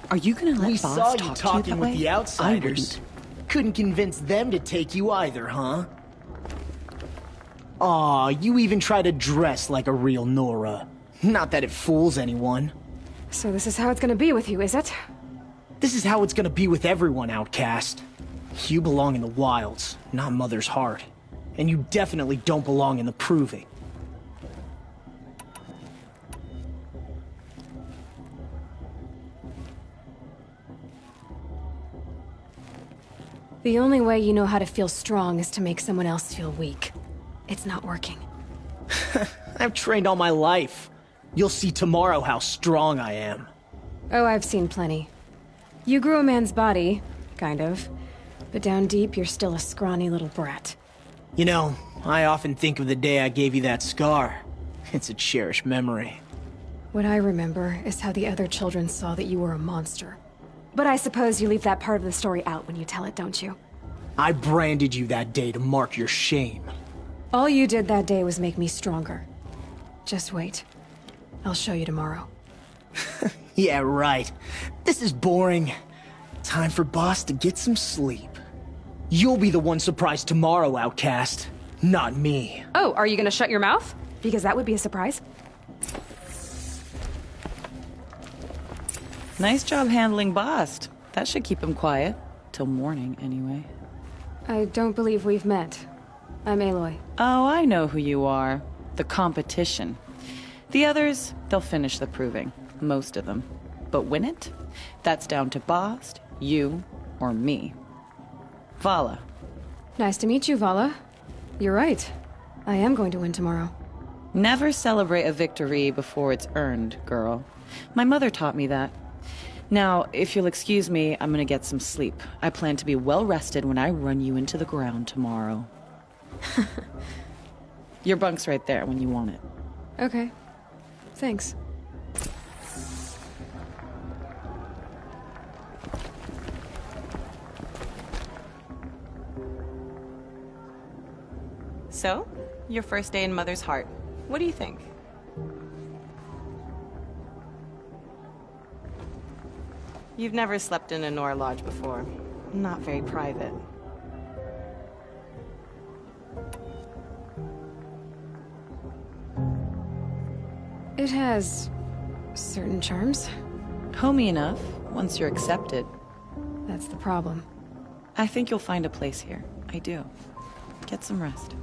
Are you gonna let We Boss saw you talk to you talking that with way? the outsiders. Couldn't convince them to take you either, huh? Aw, you even try to dress like a real Nora. Not that it fools anyone. So this is how it's gonna be with you, is it? This is how it's gonna be with everyone, outcast. You belong in the wilds, not Mother's heart. And you definitely don't belong in the proving. The only way you know how to feel strong is to make someone else feel weak. It's not working. I've trained all my life. You'll see tomorrow how strong I am. Oh, I've seen plenty. You grew a man's body, kind of. But down deep, you're still a scrawny little brat. You know, I often think of the day I gave you that scar. It's a cherished memory. What I remember is how the other children saw that you were a monster. But I suppose you leave that part of the story out when you tell it, don't you? I branded you that day to mark your shame. All you did that day was make me stronger. Just wait. I'll show you tomorrow. Yeah, right. This is boring. Time for Boss to get some sleep. You'll be the one surprised tomorrow, outcast. Not me. Oh, are you gonna shut your mouth? Because that would be a surprise. Nice job handling Bast. That should keep him quiet. Till morning, anyway. I don't believe we've met. I'm Aloy. Oh, I know who you are. The competition. The others, they'll finish the proving. Most of them. But win it? That's down to Bast, you, or me. Vala. Nice to meet you, Vala. You're right. I am going to win tomorrow. Never celebrate a victory before it's earned, girl. My mother taught me that. Now, if you'll excuse me, I'm gonna get some sleep. I plan to be well rested when I run you into the ground tomorrow. Your bunk's right there when you want it. Okay. Thanks. So, your first day in Mother's heart. What do you think? You've never slept in a Nora lodge before. Not very private. It has certain charms. Homey enough, once you're accepted. That's the problem. I think you'll find a place here. I do. Get some rest.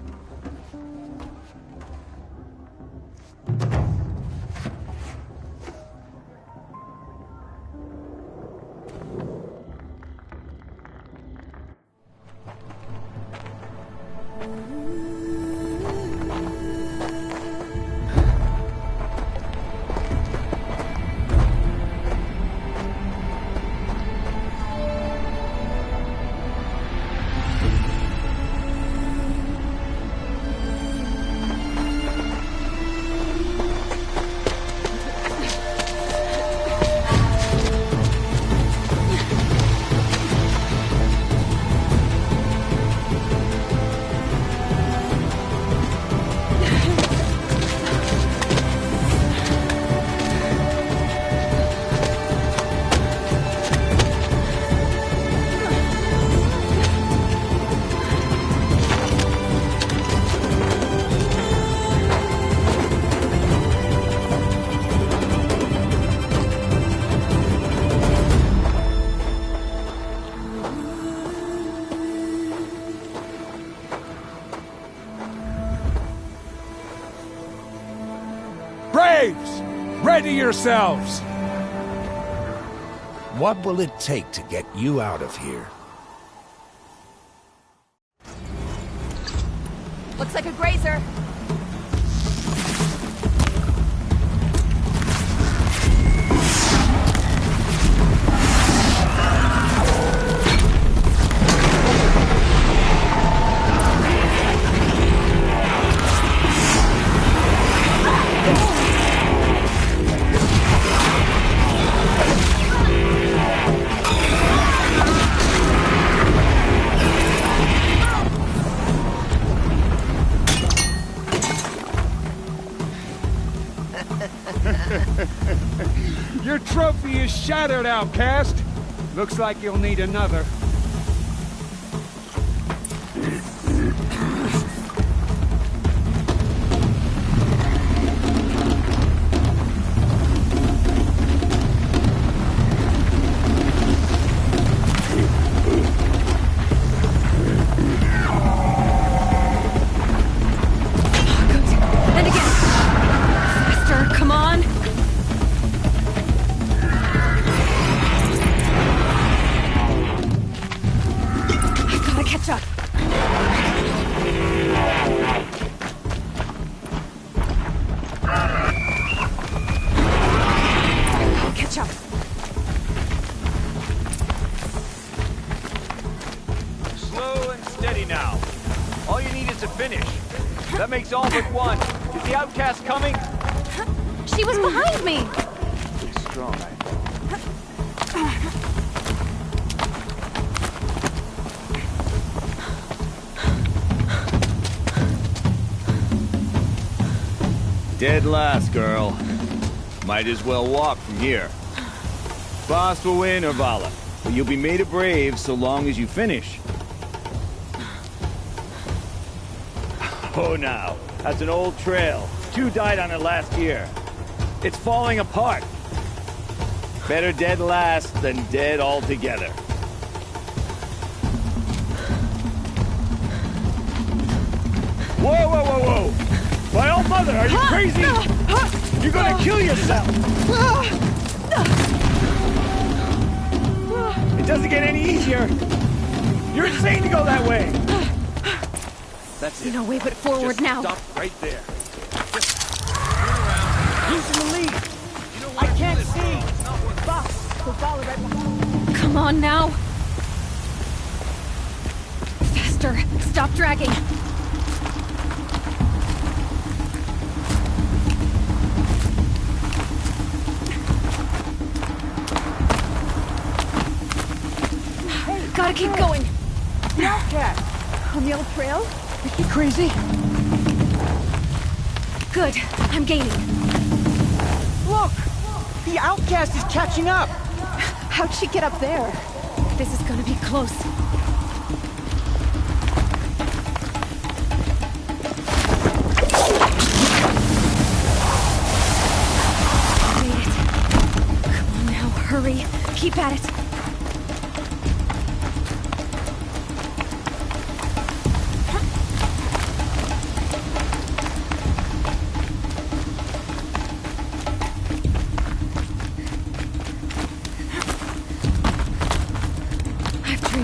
Ready yourselves! What will it take to get you out of here? Looks like a grazer. Your trophy is shattered, outcast. Looks like you'll need another. That makes all but one. Is the outcast coming? She was behind me! Pretty strong, eh? Dead last, girl. Might as well walk from here. Boss will win, or Vala. But you'll be made a brave so long as you finish. Oh, now. That's an old trail. 2 died on it last year. It's falling apart. Better dead last than dead altogether. Whoa, whoa, whoa, whoa! My old mother, are you crazy? You're gonna kill yourself! It doesn't get any easier! You're insane to go that way! That's it. No way but forward Just now. Stop right there. Just turn around. Losing the lead. You know what? I can't see. Boss, go follow right behind. Come on now. Faster. Stop dragging. Gotta keep going. The outcast. On the old trail? You crazy? Good. I'm gaining. Look! The outcast is catching up! How'd she get up there? This is gonna be close. Made it. Come on now, hurry. Keep at it.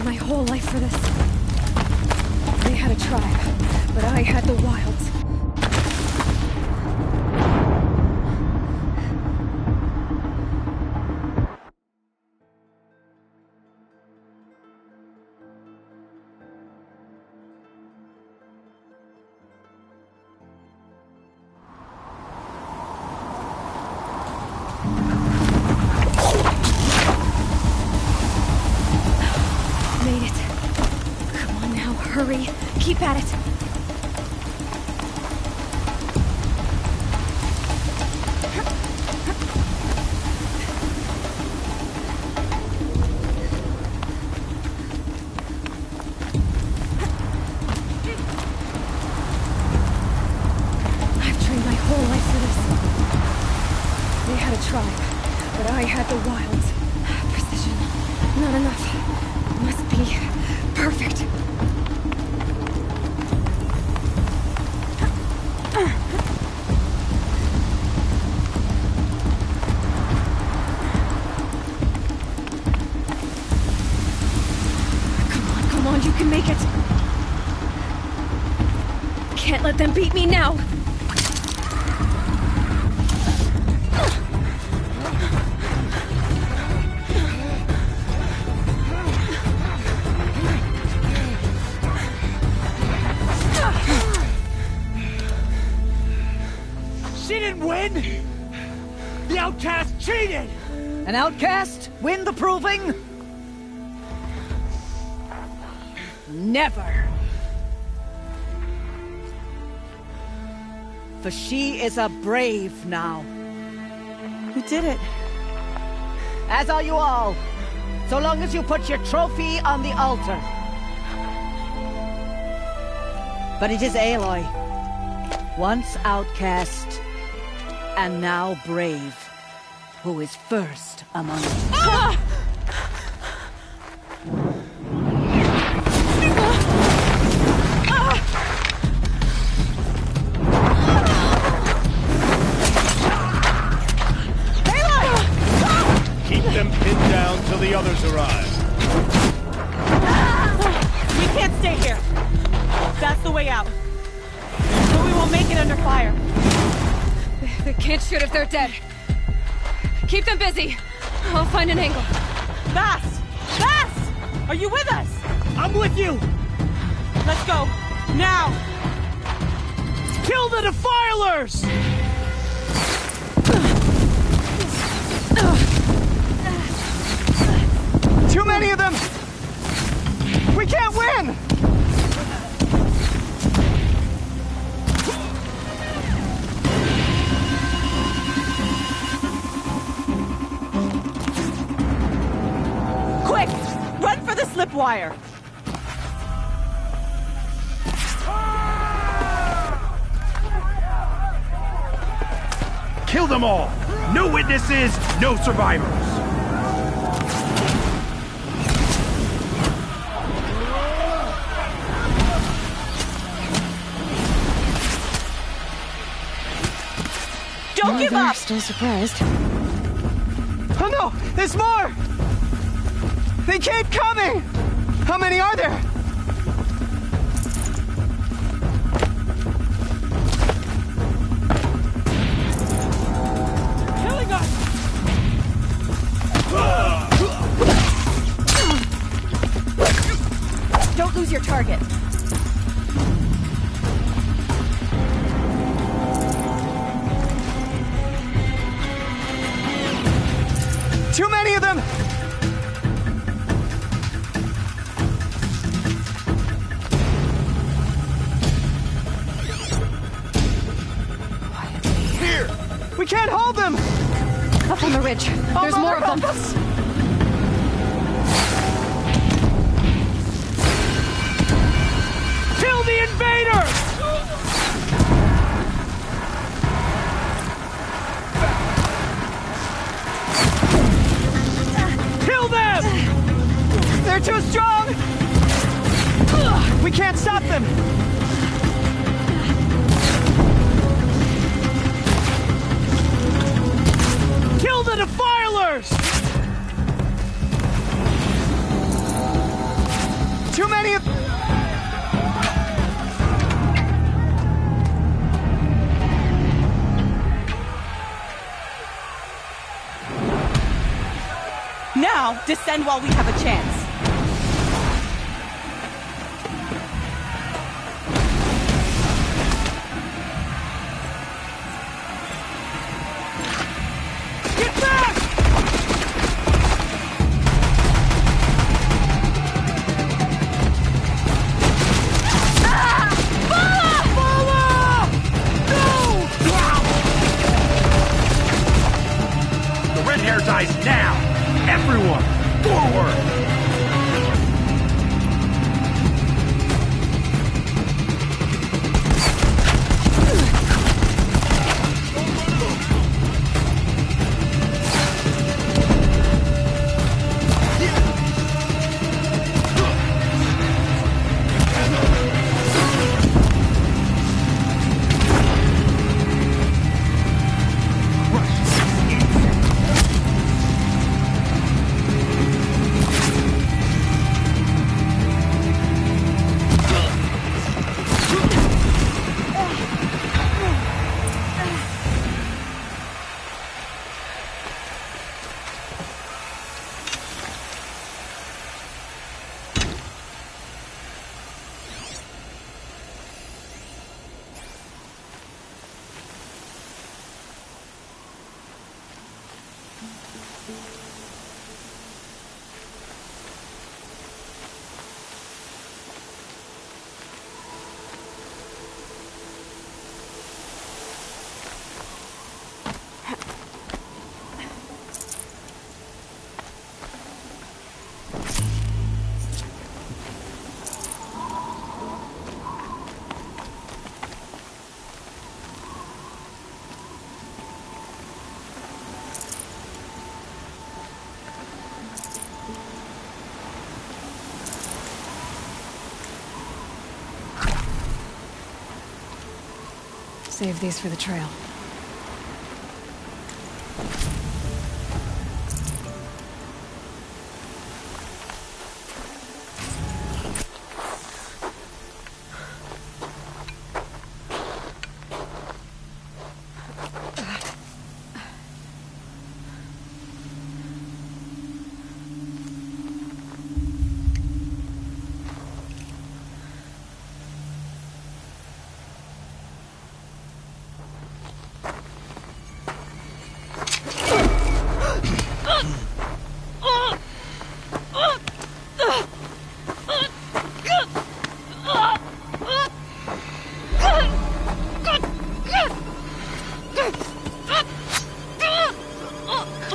My whole life for this. They had a tribe, but I had the wilds. Hurry! Keep at it! I've trained my whole life for this. They had a tribe, but I had the wilds. Precision. Not enough. Must be perfect. on, you can make it. Can't let them beat me now. She didn't win! The outcast cheated! An outcast win the proving? Never. For she is a brave now. You did it. As are you all. So long as you put your trophy on the altar. But it is Aloy. Once outcast, and now brave, who is first among us. Ah! Keep them pinned down till the others arrive. We can't stay here. That's the way out. But we won't make it under fire. They can't shoot if they're dead. Keep them busy. I'll find an angle. Bass! Bass! Are you with us? I'm with you! Let's go. Now! Kill the defilers! Too many of them! We can't win! Quick! Run for the slip wire! Kill them all! No witnesses, no survivors! Don't give up! Still surprised. Oh no! There's more! They keep coming! How many are there? Killing us! Don't lose your target. Too many of them! Here! We can't hold them! Up on the ridge. There's more of them. Kill the invaders! Kill them! They're too strong! We can't stop them! Kill the defilers! Too many of... Now, descend while we have a chance. Get back! The red hair dies now! Everyone, forward! Save these for the trail.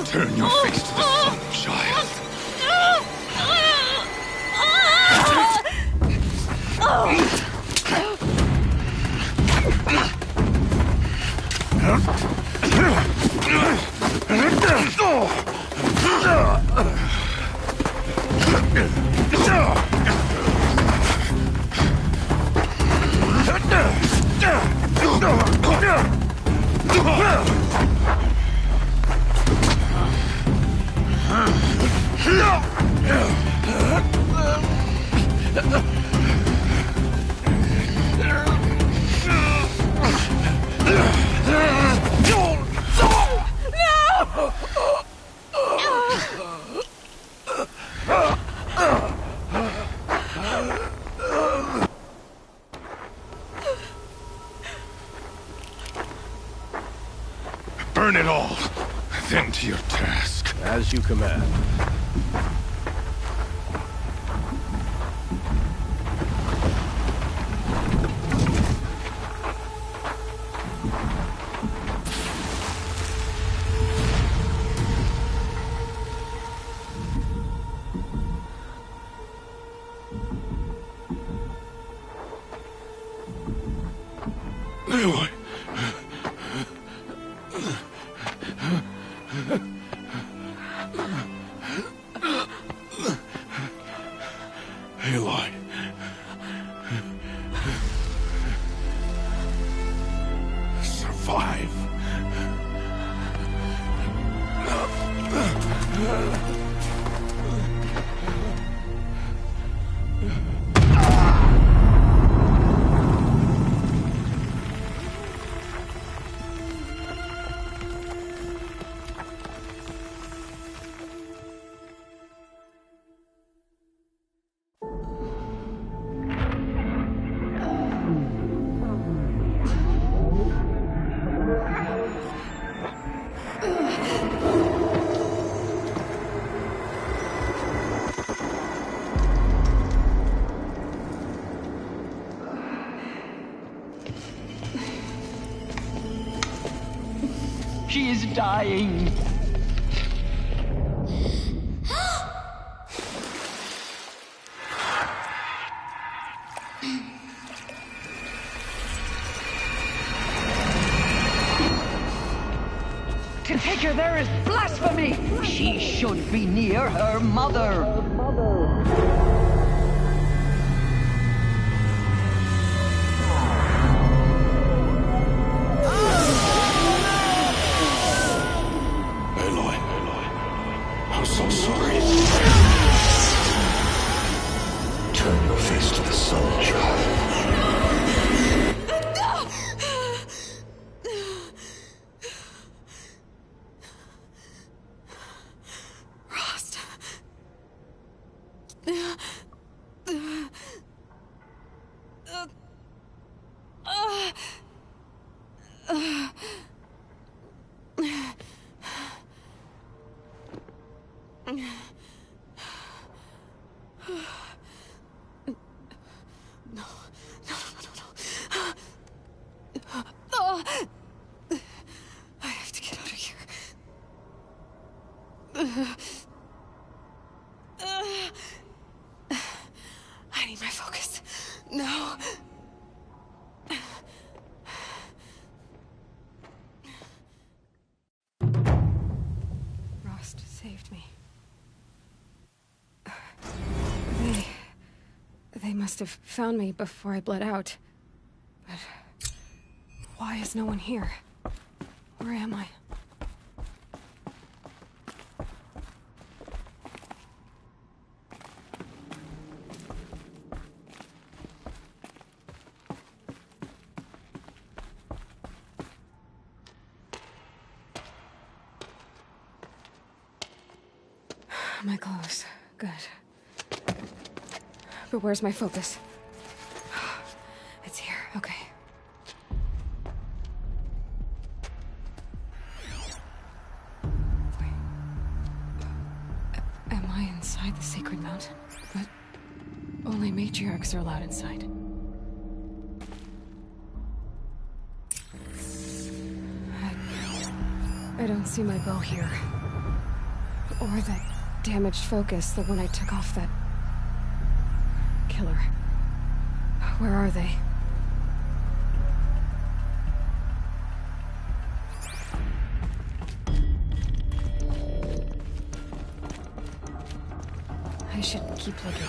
Turn your face to the sun, child. Burn it all, then to your task. As you command. Aloy. Aloy. Survive. She is dying. To take her there is blasphemy. She should be near her mother. I'm so sorry. Turn your face to the sun, child. Rost. I have to get out of here. I need my focus. No. Rost saved me. They must have found me before I bled out. But Why is no one here? Where am I? My clothes. Good. But where's my focus? It's here. Okay. Wait. Am I inside the sacred mountain? But only matriarchs are allowed inside. I don't see my bow here. Or that damaged focus, the one I took off that killer. Where are they? I should keep looking.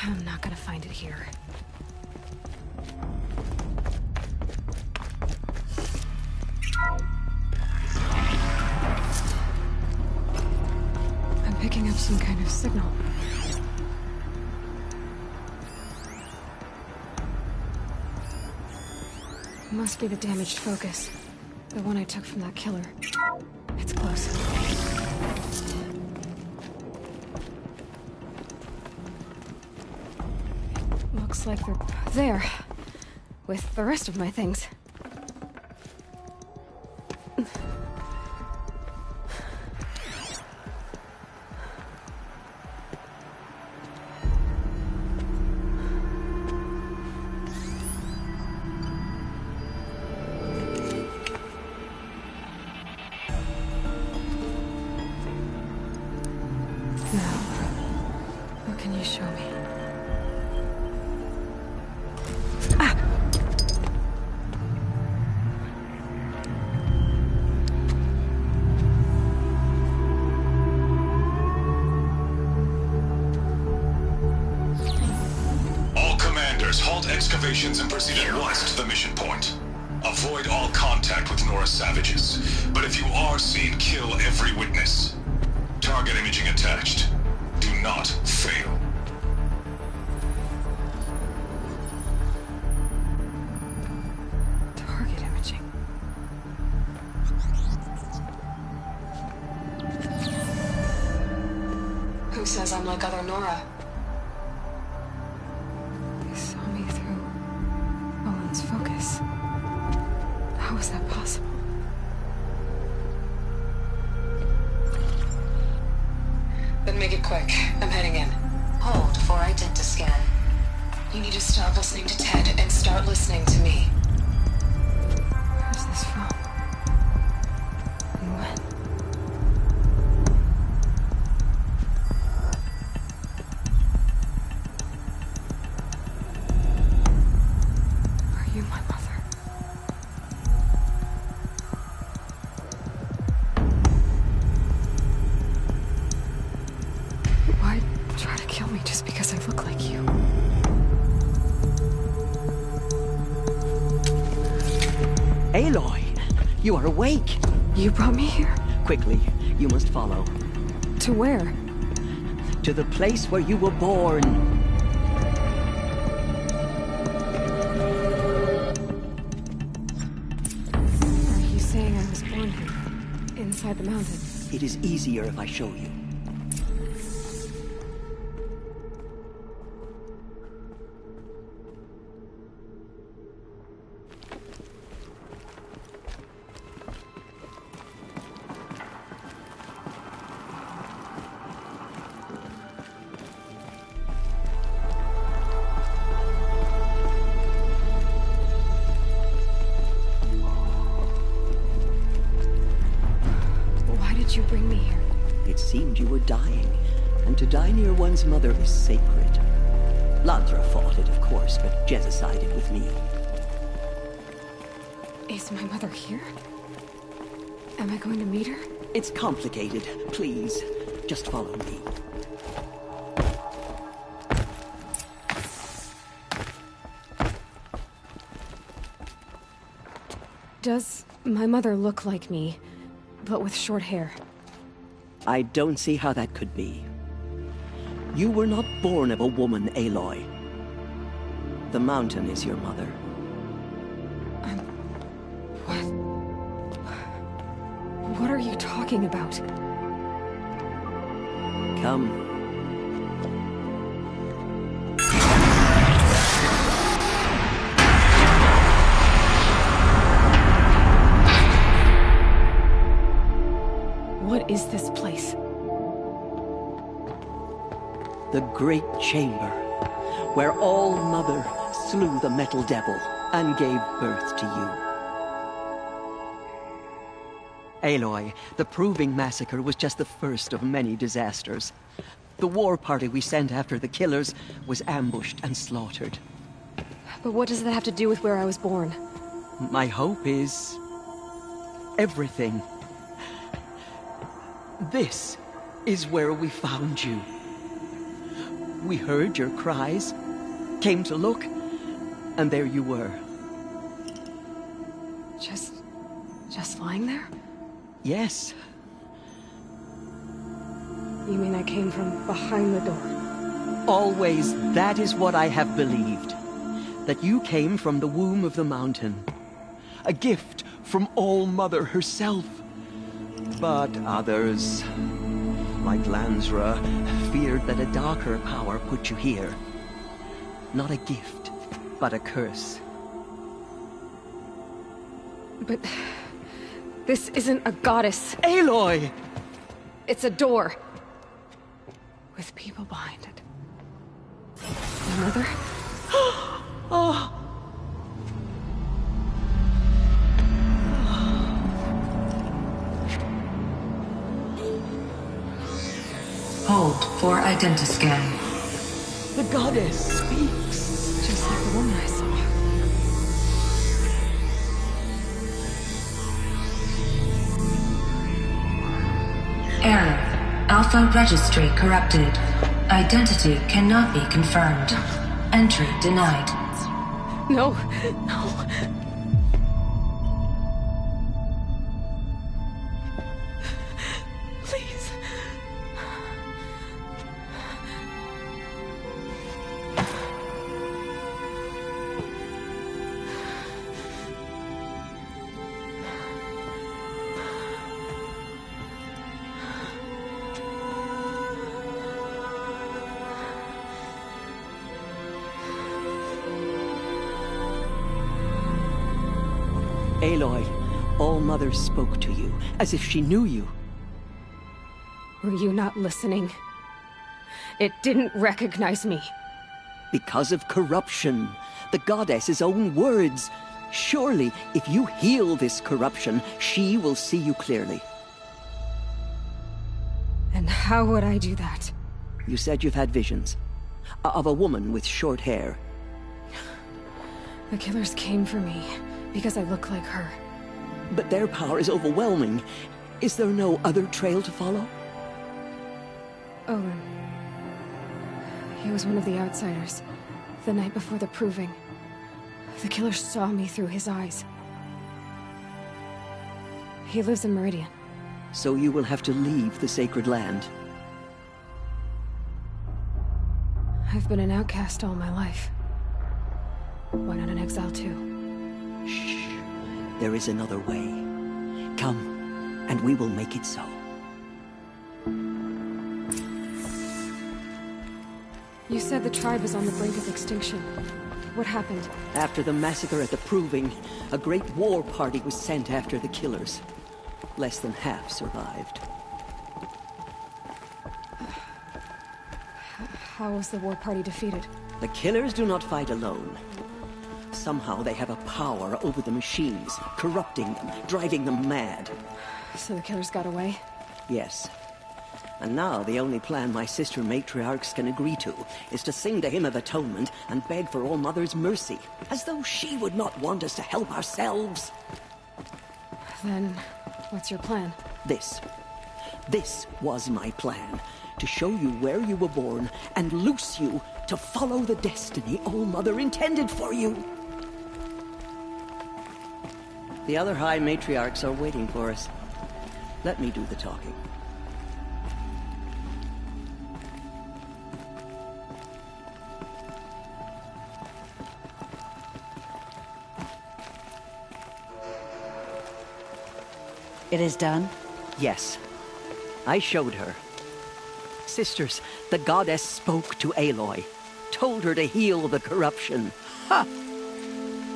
I'm not gonna find it here. I'm picking up some kind of signal. Must be the damaged focus. The one I took from that killer. It's close. Looks like they're there, with the rest of my things. Now, what can you show me? Halt excavations and proceed at once to the mission point. Avoid all contact with Nora savages, but if you are seen, kill every witness. Target imaging attached. Do not fail. Target imaging. Who says I'm like other Nora? Focus. How is that possible? Then make it quick. I'm heading in. Hold for identiscan. You need to stop listening to Ted and start listening to me. Where's this from? And when? Are you my mother? Why try to kill me just because I look like you? Aloy, you are awake. You brought me here? Quickly, you must follow. To where? To the place where you were born. Are you saying I was born here? Inside the mountain? It is easier if I show you. You bring me here? It seemed you were dying, and to die near one's mother is sacred. Landra fought it, of course, but Jezza sided with me. Is my mother here? Am I going to meet her? It's complicated. Please, just follow me. Does my mother look like me, but with short hair? I don't see how that could be. You were not born of a woman, Aloy. The mountain is your mother. What are you talking about? Come. What is this place? The Great Chamber, where All-Mother slew the Metal Devil and gave birth to you. Aloy, the Proving Massacre was just the first of many disasters. The war party we sent after the killers was ambushed and slaughtered. But what does that have to do with where I was born? My hope is... everything. This is where we found you. We heard your cries, came to look, and there you were. Just lying there? Yes. You mean I came from behind the door? Always, that is what I have believed. That you came from the womb of the mountain. A gift from All-Mother herself. But others, like Lansra, feared that a darker power put you here. Not a gift, but a curse. But... this isn't a goddess. Aloy! It's a door. With people behind it. My mother? Oh! Hold for identiscan. The goddess speaks. Just like the woman I saw. Error. Alpha registry corrupted. Identity cannot be confirmed. Entry denied. No, no. Please. Aloy, All-Mother spoke to you, as if she knew you. Were you not listening? It didn't recognize me. Because of corruption. The goddess's own words. Surely, if you heal this corruption, she will see you clearly. And how would I do that? You said you've had visions. Of a woman with short hair. The killers came for me. Because I look like her. But their power is overwhelming. Is there no other trail to follow? Owen. He was one of the outsiders. The night before the Proving. The killer saw me through his eyes. He lives in Meridian. So you will have to leave the sacred land. I've been an outcast all my life. Why not an exile too? Shh. There is another way. Come, and we will make it so. You said the tribe was on the brink of extinction. What happened? After the massacre at the Proving, a great war party was sent after the killers. Less than half survived. How was the war party defeated? The killers do not fight alone. Somehow they have a power over the machines, corrupting them, driving them mad. So the killers got away? Yes. And now the only plan my sister matriarchs can agree to is to sing the hymn of atonement and beg for All Mother's mercy, as though she would not want us to help ourselves. Then, what's your plan? This was my plan. To show you where you were born and loose you to follow the destiny All Mother intended for you. The other High Matriarchs are waiting for us. Let me do the talking. It is done? Yes. I showed her. Sisters, the goddess spoke to Aloy, told her to heal the corruption. Ha!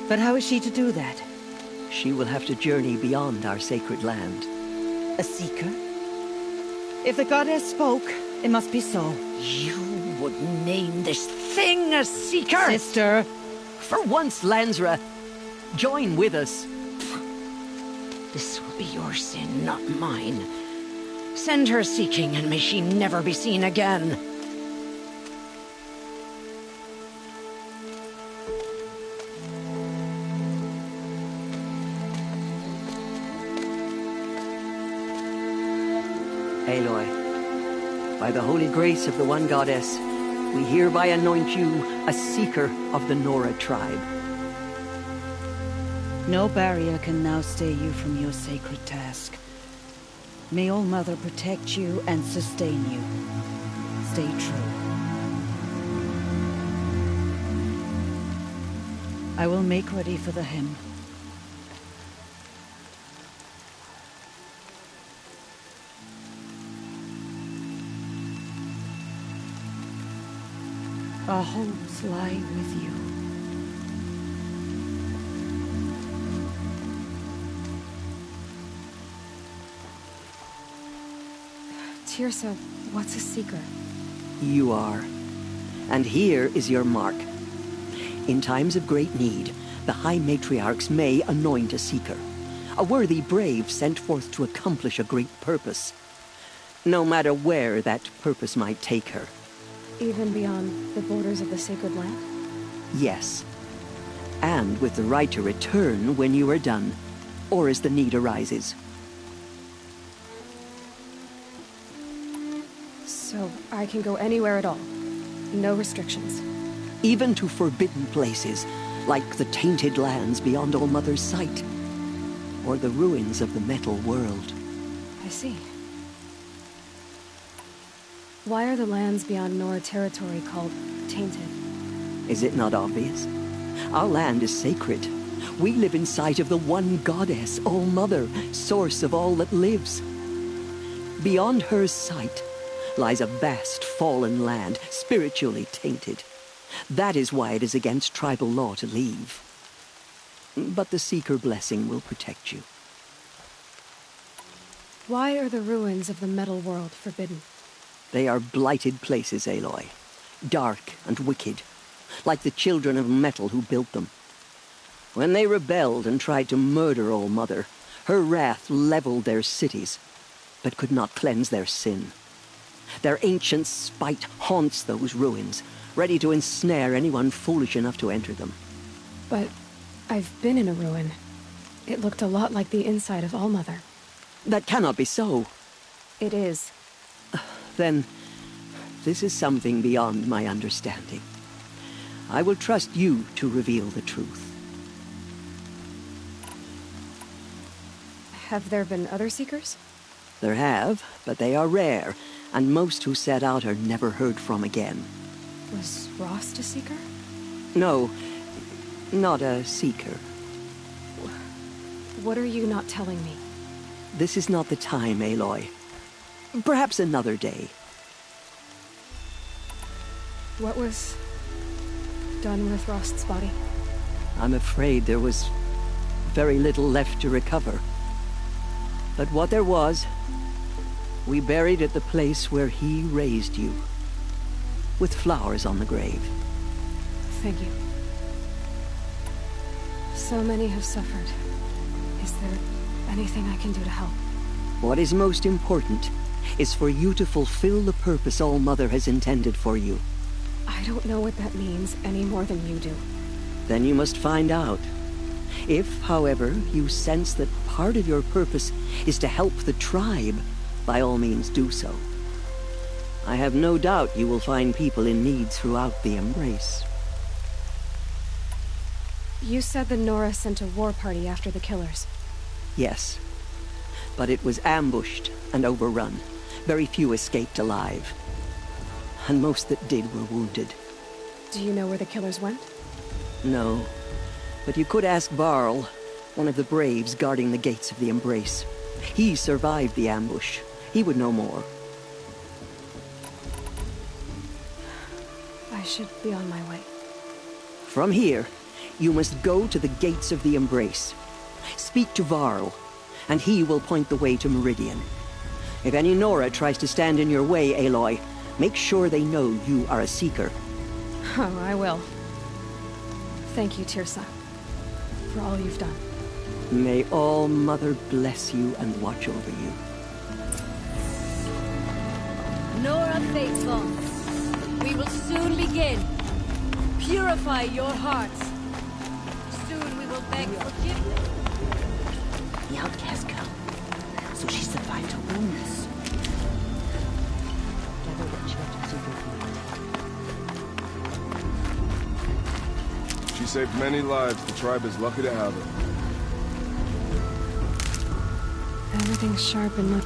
But how is she to do that? She will have to journey beyond our sacred land. A seeker? If the goddess spoke, it must be so. You would name this thing a seeker? Sister! For once, Lansra, join with us. This will be your sin, not mine. Send her seeking, and may she never be seen again. Aloy, by the holy grace of the One Goddess, we hereby anoint you a seeker of the Nora tribe. No barrier can now stay you from your sacred task. May All Mother protect you and sustain you. Stay true. I will make ready for the hymn. Our hopes lie with you. Tirsa, what's a seeker? You are. And here is your mark. In times of great need, the High Matriarchs may anoint a seeker. A worthy brave sent forth to accomplish a great purpose. No matter where that purpose might take her. Even beyond the borders of the sacred land? Yes. And with the right to return when you are done, or as the need arises. So I can go anywhere at all? No restrictions? Even to forbidden places, like the tainted lands beyond All Mother's sight. Or the ruins of the metal world. I see. Why are the lands beyond Nora territory called tainted? Is it not obvious? Our land is sacred. We live in sight of the One Goddess, All Mother, source of all that lives. Beyond her sight lies a vast fallen land, spiritually tainted. That is why it is against tribal law to leave. But the Seeker blessing will protect you. Why are the ruins of the metal world forbidden? They are blighted places, Aloy. Dark and wicked, like the children of metal who built them. When they rebelled and tried to murder All Mother, her wrath leveled their cities, but could not cleanse their sin. Their ancient spite haunts those ruins, ready to ensnare anyone foolish enough to enter them. But I've been in a ruin. It looked a lot like the inside of All Mother. That cannot be so. It is. Then, this is something beyond my understanding. I will trust you to reveal the truth. Have there been other Seekers? There have, but they are rare, and most who set out are never heard from again. Was Rost a Seeker? No, not a Seeker. What are you not telling me? This is not the time, Aloy. Perhaps another day. What was done with Rost's body? I'm afraid there was very little left to recover. But what there was, we buried at the place where he raised you, with flowers on the grave. Thank you. So many have suffered. Is there anything I can do to help? What is most important is for you to fulfill the purpose All-Mother has intended for you. I don't know what that means any more than you do. Then you must find out. If, however, you sense that part of your purpose is to help the tribe, by all means do so. I have no doubt you will find people in need throughout the Embrace. You said the Nora sent a war party after the killers. Yes. But it was ambushed and overrun. Very few escaped alive. And most that did were wounded. Do you know where the killers went? No. But you could ask Varl, one of the braves guarding the gates of the Embrace. He survived the ambush. He would know more. I should be on my way. From here, you must go to the gates of the Embrace. Speak to Varl, and he will point the way to Meridian. If any Nora tries to stand in your way, Aloy, make sure they know you are a Seeker. Oh, I will. Thank you, Tirsa, for all you've done. May All-Mother bless you and watch over you. Nora faithful, we will soon begin. Purify your hearts. Soon we will beg forgiveness. The outcast girl. So she survived her wounds. Gather what she She saved many lives. The tribe is lucky to have her. Everything's sharp and look.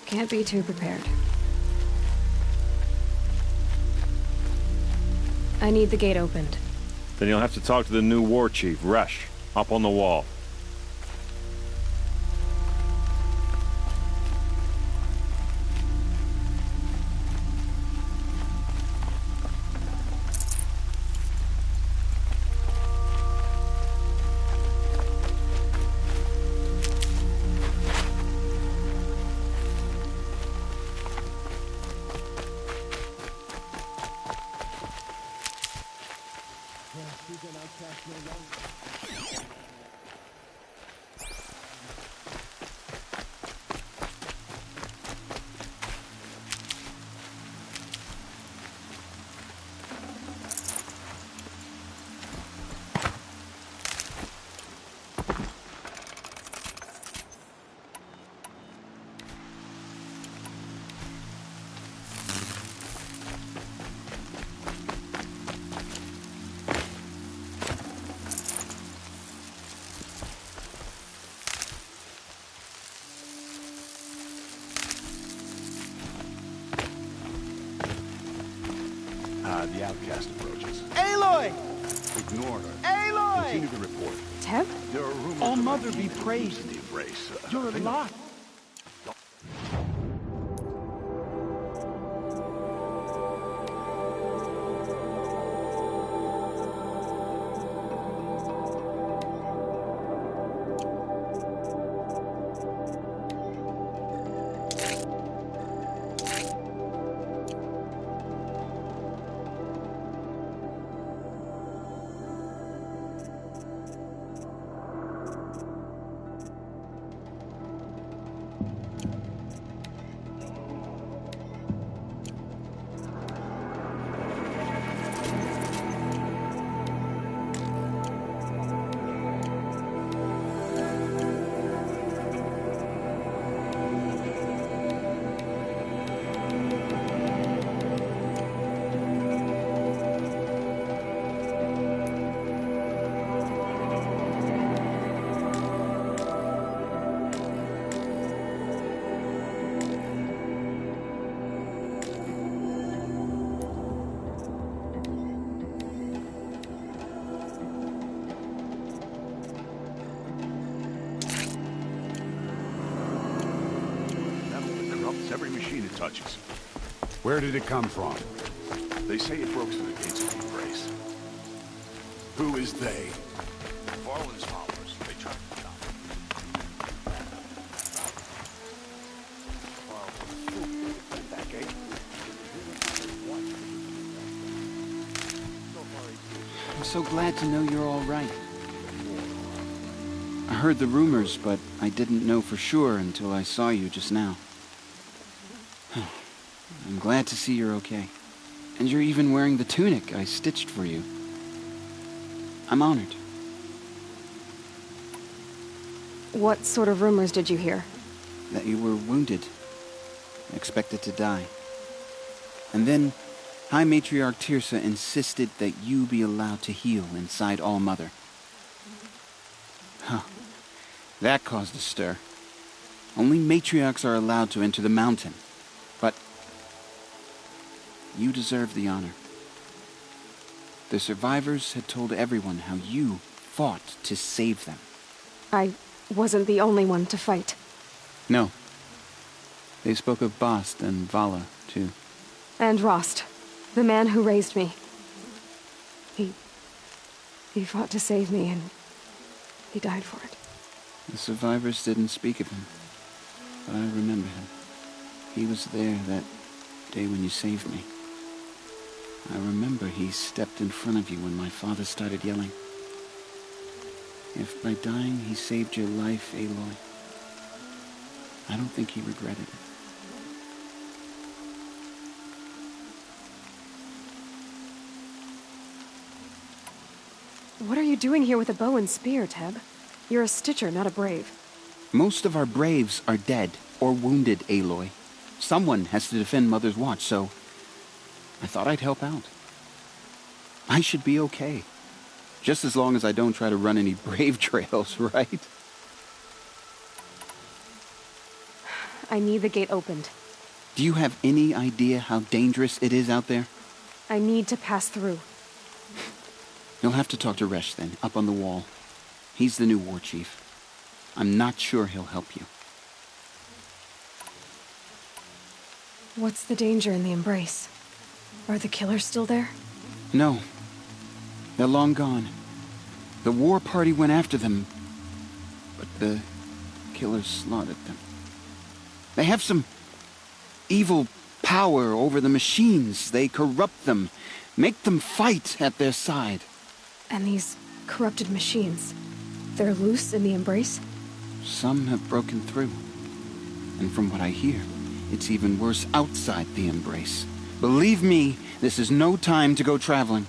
Can't be too prepared. I need the gate opened. Then you'll have to talk to the new war chief, Resh, up on the wall. The outcast approaches. Aloy! Ignore her. Aloy! Continue the report. Teb? There are rumors All of Mother a be kingdom praised. in the Embrace. You're alive. machine it touches. Where did it come from? They say it broke through the gates of the Embrace. Who is they? Varlin's followers. They tried to stop That gate? I'm so glad to know you're all right. I heard the rumors, but I didn't know for sure until I saw you just now. I'm glad to see you're okay. And you're even wearing the tunic I stitched for you. I'm honored. What sort of rumors did you hear? That you were wounded. Expected to die. And then High Matriarch Tirsa insisted that you be allowed to heal inside All-Mother. Huh. That caused a stir. Only matriarchs are allowed to enter the mountain. But you deserve the honor. The survivors had told everyone how you fought to save them. I wasn't the only one to fight. No. They spoke of Bast and Vala, too. And Rost, the man who raised me. He fought to save me, and he died for it. The survivors didn't speak of him, but I remember him. He was there that day when you saved me. I remember he stepped in front of you when my father started yelling. If by dying he saved your life, Aloy, I don't think he regretted it. What are you doing here with a bow and spear, Teb? You're a Stitcher, not a Brave. Most of our Braves are dead or wounded, Aloy. Someone has to defend Mother's Watch, so I thought I'd help out. I should be okay. Just as long as I don't try to run any Brave trails, right? I need the gate opened. Do you have any idea how dangerous it is out there? I need to pass through. You'll have to talk to Resh then, up on the wall. He's the new war chief. I'm not sure he'll help you. What's the danger in the Embrace? Are the killers still there? No. They're long gone. The war party went after them, but the killers slaughtered them. They have some evil power over the machines. They corrupt them, make them fight at their side. And these corrupted machines, they're loose in the Embrace? Some have broken through. And from what I hear, it's even worse outside the Embrace. Believe me, this is no time to go traveling.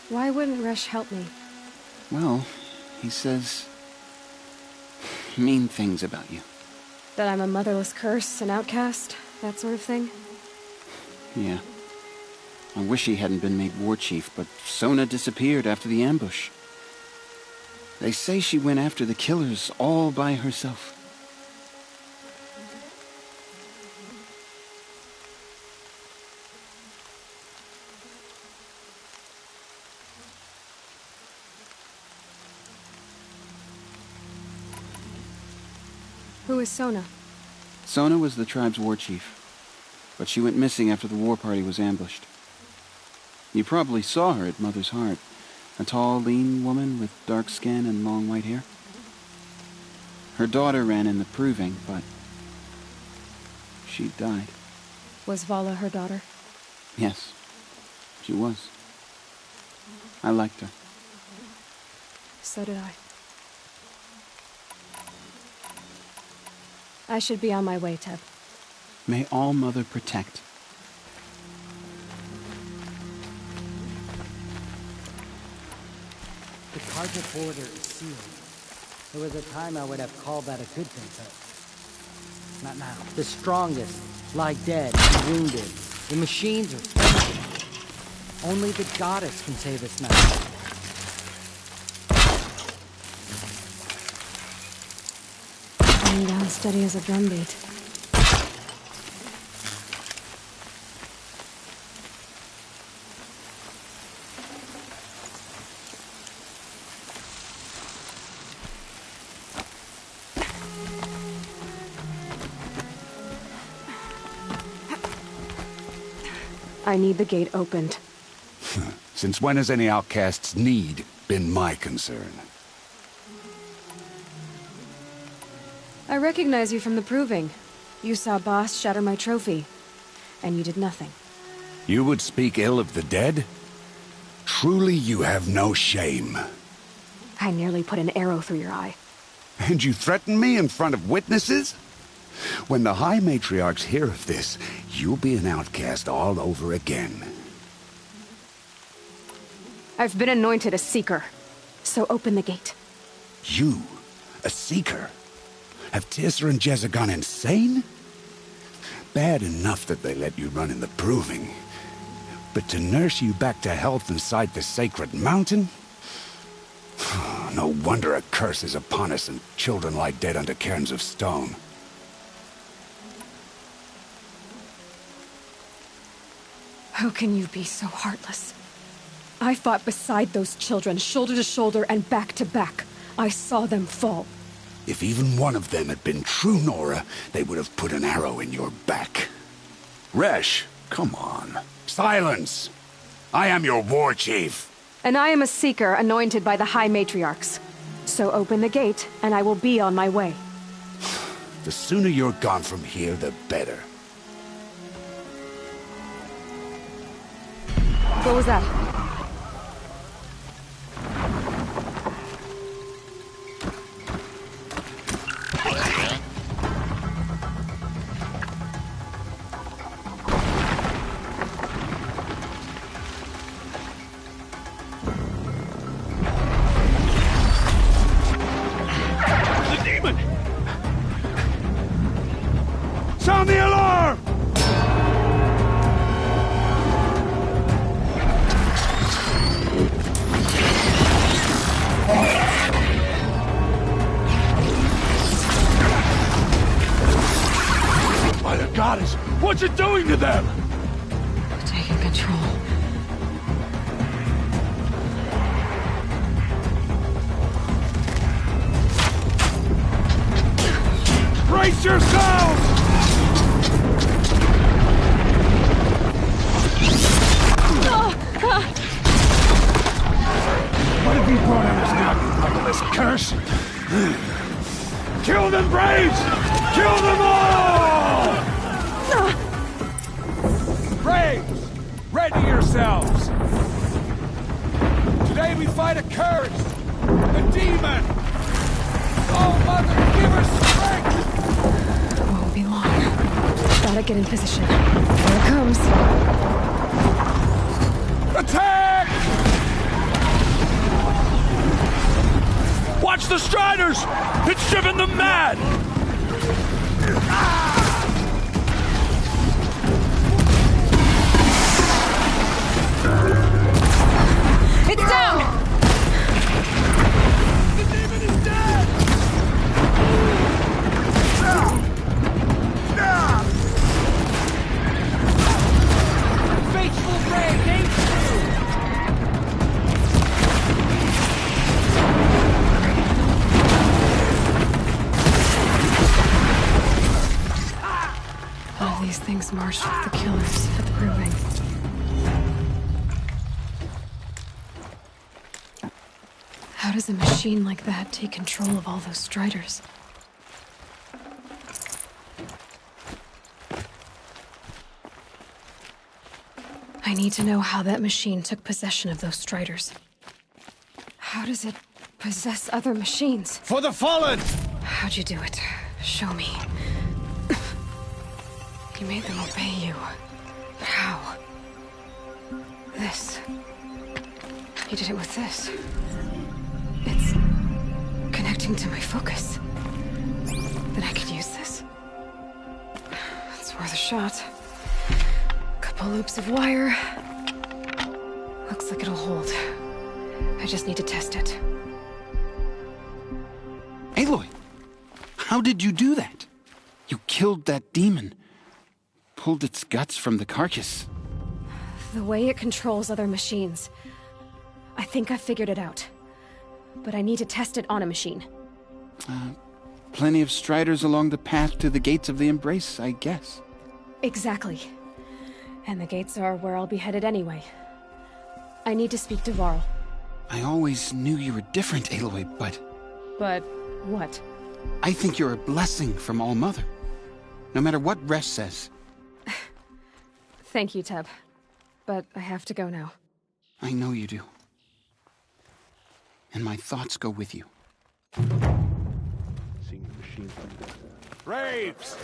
Why wouldn't Resh help me? Well, he says mean things about you. That I'm a motherless curse, an outcast, that sort of thing? Yeah. I wish he hadn't been made war chief, but Sona disappeared after the ambush. They say she went after the killers all by herself. Who is Sona? Sona was the tribe's war chief, but she went missing after the war party was ambushed. You probably saw her at Mother's Heart. A tall, lean woman with dark skin and long white hair. Her daughter ran in the proving, but she died. Was Vala her daughter? Yes, she was. I liked her. So did I. I should be on my way, Teb. May All Mother protect. The Carja border is sealed. There was a time I would have called that a good thing, but not now. The strongest lie dead and wounded. The machines are finished. Only the goddess can save us now. Going down steady as a drumbeat. I need the gate opened. Since when has any outcast's need been my concern? I recognize you from the proving. You saw Boss shatter my trophy, and you did nothing. You would speak ill of the dead? Truly you have no shame. I nearly put an arrow through your eye. And you threaten me in front of witnesses? When the High Matriarchs hear of this, you'll be an outcast all over again. I've been anointed a Seeker, so open the gate. You? A Seeker? Have Tissa and Jezza gone insane? Bad enough that they let you run in the proving. But to nurse you back to health inside the sacred mountain? No wonder a curse is upon us and children lie dead under cairns of stone. How can you be so heartless? I fought beside those children, shoulder to shoulder and back to back. I saw them fall. If even one of them had been true Nora, they would have put an arrow in your back. Resh, come on. Silence! I am your war chief. And I am a Seeker anointed by the High Matriarchs. So open the gate, and I will be on my way. The sooner you're gone from here, the better. What was that? The demon! Sound the alarm! By the goddess, what's it doing to them? Taking control. Brace yourselves! What have you brought on us now, you motherless curse? Kill them, Braves! Kill them all! Braves, ready yourselves! Today we fight a curse, a demon! Oh, Mother, give us strength! It won't be long. Gotta get in position. Here it comes. Attack! Watch the Striders! It's driven them mad! It's down! The demon is dead! Faithful brand ain't true! these things marched with the killers at the proving. How does a machine like that take control of all those Striders? I need to know how that machine took possession of those Striders. How does it possess other machines? For the fallen! How'd you do it? Show me. You made them obey you. But how? This. You did it with this. It's connecting to my focus. Then I could use this. It's worth a shot. Couple loops of wire. Looks like it'll hold. I just need to test it. Aloy, how did you do that? You killed that demon. Pulled its guts from the carcass. The way it controls other machines. I think I figured it out. But I need to test it on a machine. Plenty of Striders along the path to the gates of the Embrace, I guess. Exactly. And the gates are where I'll be headed anyway. I need to speak to Varl. I always knew you were different, Aloy, but... But what? I think you're a blessing from All-Mother. No matter what Resh says. Thank you, Teb. But I have to go now. I know you do. And my thoughts go with you. Braves!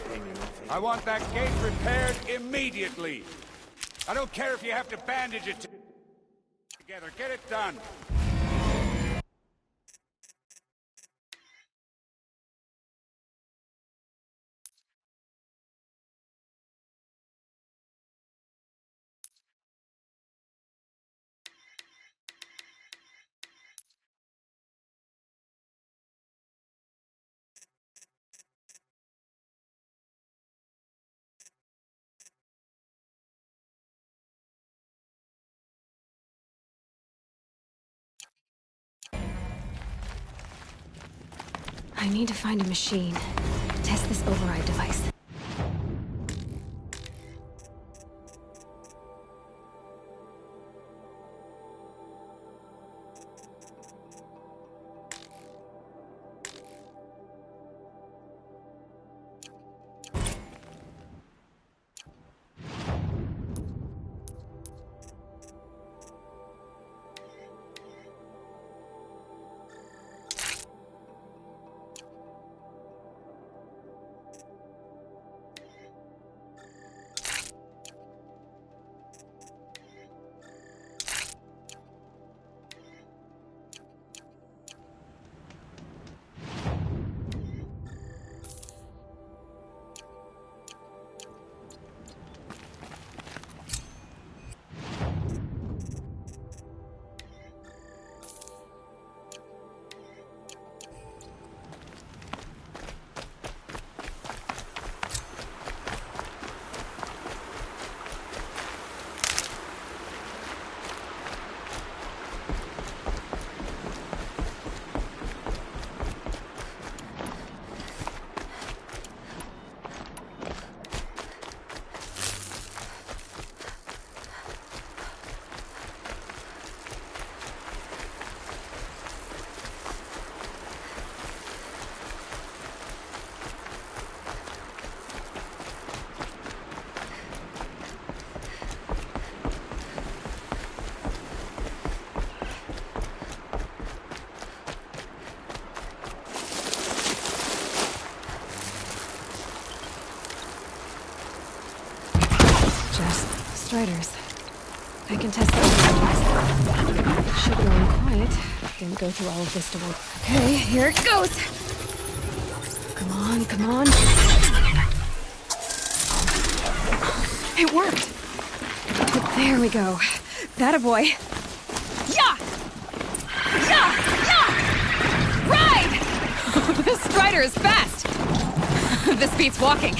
I want that gate repaired immediately. I don't care if you have to bandage it together. Get it done. I need to find a machine. Test this override device. Striders. I can test that. Should go in quiet. Didn't go through all of this to work. Okay, here it goes! Come on, come on. It worked! There we go. That a boy. Yeah! Yeah! Yeah! Ride! This Strider is fast! This beats walking.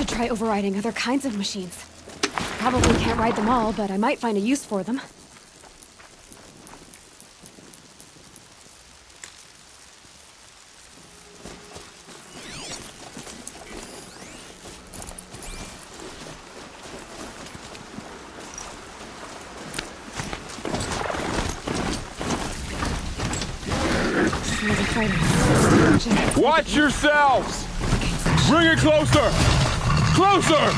Try overriding other kinds of machines. Probably can't ride them all, but I might find a use for them. sounds like fighting. Watch yourselves! Bring it closer! Closer!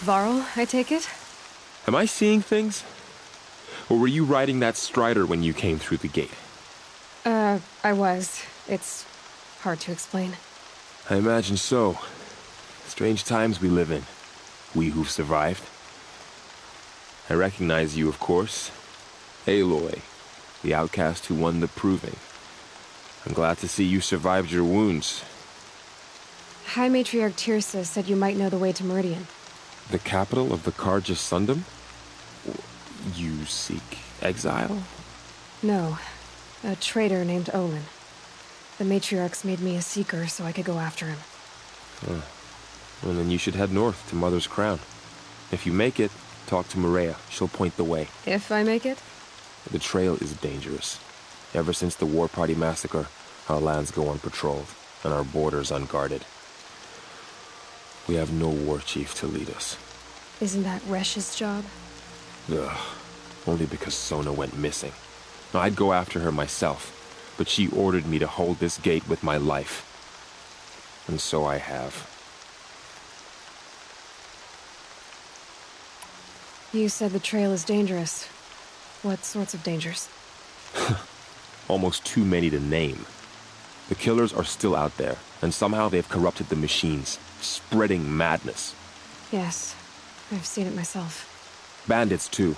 Varl, I take it? Am I seeing things? Or were you riding that strider when you came through the gate? I was. It's hard to explain. I imagine so. Strange times we live in. We who've survived. I recognize you, of course. Aloy, the outcast who won the proving. I'm glad to see you survived your wounds. High Matriarch Tirsa said you might know the way to Meridian. The capital of the Carja Sundom? You seek exile? No. A traitor named Olin. The Matriarchs made me a seeker so I could go after him. Well, then you should head north to Mother's Crown. If you make it, talk to Maria. She'll point the way. If I make it? The trail is dangerous. Ever since the War Party massacre, our lands go unpatrolled, and our borders unguarded. We have no war chief to lead us. Isn't that Resh's job? Ugh. Only because Sona went missing. I'd go after her myself, but she ordered me to hold this gate with my life. And so I have. You said the trail is dangerous. What sorts of dangers? Almost too many to name. The killers are still out there, and somehow they've corrupted the machines, spreading madness. Yes, I've seen it myself. Bandits, too.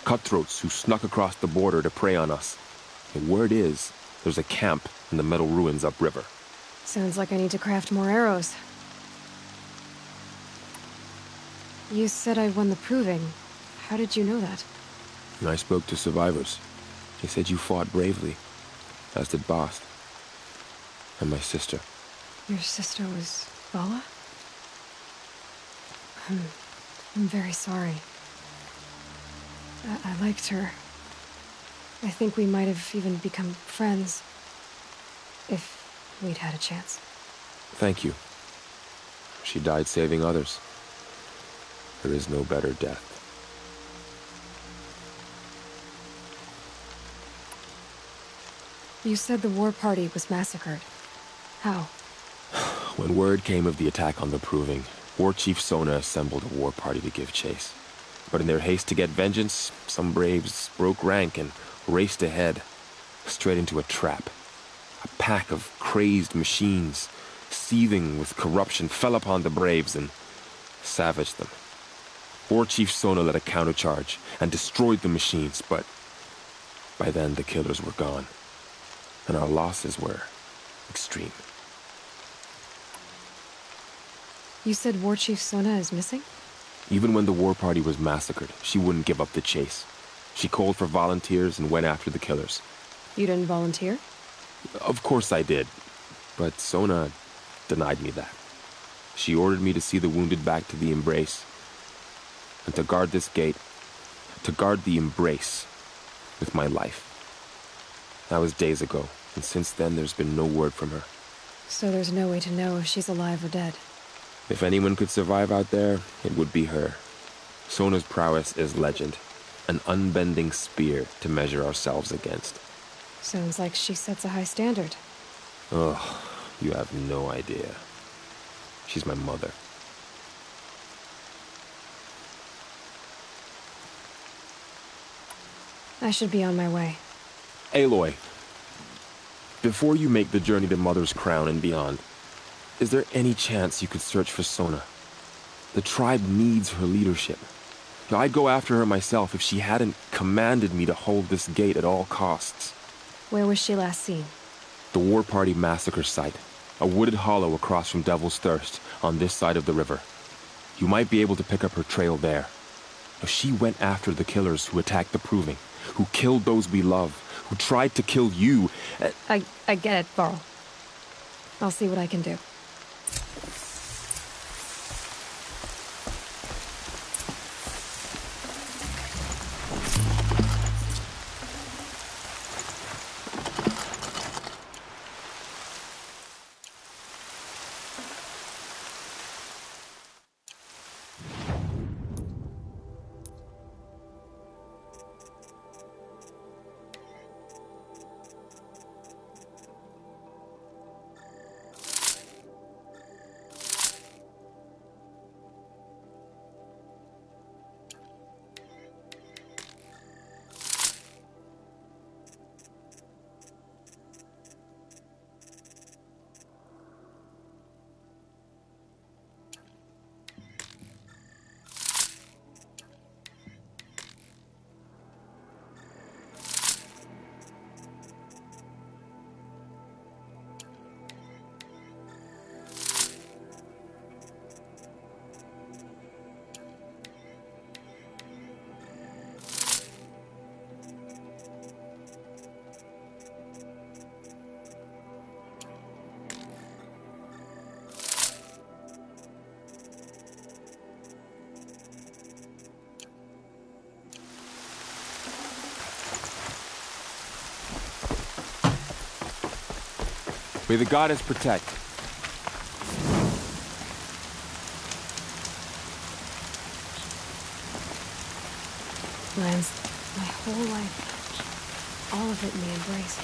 Cutthroats who snuck across the border to prey on us. The word is, there's a camp in the metal ruins upriver. Sounds like I need to craft more arrows. You said I won the proving. How did you know that? I spoke to survivors. They said you fought bravely, as did Bast. And my sister. Your sister was Vala? I'm very sorry. I liked her. I think we might have even become friends. If we'd had a chance. Thank you. She died saving others. There is no better death. You said the war party was massacred. How? When word came of the attack on the Proving, War Chief Sona assembled a war party to give chase. But in their haste to get vengeance, some braves broke rank and raced ahead, straight into a trap. A pack of crazed machines, seething with corruption, fell upon the braves and savaged them. War Chief Sona led a countercharge and destroyed the machines, but by then the killers were gone, and our losses were extreme. You said War Chief Sona is missing? Even when the war party was massacred, she wouldn't give up the chase. She called for volunteers and went after the killers. You didn't volunteer? Of course I did, but Sona denied me that. She ordered me to see the wounded back to the Embrace, and to guard this gate, to guard the Embrace with my life. That was days ago, and since then there's been no word from her. So there's no way to know if she's alive or dead. If anyone could survive out there, it would be her. Sona's prowess is legend, an unbending spear to measure ourselves against. Sounds like she sets a high standard. Ugh, you have no idea. She's my mother. I should be on my way. Aloy, before you make the journey to Mother's Crown and beyond, is there any chance you could search for Sona? The tribe needs her leadership. I'd go after her myself if she hadn't commanded me to hold this gate at all costs. Where was she last seen? The War Party massacre site. A wooded hollow across from Devil's Thirst, on this side of the river. You might be able to pick up her trail there. She went after the killers who attacked the Proving, who killed those we love, who tried to kill you. I get it, Varl. I'll see what I can do. May the goddess protect. Lance, my whole life, all of it in the embrace.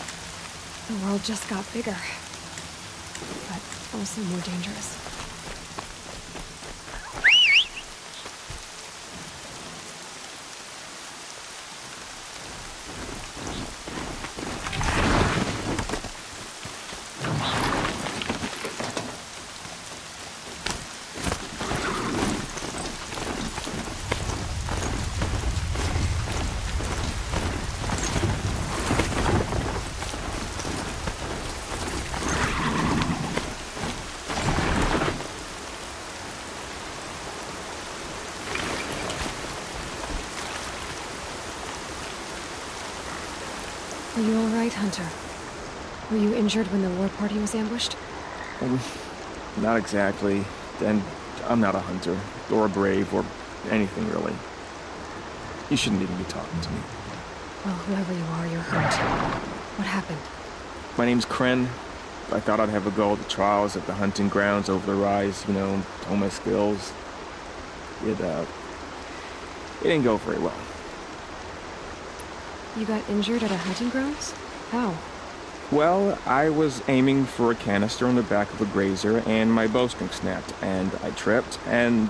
The world just got bigger, but also more dangerous. Are you all right, Hunter? Were you injured when the war party was ambushed? Not exactly. And I'm not a hunter, or a brave, or anything really. You shouldn't even be talking to me. Well, whoever you are, you're hurt. What happened? My name's Kren. I thought I'd have a go at the trials at the hunting grounds over the rise, you know, hone my skills. It didn't go very well. You got injured at a hunting grounds? How? Well, I was aiming for a canister on the back of a grazer, and my bowstring snapped, and I tripped, and...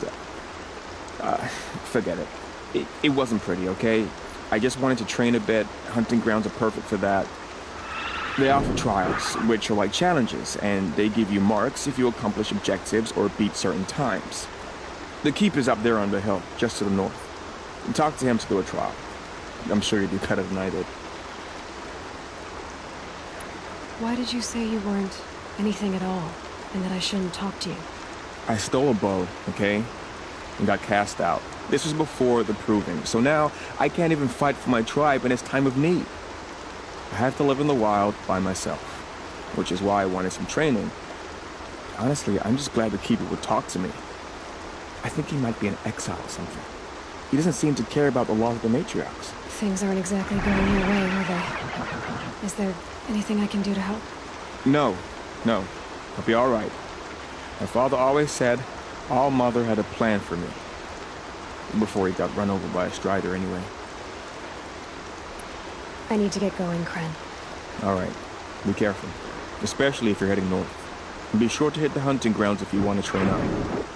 forget it. It wasn't pretty, okay? I just wanted to train a bit. Hunting grounds are perfect for that. They offer trials, which are like challenges, and they give you marks if you accomplish objectives or beat certain times. The keep is up there on the hill, just to the north. Talk to him to do a trial. I'm sure you do better than I did. Why did you say you weren't anything at all, and that I shouldn't talk to you? I stole a bow, okay? And got cast out. This was before the proving, so now I can't even fight for my tribe in its time of need. I have to live in the wild by myself, which is why I wanted some training. Honestly, I'm just glad the Keeper would talk to me. I think he might be in exile or something. He doesn't seem to care about the laws of the matriarchs. Things aren't exactly going your way, are they? Is there anything I can do to help? No. I'll be all right. My father always said All Mother had a plan for me. Before he got run over by a strider, anyway. I need to get going, Kren. All right. Be careful. Especially if you're heading north. And be sure to hit the hunting grounds if you want to train up.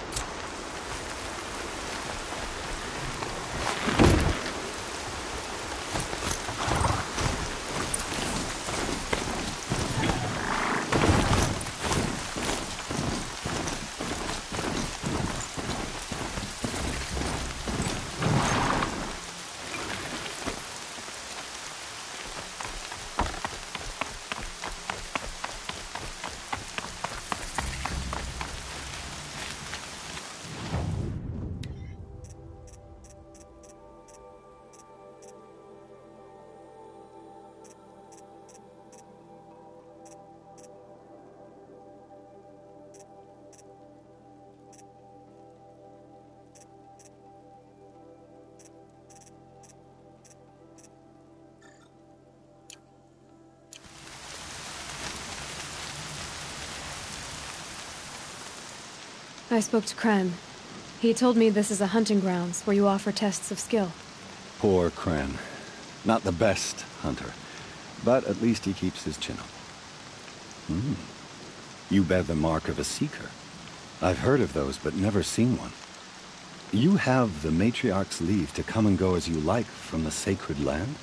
I spoke to Kren. He told me this is a hunting grounds where you offer tests of skill. Poor Kren. Not the best hunter, but at least he keeps his chin up. You bear the mark of a seeker. I've heard of those, but never seen one. You have the matriarch's leave to come and go as you like from the sacred land?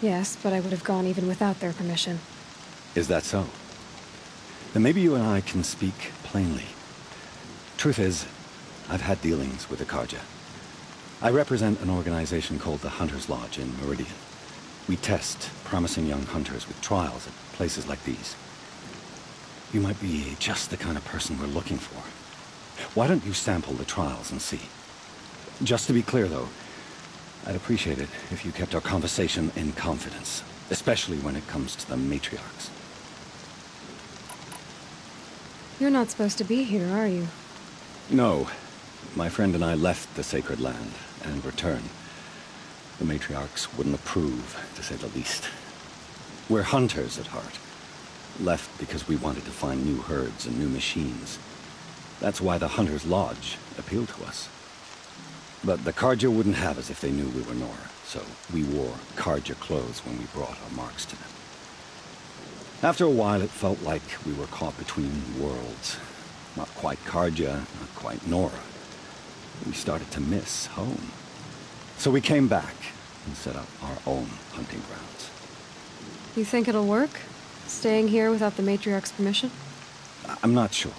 Yes, but I would have gone even without their permission. Is that so? Then maybe you and I can speak plainly. Truth is, I've had dealings with the Karja. I represent an organization called the Hunter's Lodge in Meridian. We test promising young hunters with trials at places like these. You might be just the kind of person we're looking for. Why don't you sample the trials and see? Just to be clear, though, I'd appreciate it if you kept our conversation in confidence, especially when it comes to the matriarchs. You're not supposed to be here, are you? No. My friend and I left the sacred land and returned. The matriarchs wouldn't approve, to say the least. We're hunters at heart. left because we wanted to find new herds and new machines. That's why the Hunter's Lodge appealed to us. But the Carja wouldn't have us if they knew we were Nora, so we wore Carja clothes when we brought our marks to them. After a while, it felt like we were caught between worlds. Not quite Carja, not quite Nora. We started to miss home. So we came back and set up our own hunting grounds. You think it'll work? Staying here without the Matriarch's permission? I'm not sure.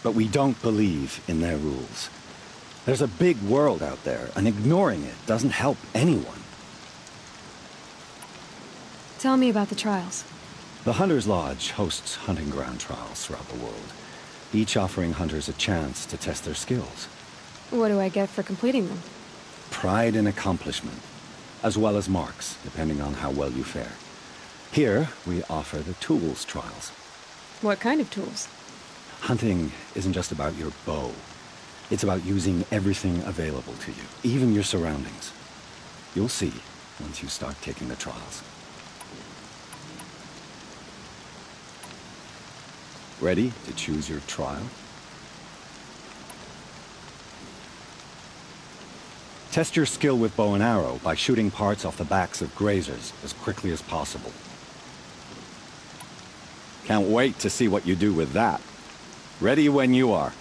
But we don't believe in their rules. There's a big world out there, and ignoring it doesn't help anyone. Tell me about the trials. The Hunter's Lodge hosts hunting ground trials throughout the world, each offering hunters a chance to test their skills. What do I get for completing them? Pride in accomplishment, as well as marks, depending on how well you fare. Here, we offer the tools trials. What kind of tools? Hunting isn't just about your bow. It's about using everything available to you, even your surroundings. You'll see once you start taking the trials. Ready to choose your trial? Test your skill with bow and arrow by shooting parts off the backs of grazers as quickly as possible. Can't wait to see what you do with that. Ready when you are.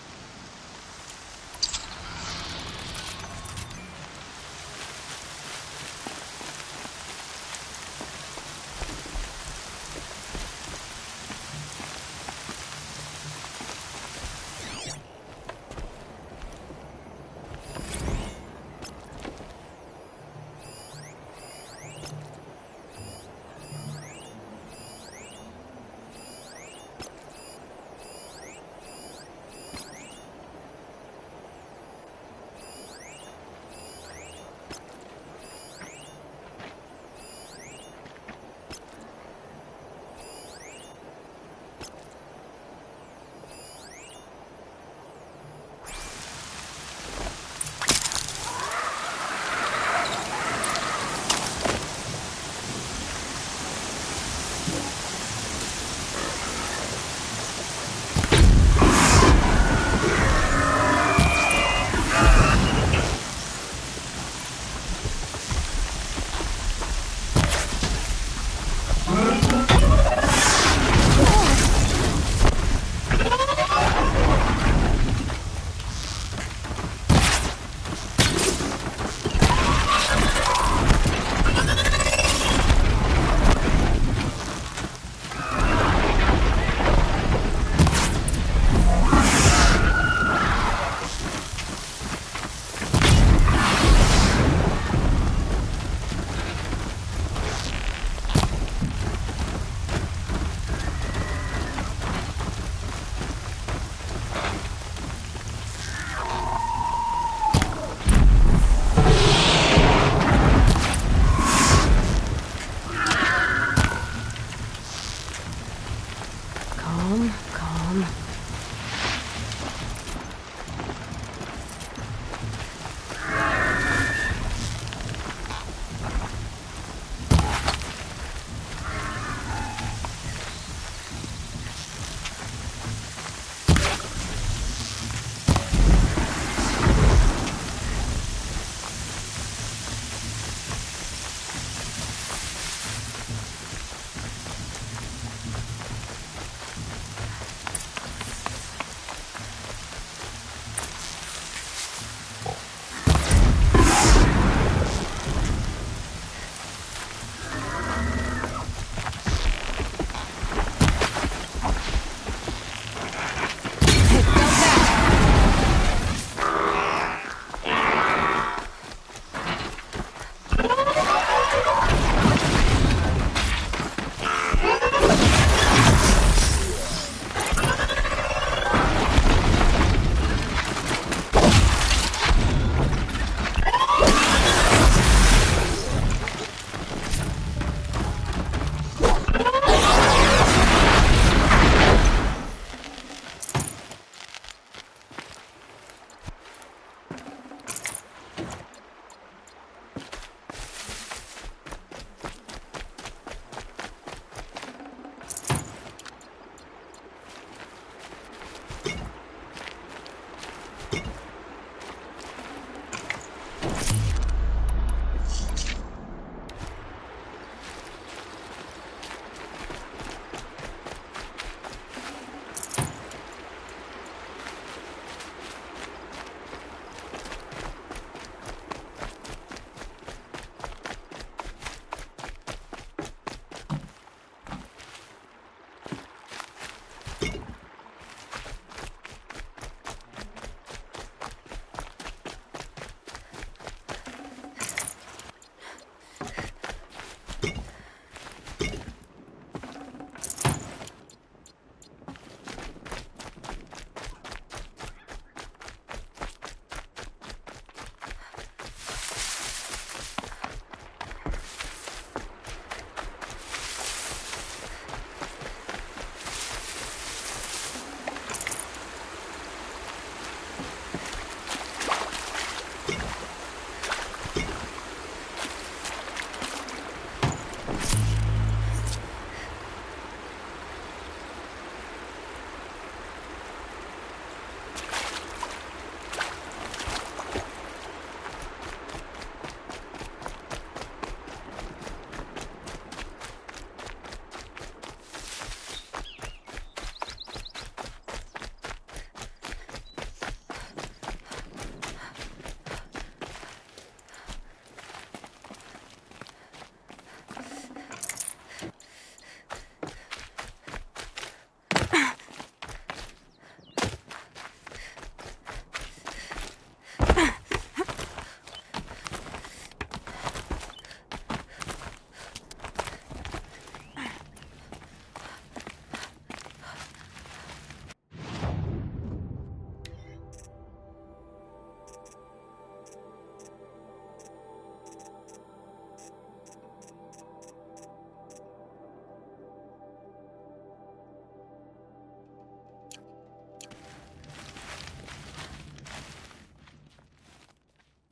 Calm.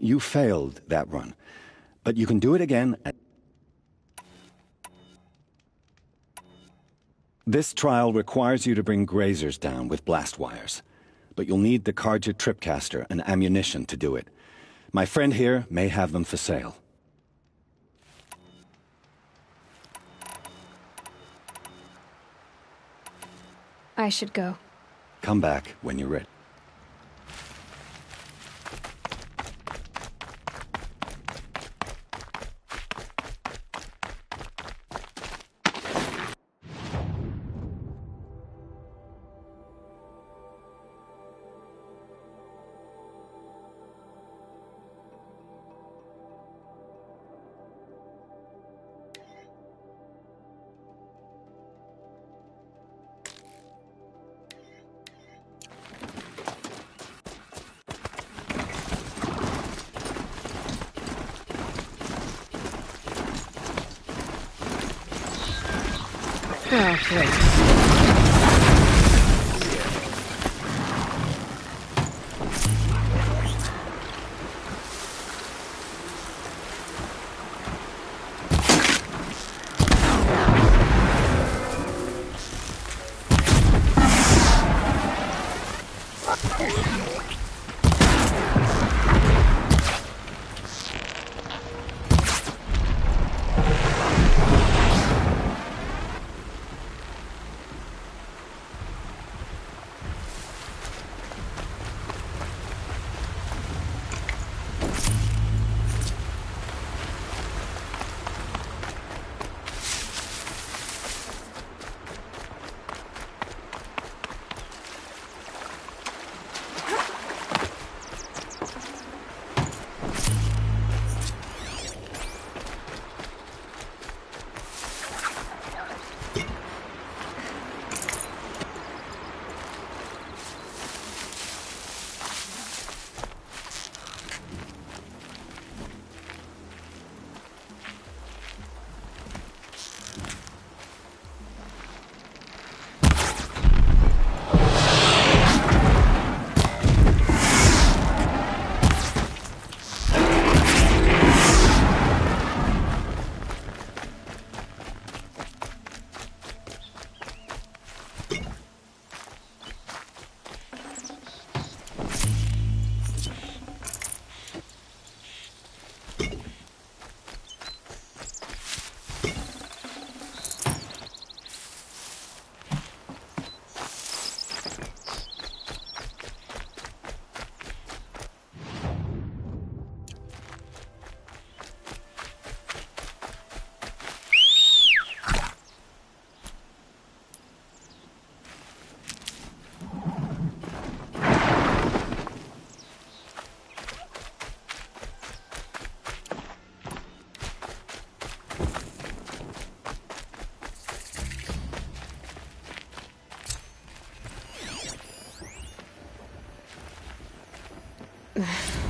You failed that run, but you can do it again. This trial requires you to bring grazers down with blast wires, but you'll need the Carja tripcaster and ammunition to do it. My friend here may have them for sale. I should go. Come back when you're ready. Oh, great.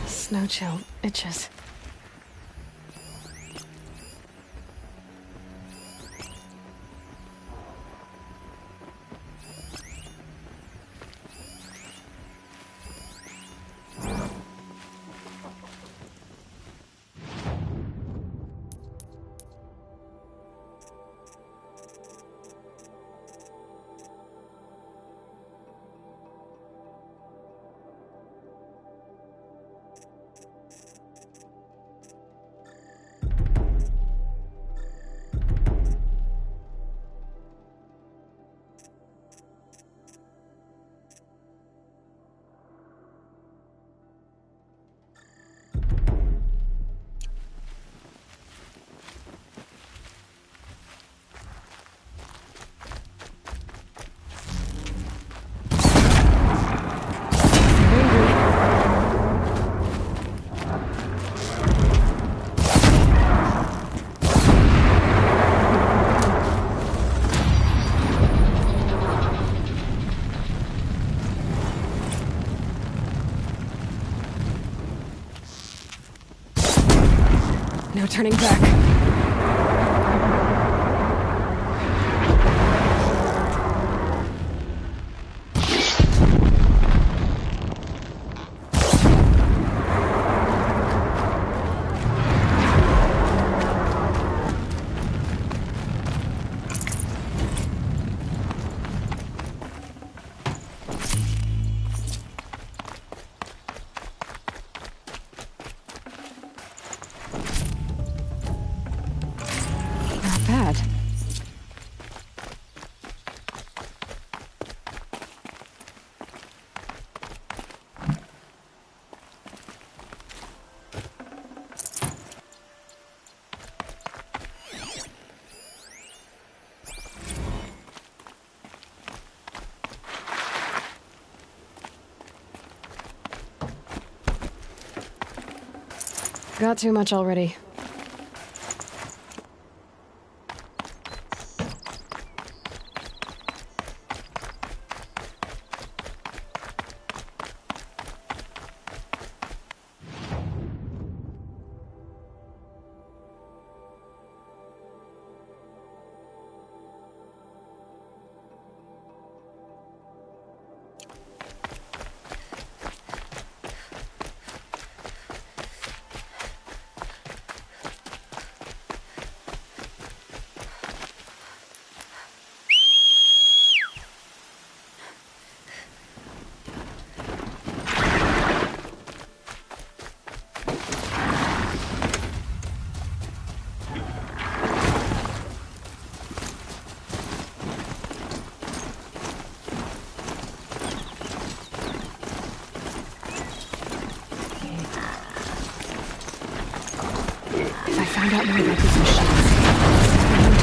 Snow chill itches. No turning back. got too much already. If I found out more about these machines, I want to own them.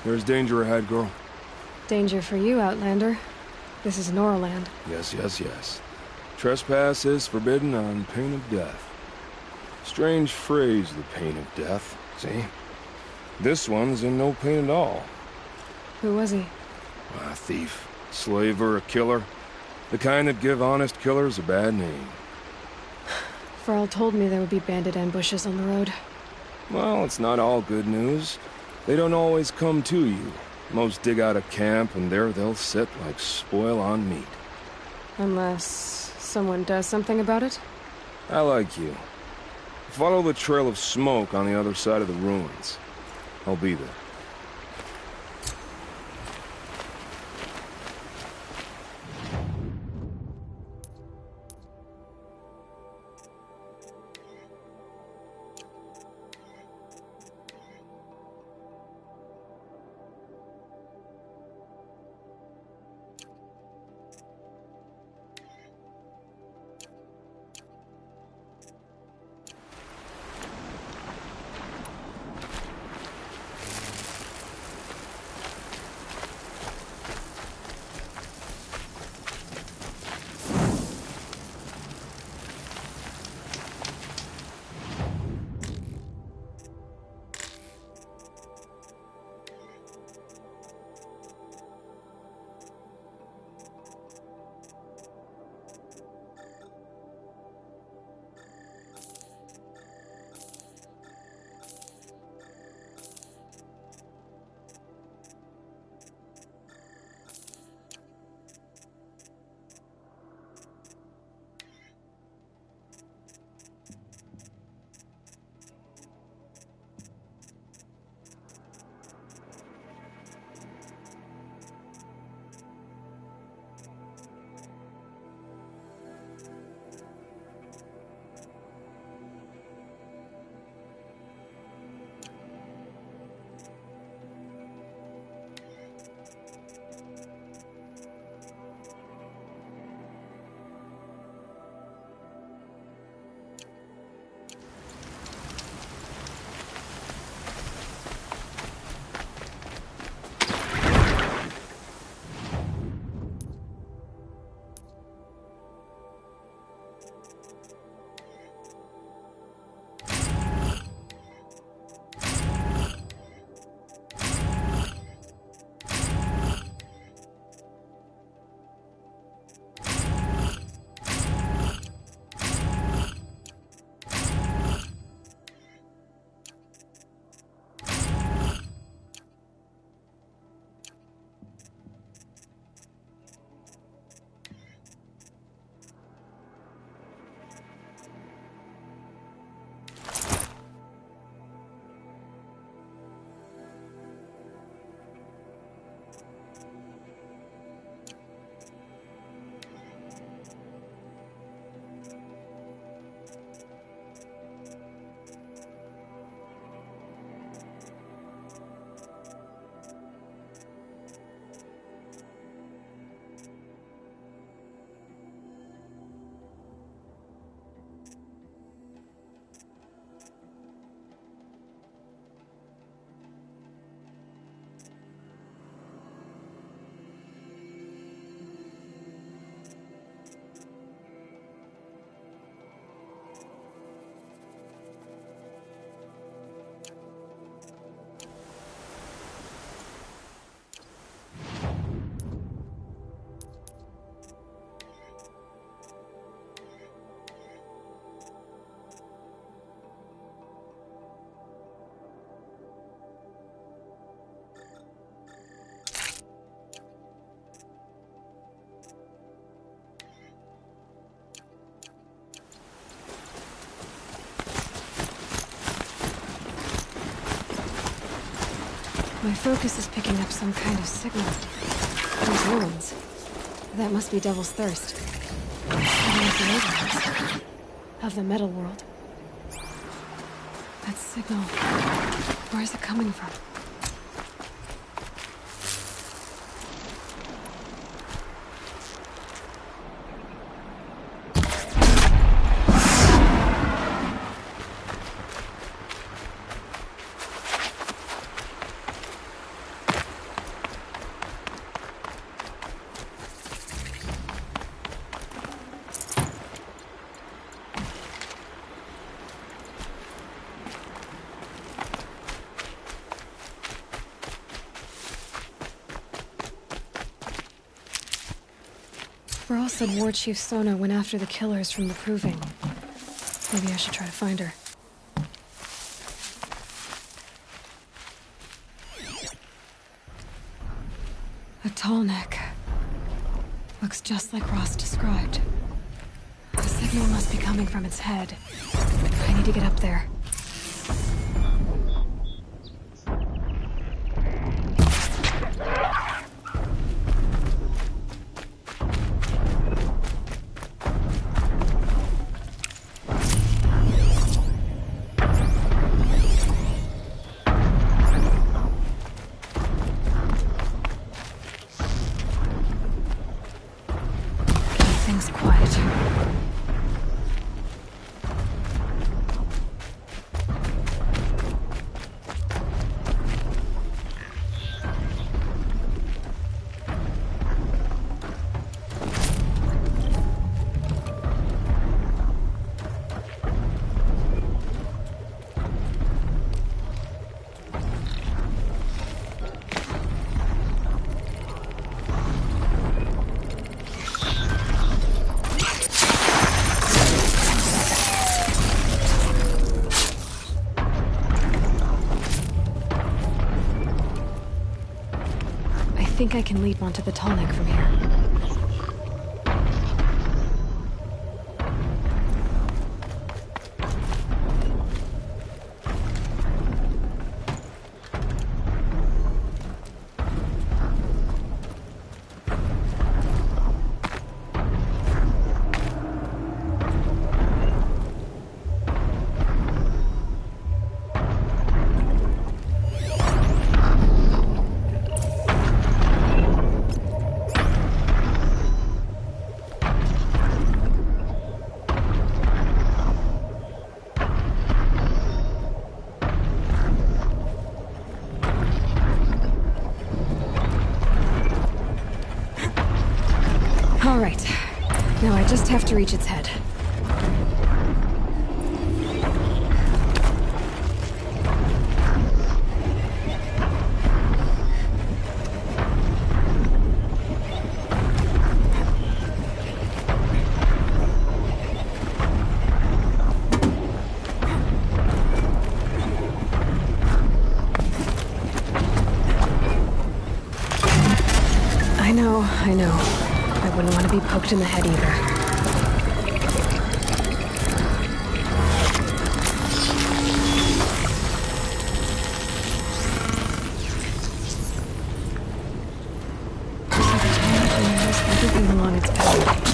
There's danger ahead, girl. Danger for you, Outlander. This is Norland. Yes, yes, yes. Trespass is forbidden on pain of death. Strange phrase, the pain of death. See? This one's in no pain at all. Who was he? A thief, slaver, a killer. The kind that give honest killers a bad name. Farrell told me there would be bandit ambushes on the road. Well, it's not all good news. They don't always come to you. Most dig out a camp, and there they'll sit like spoil on meat. Unless someone does something about it? I like you. Follow the trail of smoke on the other side of the ruins. I'll be there. My focus is picking up some kind of signal. Those ruins. That must be Devil's Thirst. There's the overhangs of the metal world. That signal. Where is it coming from? Brawl said War Chief Sona went after the killers from the Proving. Maybe I should try to find her. A tall neck. Looks just like Ross described. The signal must be coming from its head. I need to get up there. I think I can leap onto the tall neck from here. All right. Now I just have to reach its head. I know. I wouldn't want to be poked in the head either. Everything along its path.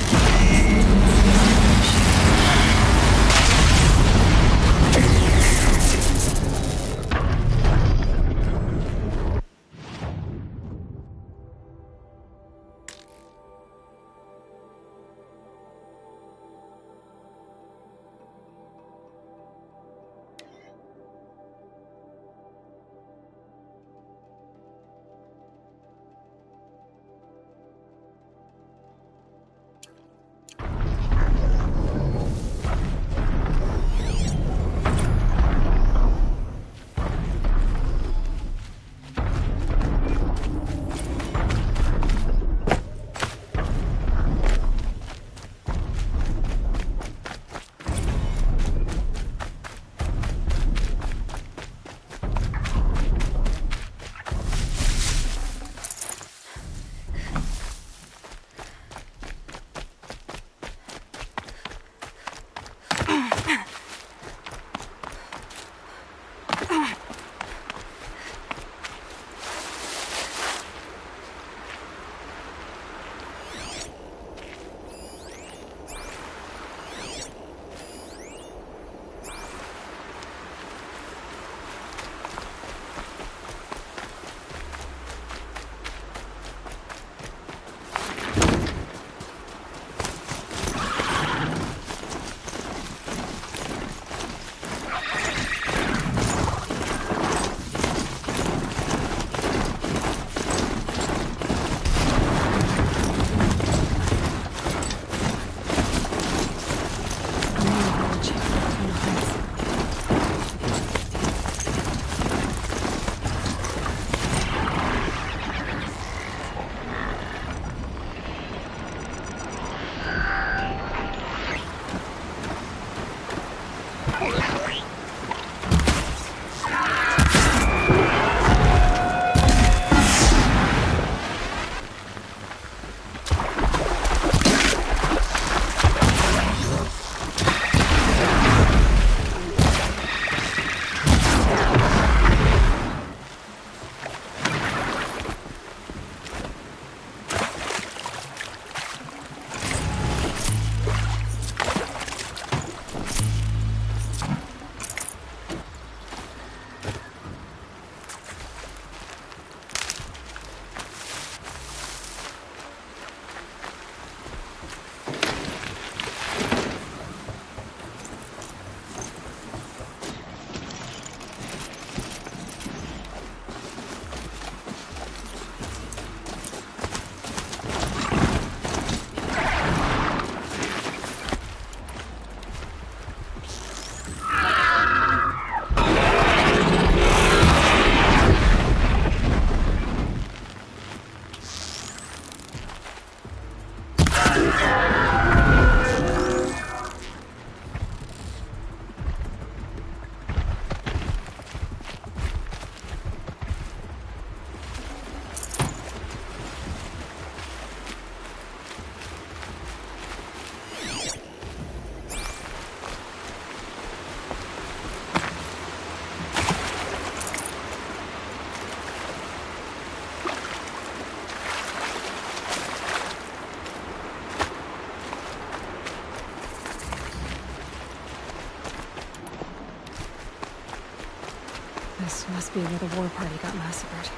This must be where the war party got massacred.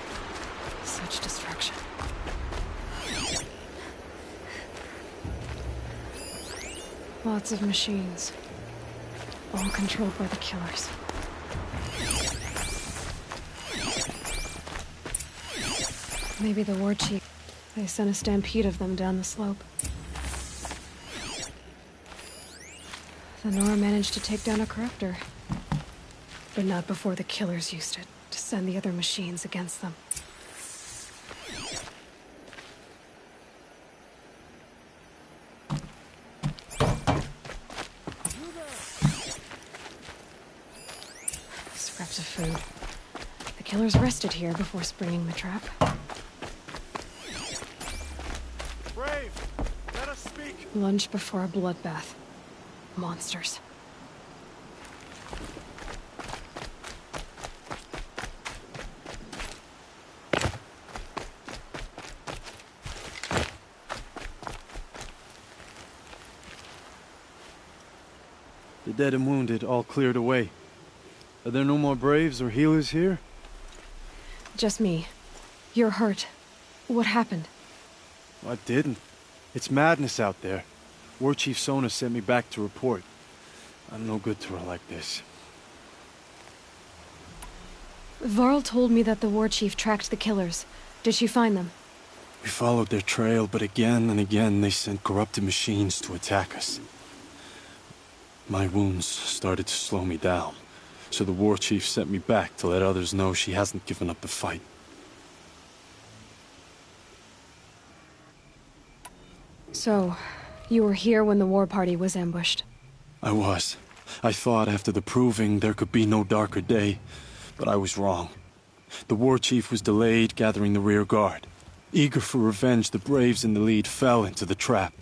Such destruction. Lots of machines. All controlled by the killers. Maybe the war chief... They sent a stampede of them down the slope. The Nora managed to take down a corruptor. But not before the killers used it to send the other machines against them. Scraps of food. The killers rested here before springing the trap. Brave, let us speak. Lunch before a bloodbath. Monsters. The dead and wounded all cleared away. Are there no more braves or healers here? Just me. You're hurt. What happened? I didn't. It's madness out there. War Chief Sona sent me back to report. I'm no good to her like this. Varl told me that the war chief tracked the killers. Did she find them? We followed their trail, but again and again they sent corrupted machines to attack us. My wounds started to slow me down, so the war chief sent me back to let others know she hasn't given up the fight. So, you were here when the war party was ambushed? I was. I thought after the proving there could be no darker day, but I was wrong. The war chief was delayed gathering the rear guard. Eager for revenge, the braves in the lead fell into the trap.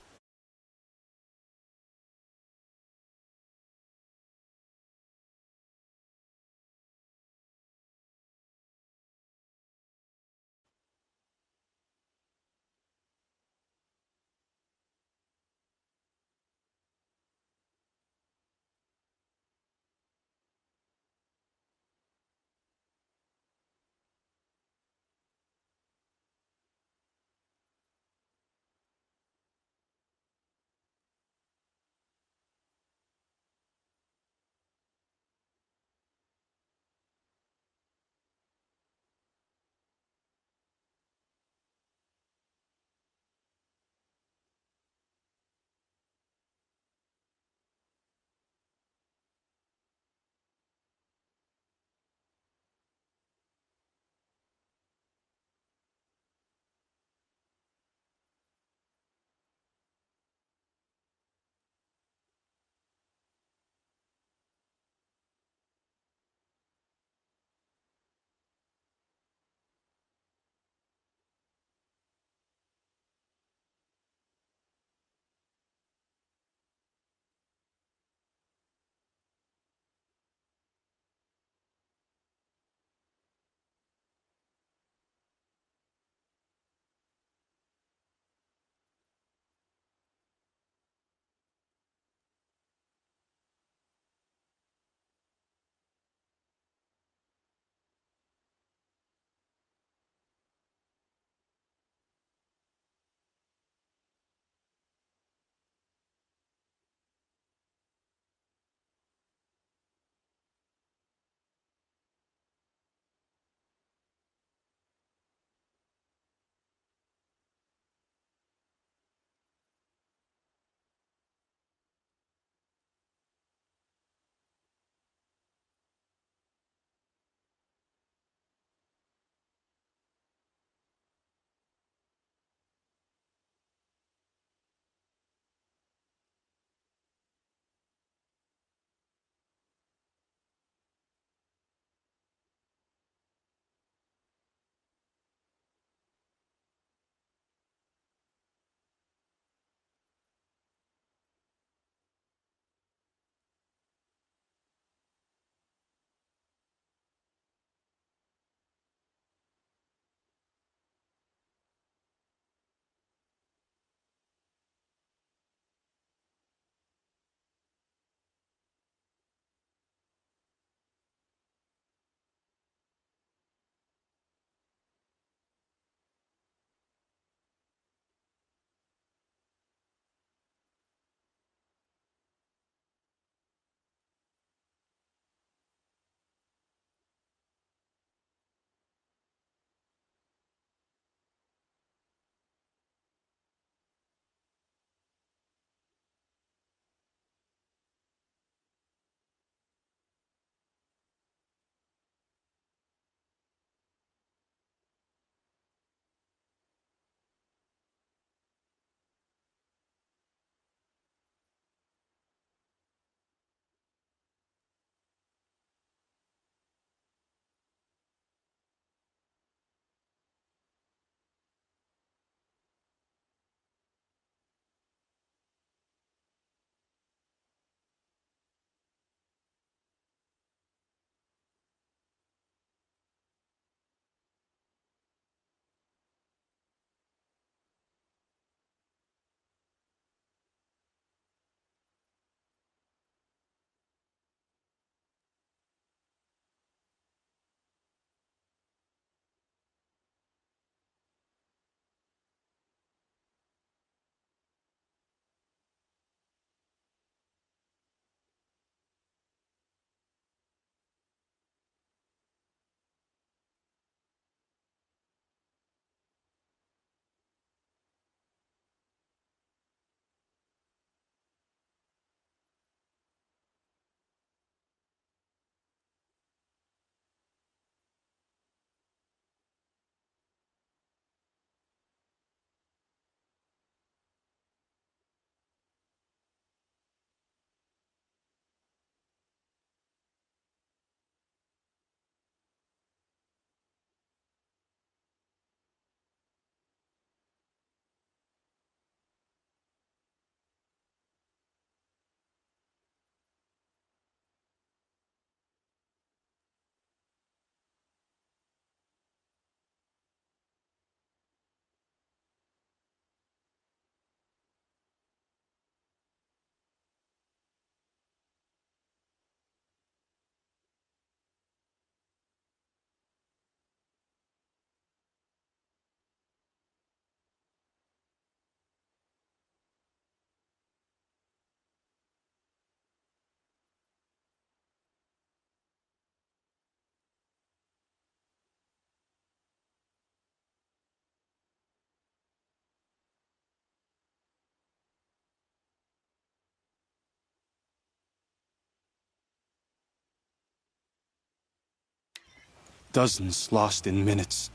Dozens lost in minutes.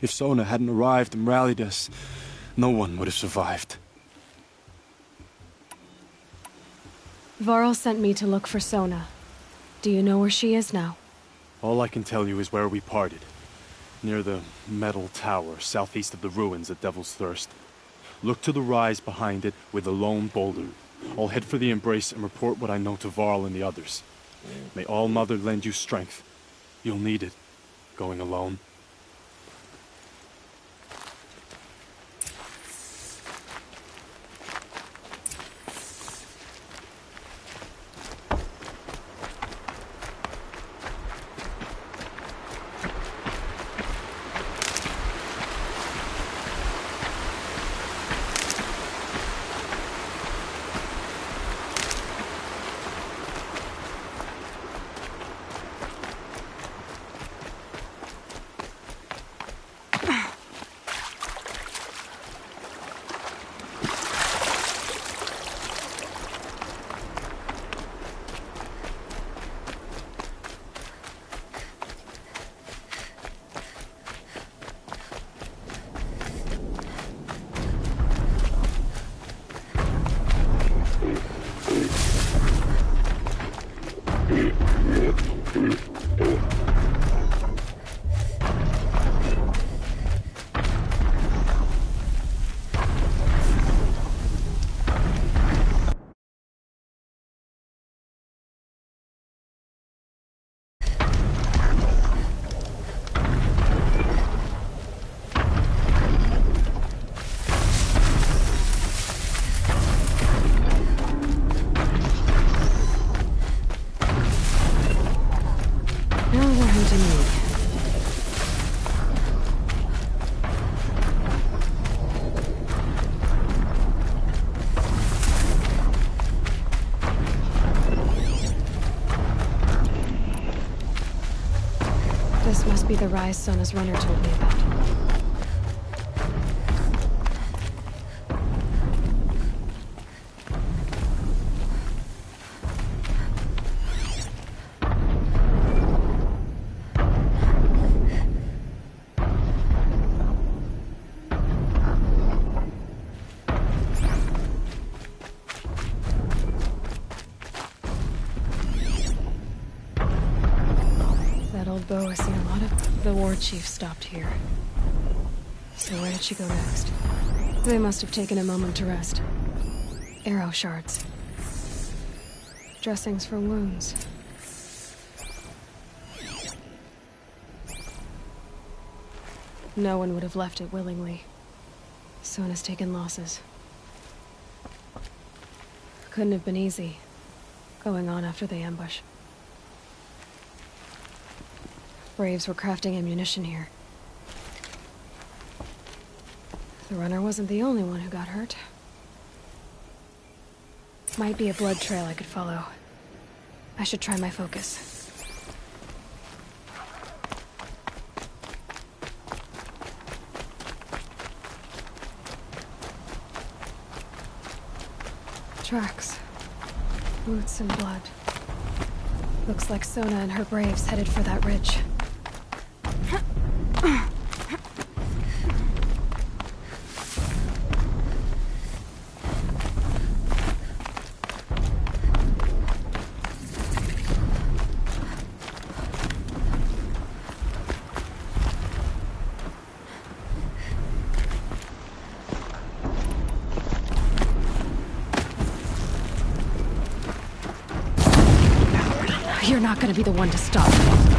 If Sona hadn't arrived and rallied us, no one would have survived. Varl sent me to look for Sona. Do you know where she is now? All I can tell you is where we parted. Near the metal tower, southeast of the ruins at Devil's Thirst. Look to the rise behind it with a lone boulder. I'll head for the embrace and report what I know to Varl and the others. May All Mother lend you strength. You'll need it, going alone. This must be the rise Sona's runner told me about. Bow, I see a lot of the war chief stopped here. So where did she go next? They must have taken a moment to rest. Arrow shards. Dressings for wounds. No one would have left it willingly. Sona's taken losses. Couldn't have been easy, going on after the ambush. Braves were crafting ammunition here. The runner wasn't the only one who got hurt. Might be a blood trail I could follow. I should try my focus. Tracks. Boots and blood. Looks like Sona and her braves headed for that ridge. You're not gonna be the one to stop me.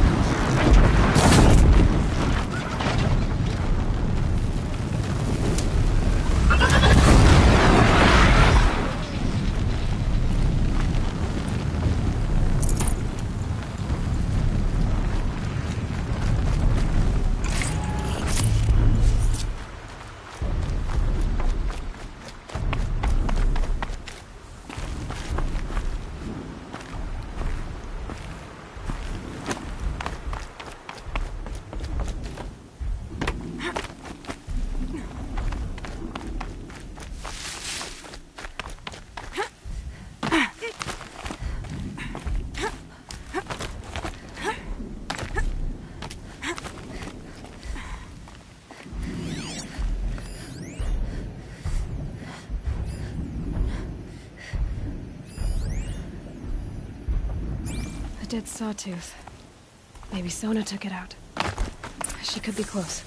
Dead sawtooth. Maybe Sona took it out. She could be close.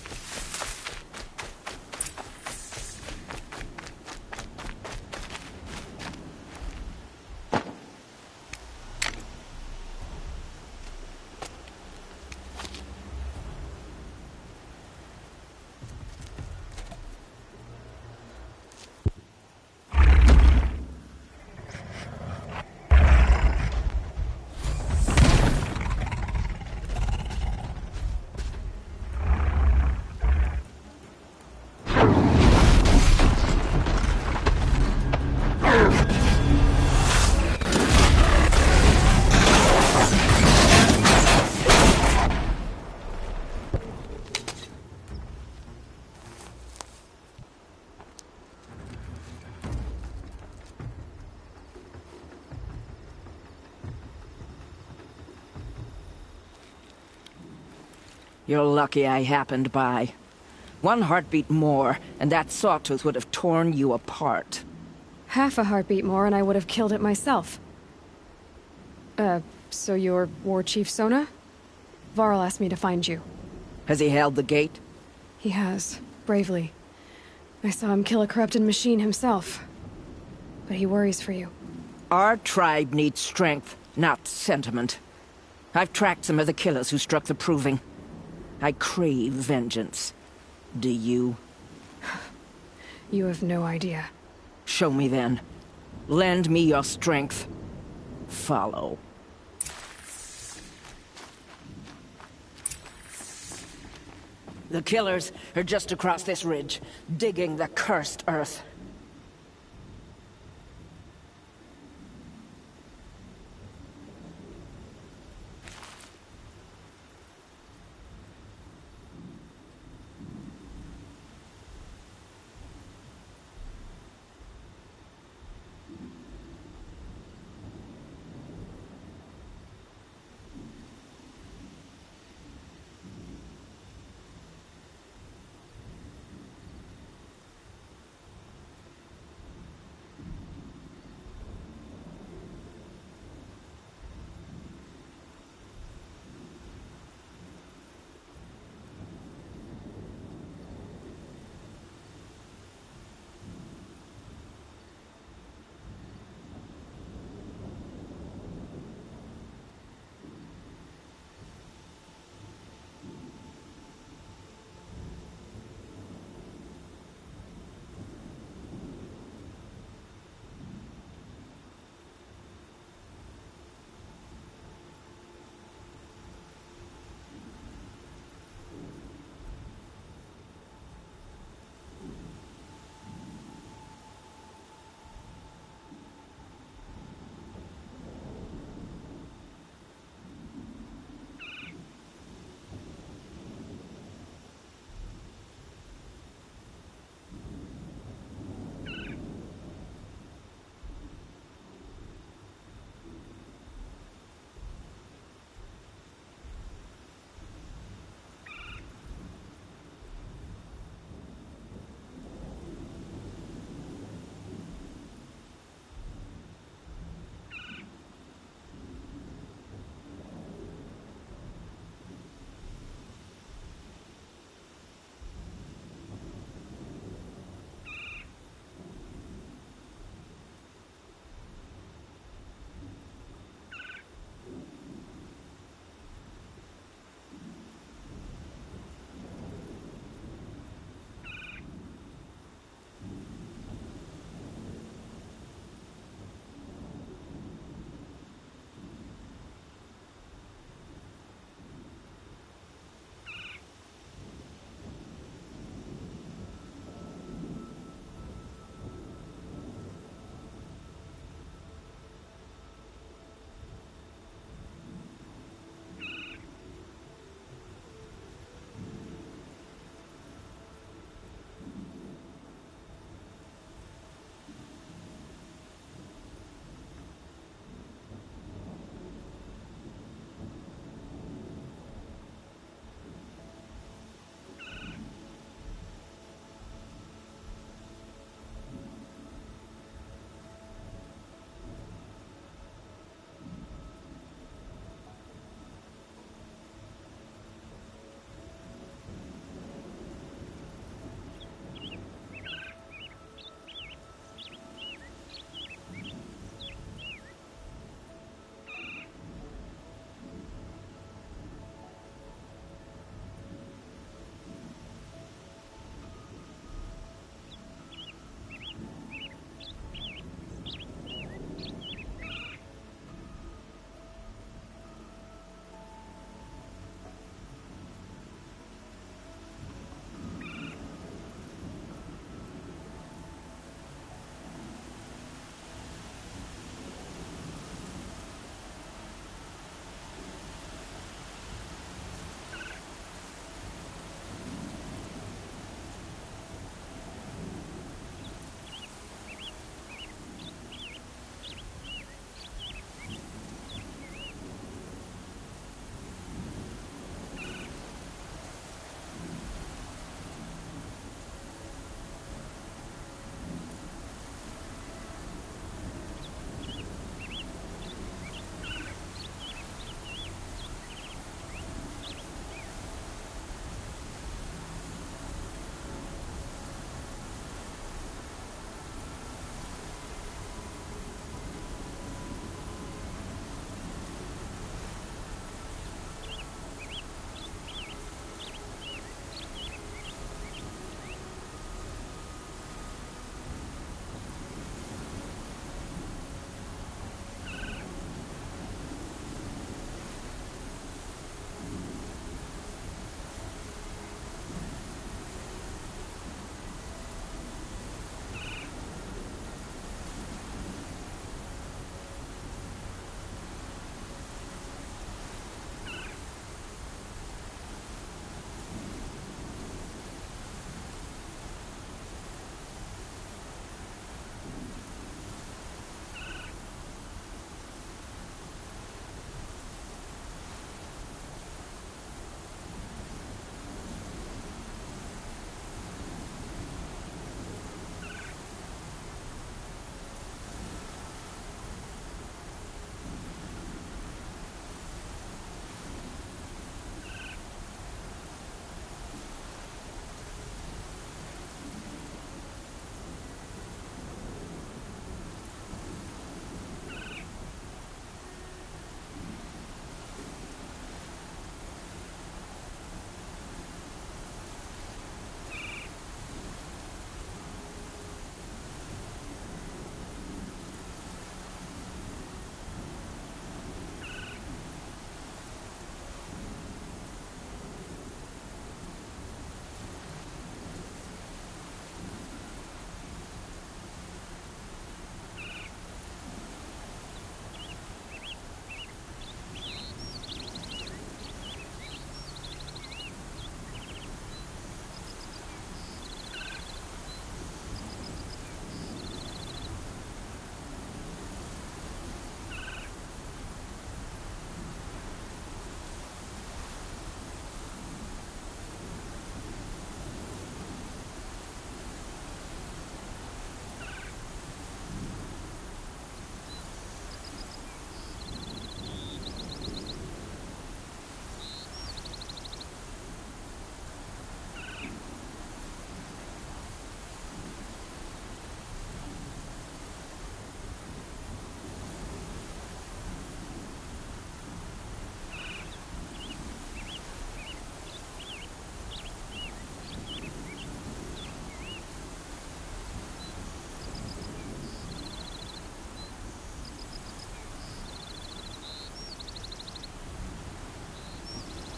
You're lucky I happened by. One heartbeat more, and that sawtooth would have torn you apart. Half a heartbeat more and I would have killed it myself. So you're War Chief Sona? Varl asked me to find you. Has he held the gate? He has, bravely. I saw him kill a corrupted machine himself. But he worries for you. Our tribe needs strength, not sentiment. I've tracked some of the killers who struck the Proving. I crave vengeance. Do you? You have no idea. Show me then. Lend me your strength. Follow. The killers are just across this ridge, digging the cursed earth.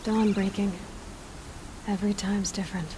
Dawn breaking. Every time's different.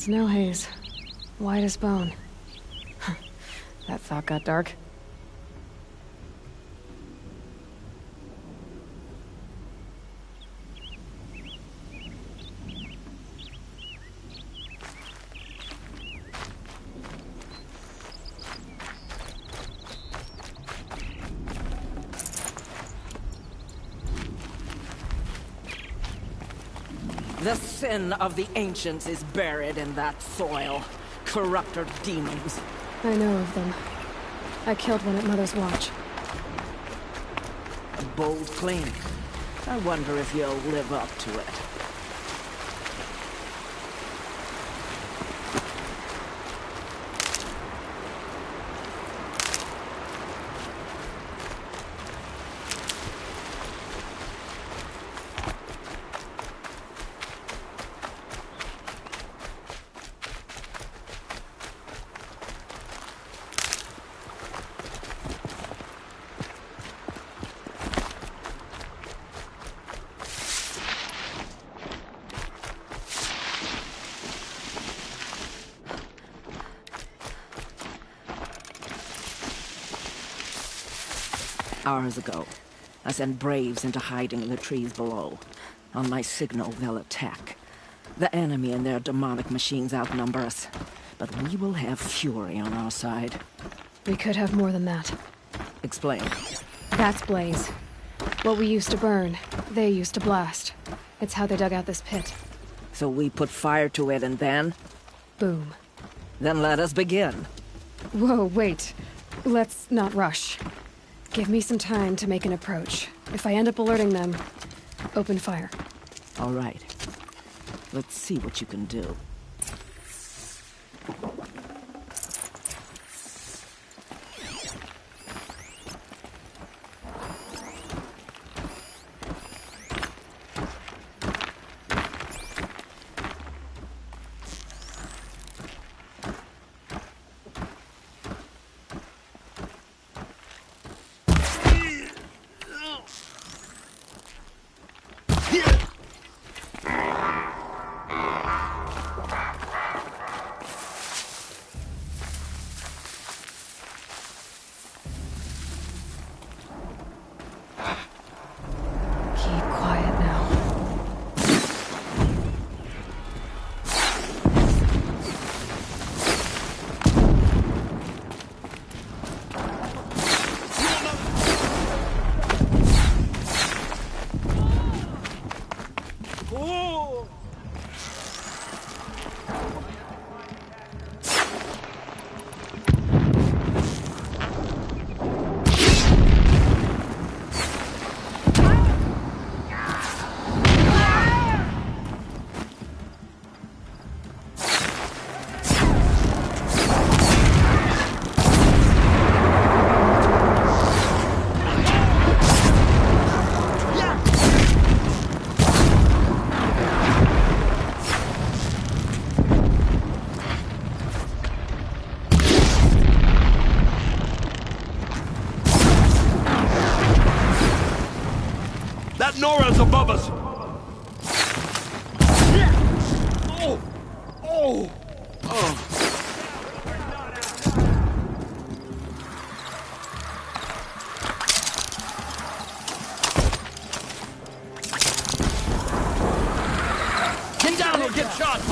Snow haze. White as bone. That thought got dark. The sin of the ancients is buried in that soil. Corrupter demons. I know of them. I killed one at Mother's Watch. A bold claim. I wonder if you'll live up to it. Hours ago, I sent Braves into hiding in the trees below. On my signal, they'll attack. The enemy and their demonic machines outnumber us, but we will have fury on our side. We could have more than that. Explain. That's Blaze. What we used to burn, they used to blast. It's how they dug out this pit. So we put fire to it and then? Boom. Then let us begin. Whoa, wait. Let's not rush. Give me some time to make an approach. If I end up alerting them, open fire. All right. Let's see what you can do. Nora's above us! Oh! Oh! Oh! Get down or get shot!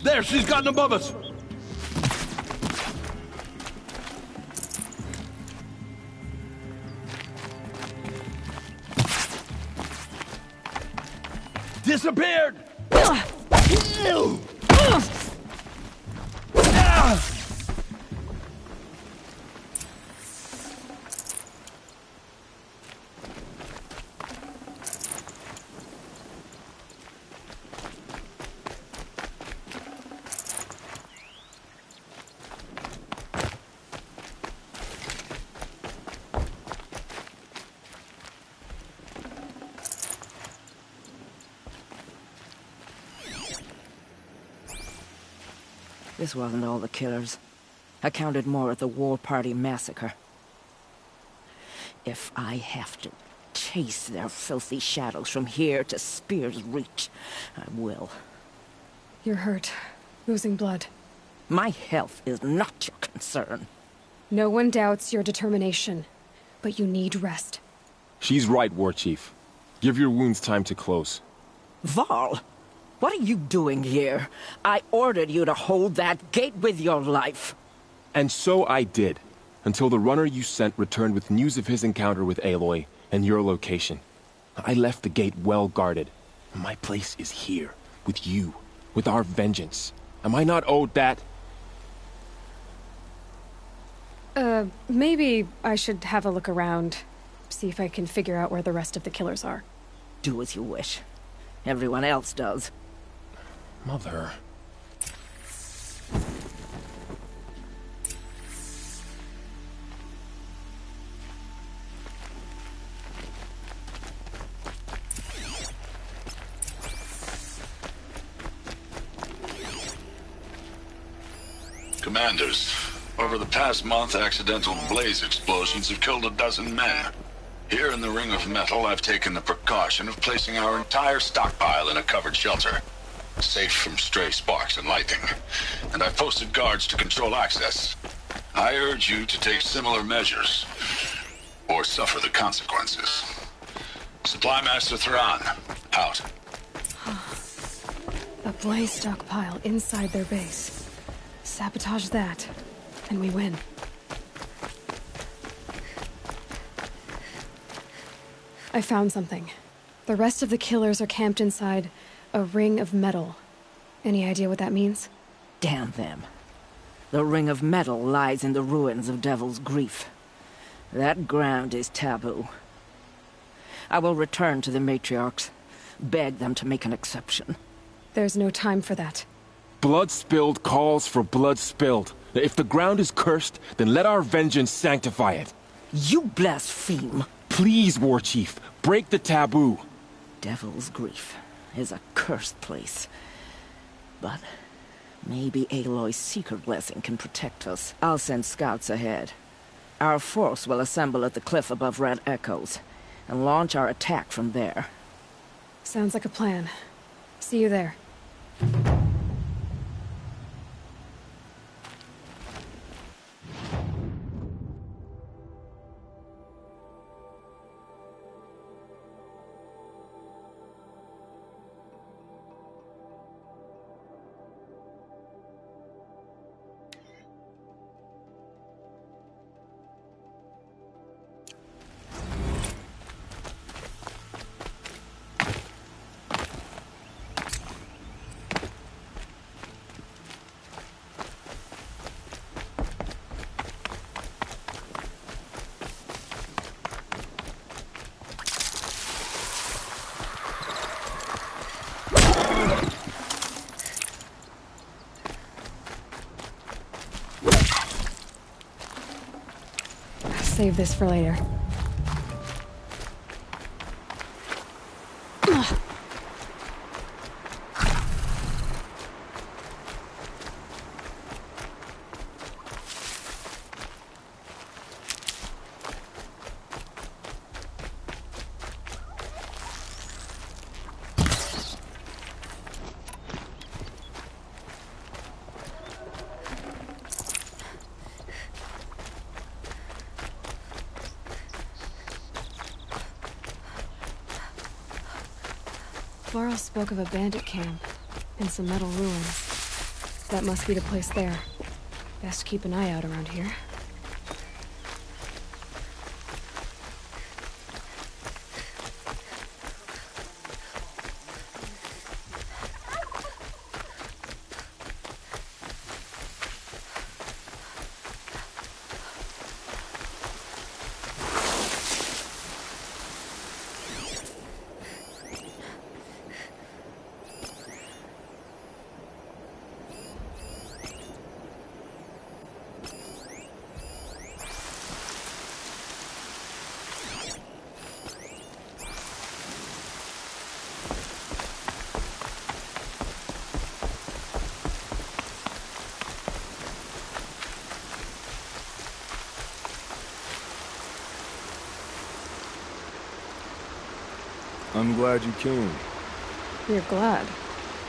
There, she's gotten above us! Disappeared! This wasn't all the killers. I counted more at the War Party massacre. If I have to chase their filthy shadows from here to Spear's Reach, I will. You're hurt. Losing blood. My health is not your concern. No one doubts your determination, but you need rest. She's right, War Chief. Give your wounds time to close. Varl, what are you doing here? I ordered you to hold that gate with your life. And so I did, until the runner you sent returned with news of his encounter with Aloy and your location. I left the gate well guarded. My place is here, with you, with our vengeance. Am I not owed that? Maybe I should have a look around. See if I can figure out where the rest of the killers are. Do as you wish. Everyone else does. Mother... Commanders, over the past month, accidental blaze explosions have killed 12 men. Here in the Ring of Metal, I've taken the precaution of placing our entire stockpile in a covered shelter, safe from stray sparks and lightning, and I've posted guards to control access. I urge you to take similar measures, or suffer the consequences. Supply Master Thran, out. A blaze stockpile inside their base. Sabotage that, and we win. I found something. The rest of the killers are camped inside a ring of metal. Any idea what that means? Damn them. The Ring of Metal lies in the ruins of Devil's Grief. That ground is taboo. I will return to the matriarchs, beg them to make an exception. There's no time for that. Blood spilled calls for blood spilled. If the ground is cursed, then let our vengeance sanctify it. You blaspheme. Please, War Chief, break the taboo. Devil's Grief is a cursed place. But maybe Aloy's secret blessing can protect us. I'll send scouts ahead. Our force will assemble at the cliff above Red Echoes, and launch our attack from there. Sounds like a plan. See you there. Save this for later. Varl spoke of a bandit camp and some metal ruins. That must be the place there. Best keep an eye out around here. I'm glad you came. You're glad.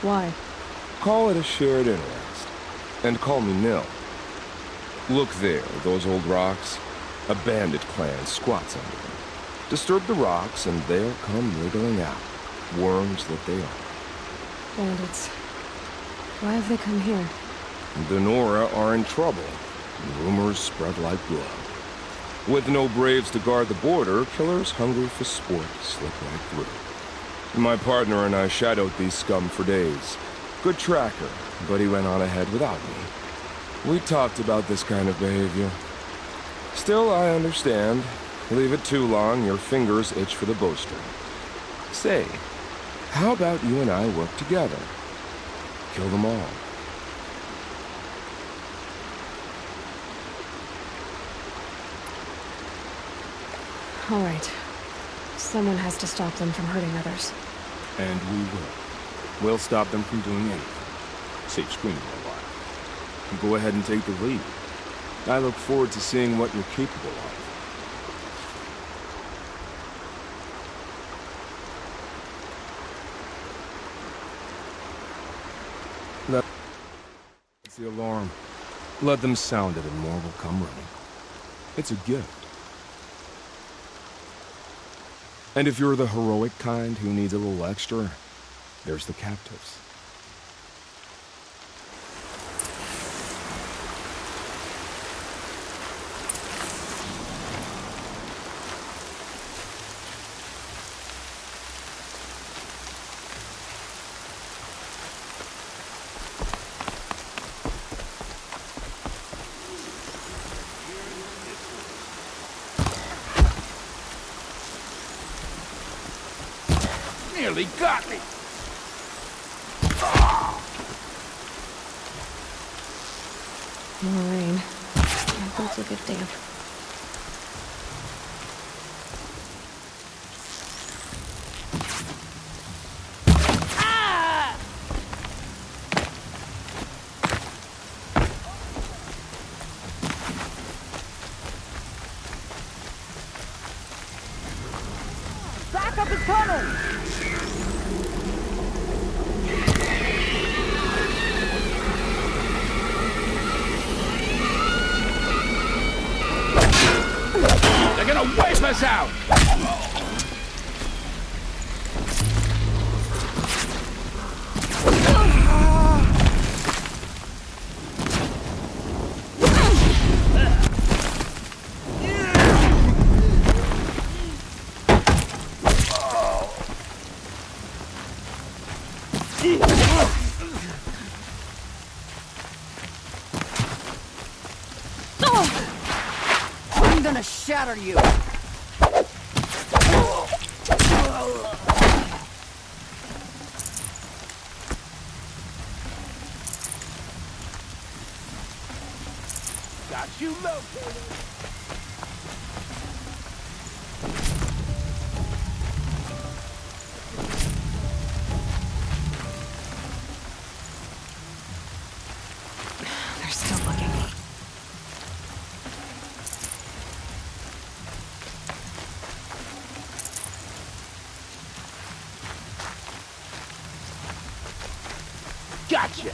Why? Call it a shared interest. And call me Nil. Look there, those old rocks. A bandit clan squats under them. Disturb the rocks and they'll come wriggling out. Worms that they are. Bandits. Why have they come here? The Nora are in trouble. Rumors spread like blood. With no braves to guard the border, killers hungry for sport slip right through. My partner and I shadowed these scum for days. Good tracker, but he went on ahead without me. We talked about this kind of behavior. Still, I understand. Leave it too long, your fingers itch for the bowstring. Say, how about you and I work together? Kill them all. All right. Someone has to stop them from hurting others. And we will. We'll stop them from doing anything. Save screaming a while. You go ahead and take the lead. I look forward to seeing what you're capable of. That's the alarm. Let them sound it and more will come running. It's a gift. And if you're the heroic kind who needs a little extra, there's the captives. Nearly got me! More rain. My boots will get damp. Backup is coming! They're gonna wipe us out! I'm gonna shatter you! Got you located! They're still looking. Gotcha!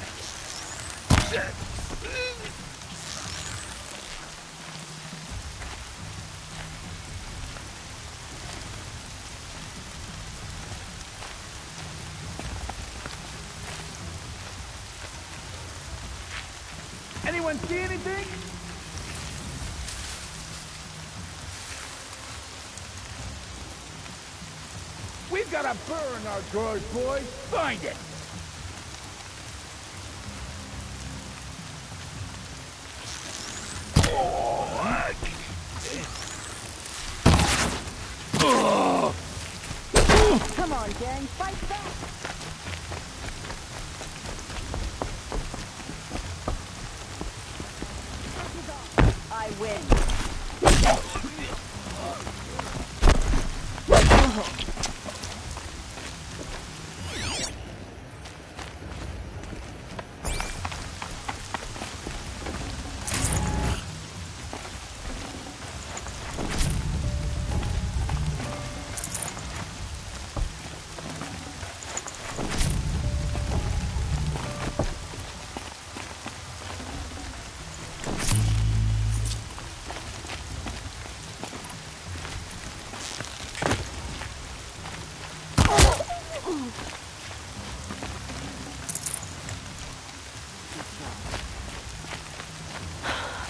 Anyone see anything? We've got a burr in our drawers, boys. Find it! Come on, gang, fight back! I win.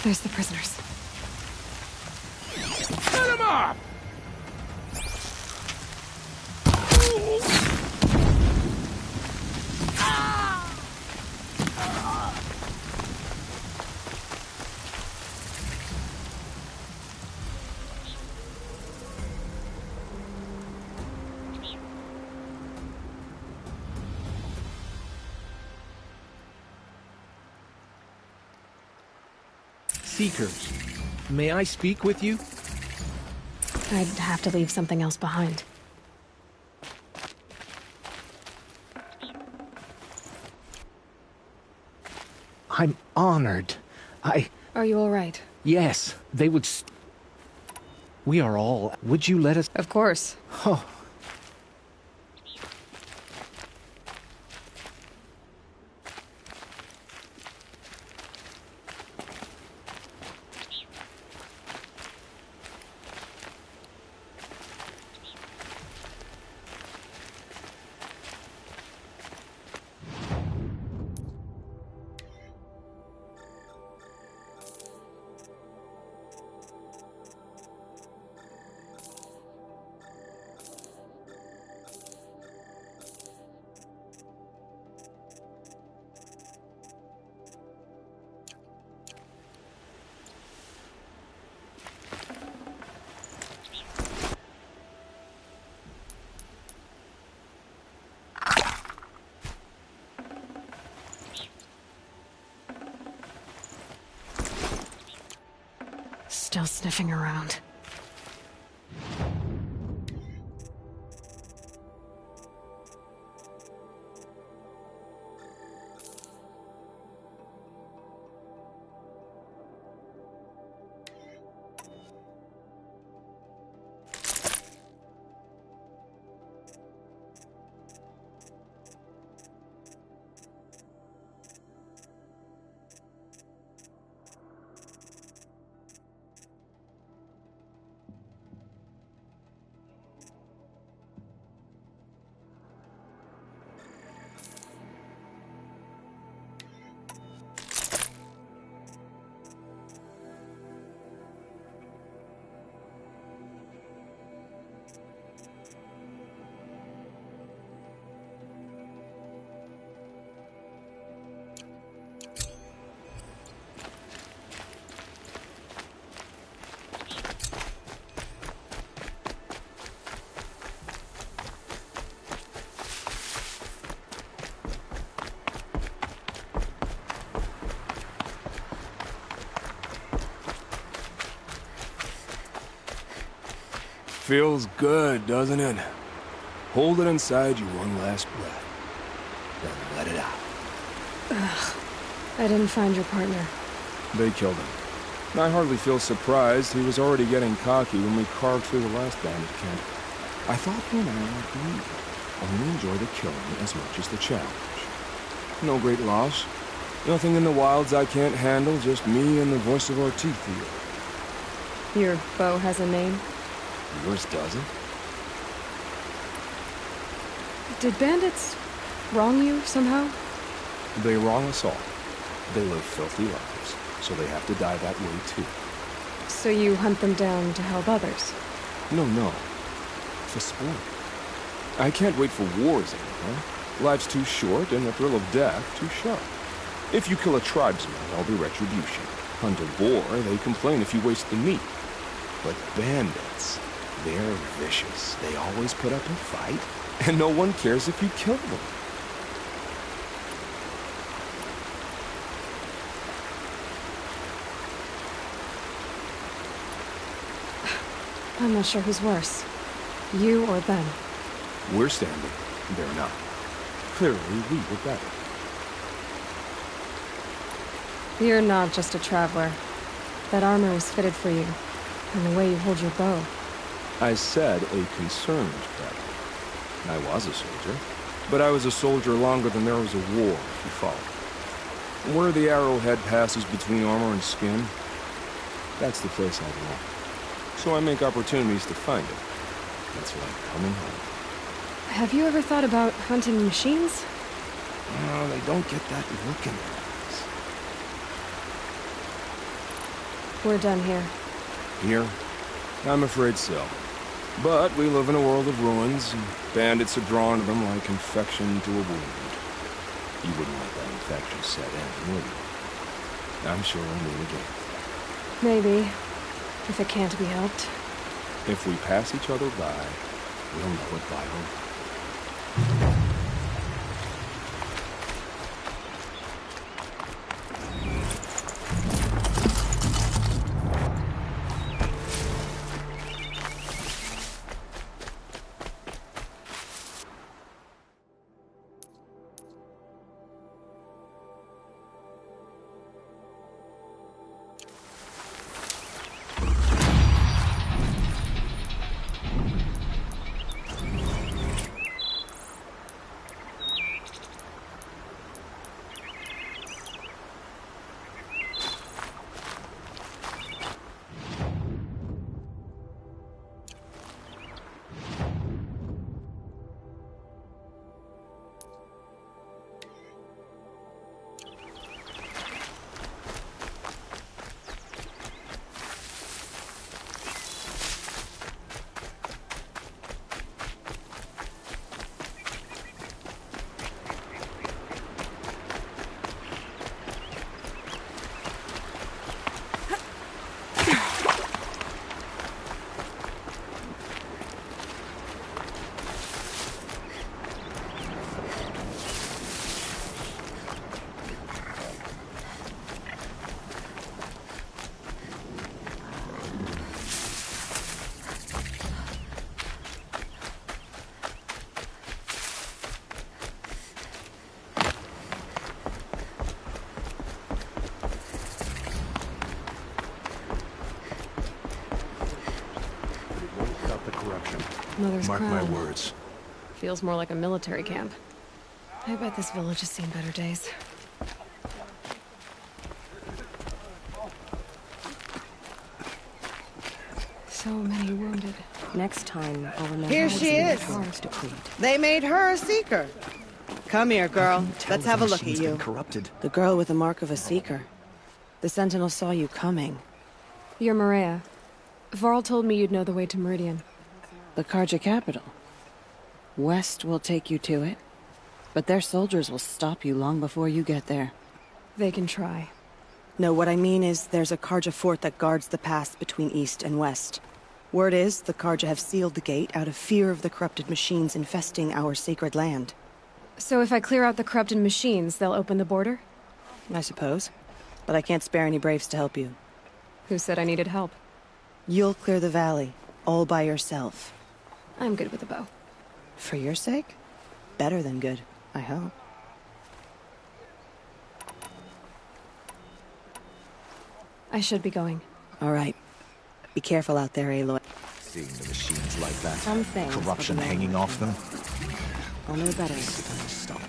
There's the prisoners. Set him up! Seekers, may I speak with you? I'd have to leave something else behind. I'm honored. Are you all right? Yes, they would... We are all... Would you let us... Of course. Oh. Still sniffing around. Feels good, doesn't it? Hold it inside you one last breath. Then let it out. Ugh. I didn't find your partner. They killed him. I hardly feel surprised. He was already getting cocky when we carved through the last bandit camp. I thought you and I like me. Only enjoy the killing as much as the challenge. No great loss. Nothing in the wilds I can't handle, just me and the voice of our teeth here. Your bow has a name? Yours doesn't? Did bandits wrong you somehow? They wrong us all. They live filthy lives, so they have to die that way too. So you hunt them down to help others? No. For sport. I can't wait for wars anymore. Life's too short and the thrill of death too sharp. If you kill a tribesman, there'll be retribution. Hunt a boar, they complain if you waste the meat. But bandits, they're vicious. They always put up a fight, and no one cares if you kill them. I'm not sure who's worse. You or them. We're standing. They're not. Clearly, we were better. You're not just a traveler. That armor is fitted for you, and the way you hold your bow. I said a concerned traveler. I was a soldier, but I was a soldier longer than there was a war, if you follow. Where the arrowhead passes between armor and skin, that's the place I belong. So I make opportunities to find it. That's like coming home. Have you ever thought about hunting machines? No, they don't get that look in their eyes. We're done here. Here? I'm afraid so. But we live in a world of ruins, and bandits are drawn to them like infection to a wound. You wouldn't let that infection set in, would you? I'm sure I mean again. Maybe. If it can't be helped. If we pass each other by, we'll know it vital. Mother's Mark my crown. words. Feels more like a military camp. I bet this village has seen better days. So many wounded. Next time, I'll remember. Here she is. They made her a seeker. Come here, girl. Let's have a look at you. Corrupted. The girl with the mark of a seeker. The Sentinel saw you coming. You're Maria. Varl told me you'd know the way to Meridian. The Karja capital. West will take you to it, but their soldiers will stop you long before you get there. They can try. No, what I mean is there's a Karja fort that guards the pass between East and West. Word is the Karja have sealed the gate out of fear of the corrupted machines infesting our sacred land. So if I clear out the corrupted machines, they'll open the border? I suppose. But I can't spare any braves to help you. Who said I needed help? You'll clear the valley, all by yourself. I'm good with a bow. For your sake? Better than good, I hope. I should be going. All right. Be careful out there, Aloy. Seeing the machines like that, Some things corruption for the hanging long off them. I'll know better. Stop.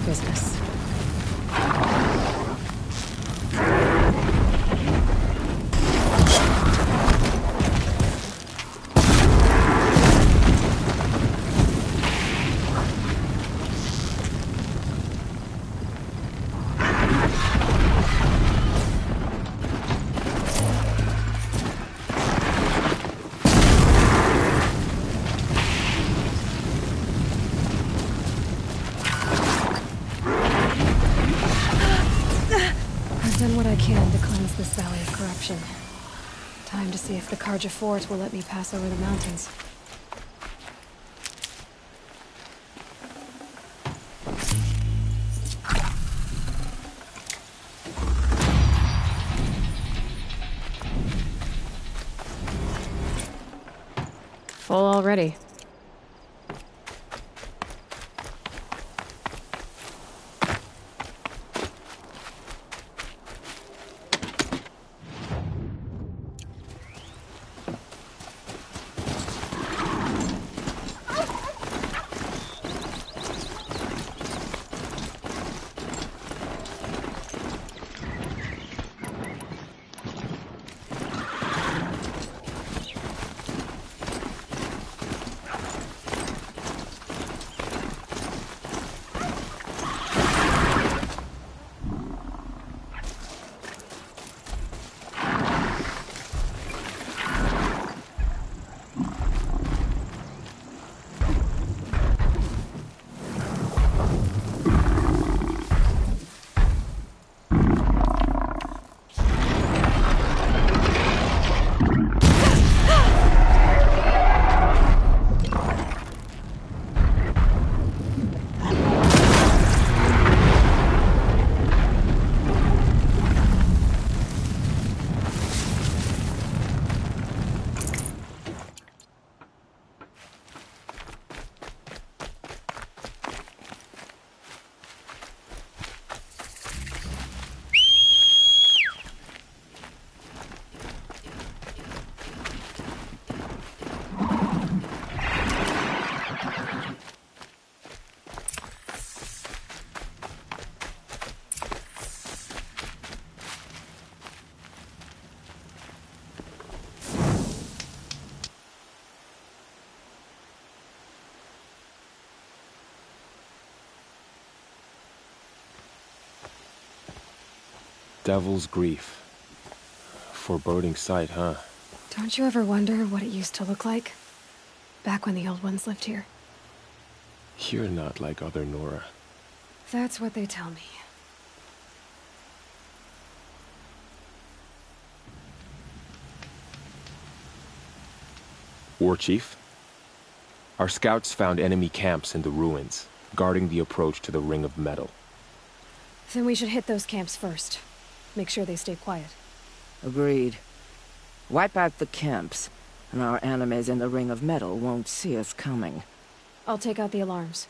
business. I've done what I can to cleanse this valley of corruption. Time to see if the Karja Fort will let me pass over the mountains. Full already. Devil's Grief. Foreboding sight, huh? Don't you ever wonder what it used to look like? Back when the old ones lived here. You're not like other Nora. That's what they tell me. War Chief? Our scouts found enemy camps in the ruins, guarding the approach to the Ring of Metal. Then we should hit those camps first. Make sure they stay quiet. Agreed. Wipe out the camps, and our enemies in the Ring of Metal won't see us coming. I'll take out the alarms.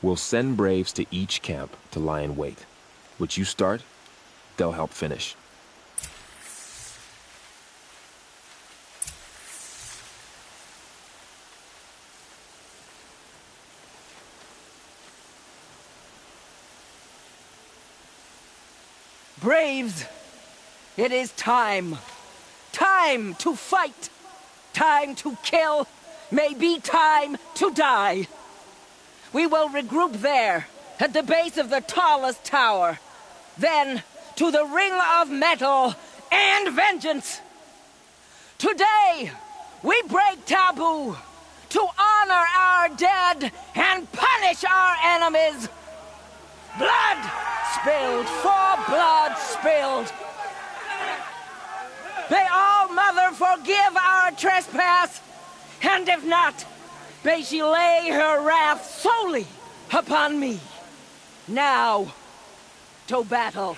We'll send Braves to each camp to lie in wait. What you start, they'll help finish. Braves! It is time! Time to fight! Time to kill! Maybe time to die! We will regroup there, at the base of the tallest tower. Then, to the Ring of Metal and vengeance! Today, we break taboo to honor our dead and punish our enemies! Blood spilled for blood spilled! May All Mother forgive our trespass, and if not, may she lay her wrath solely upon me. Now, to battle.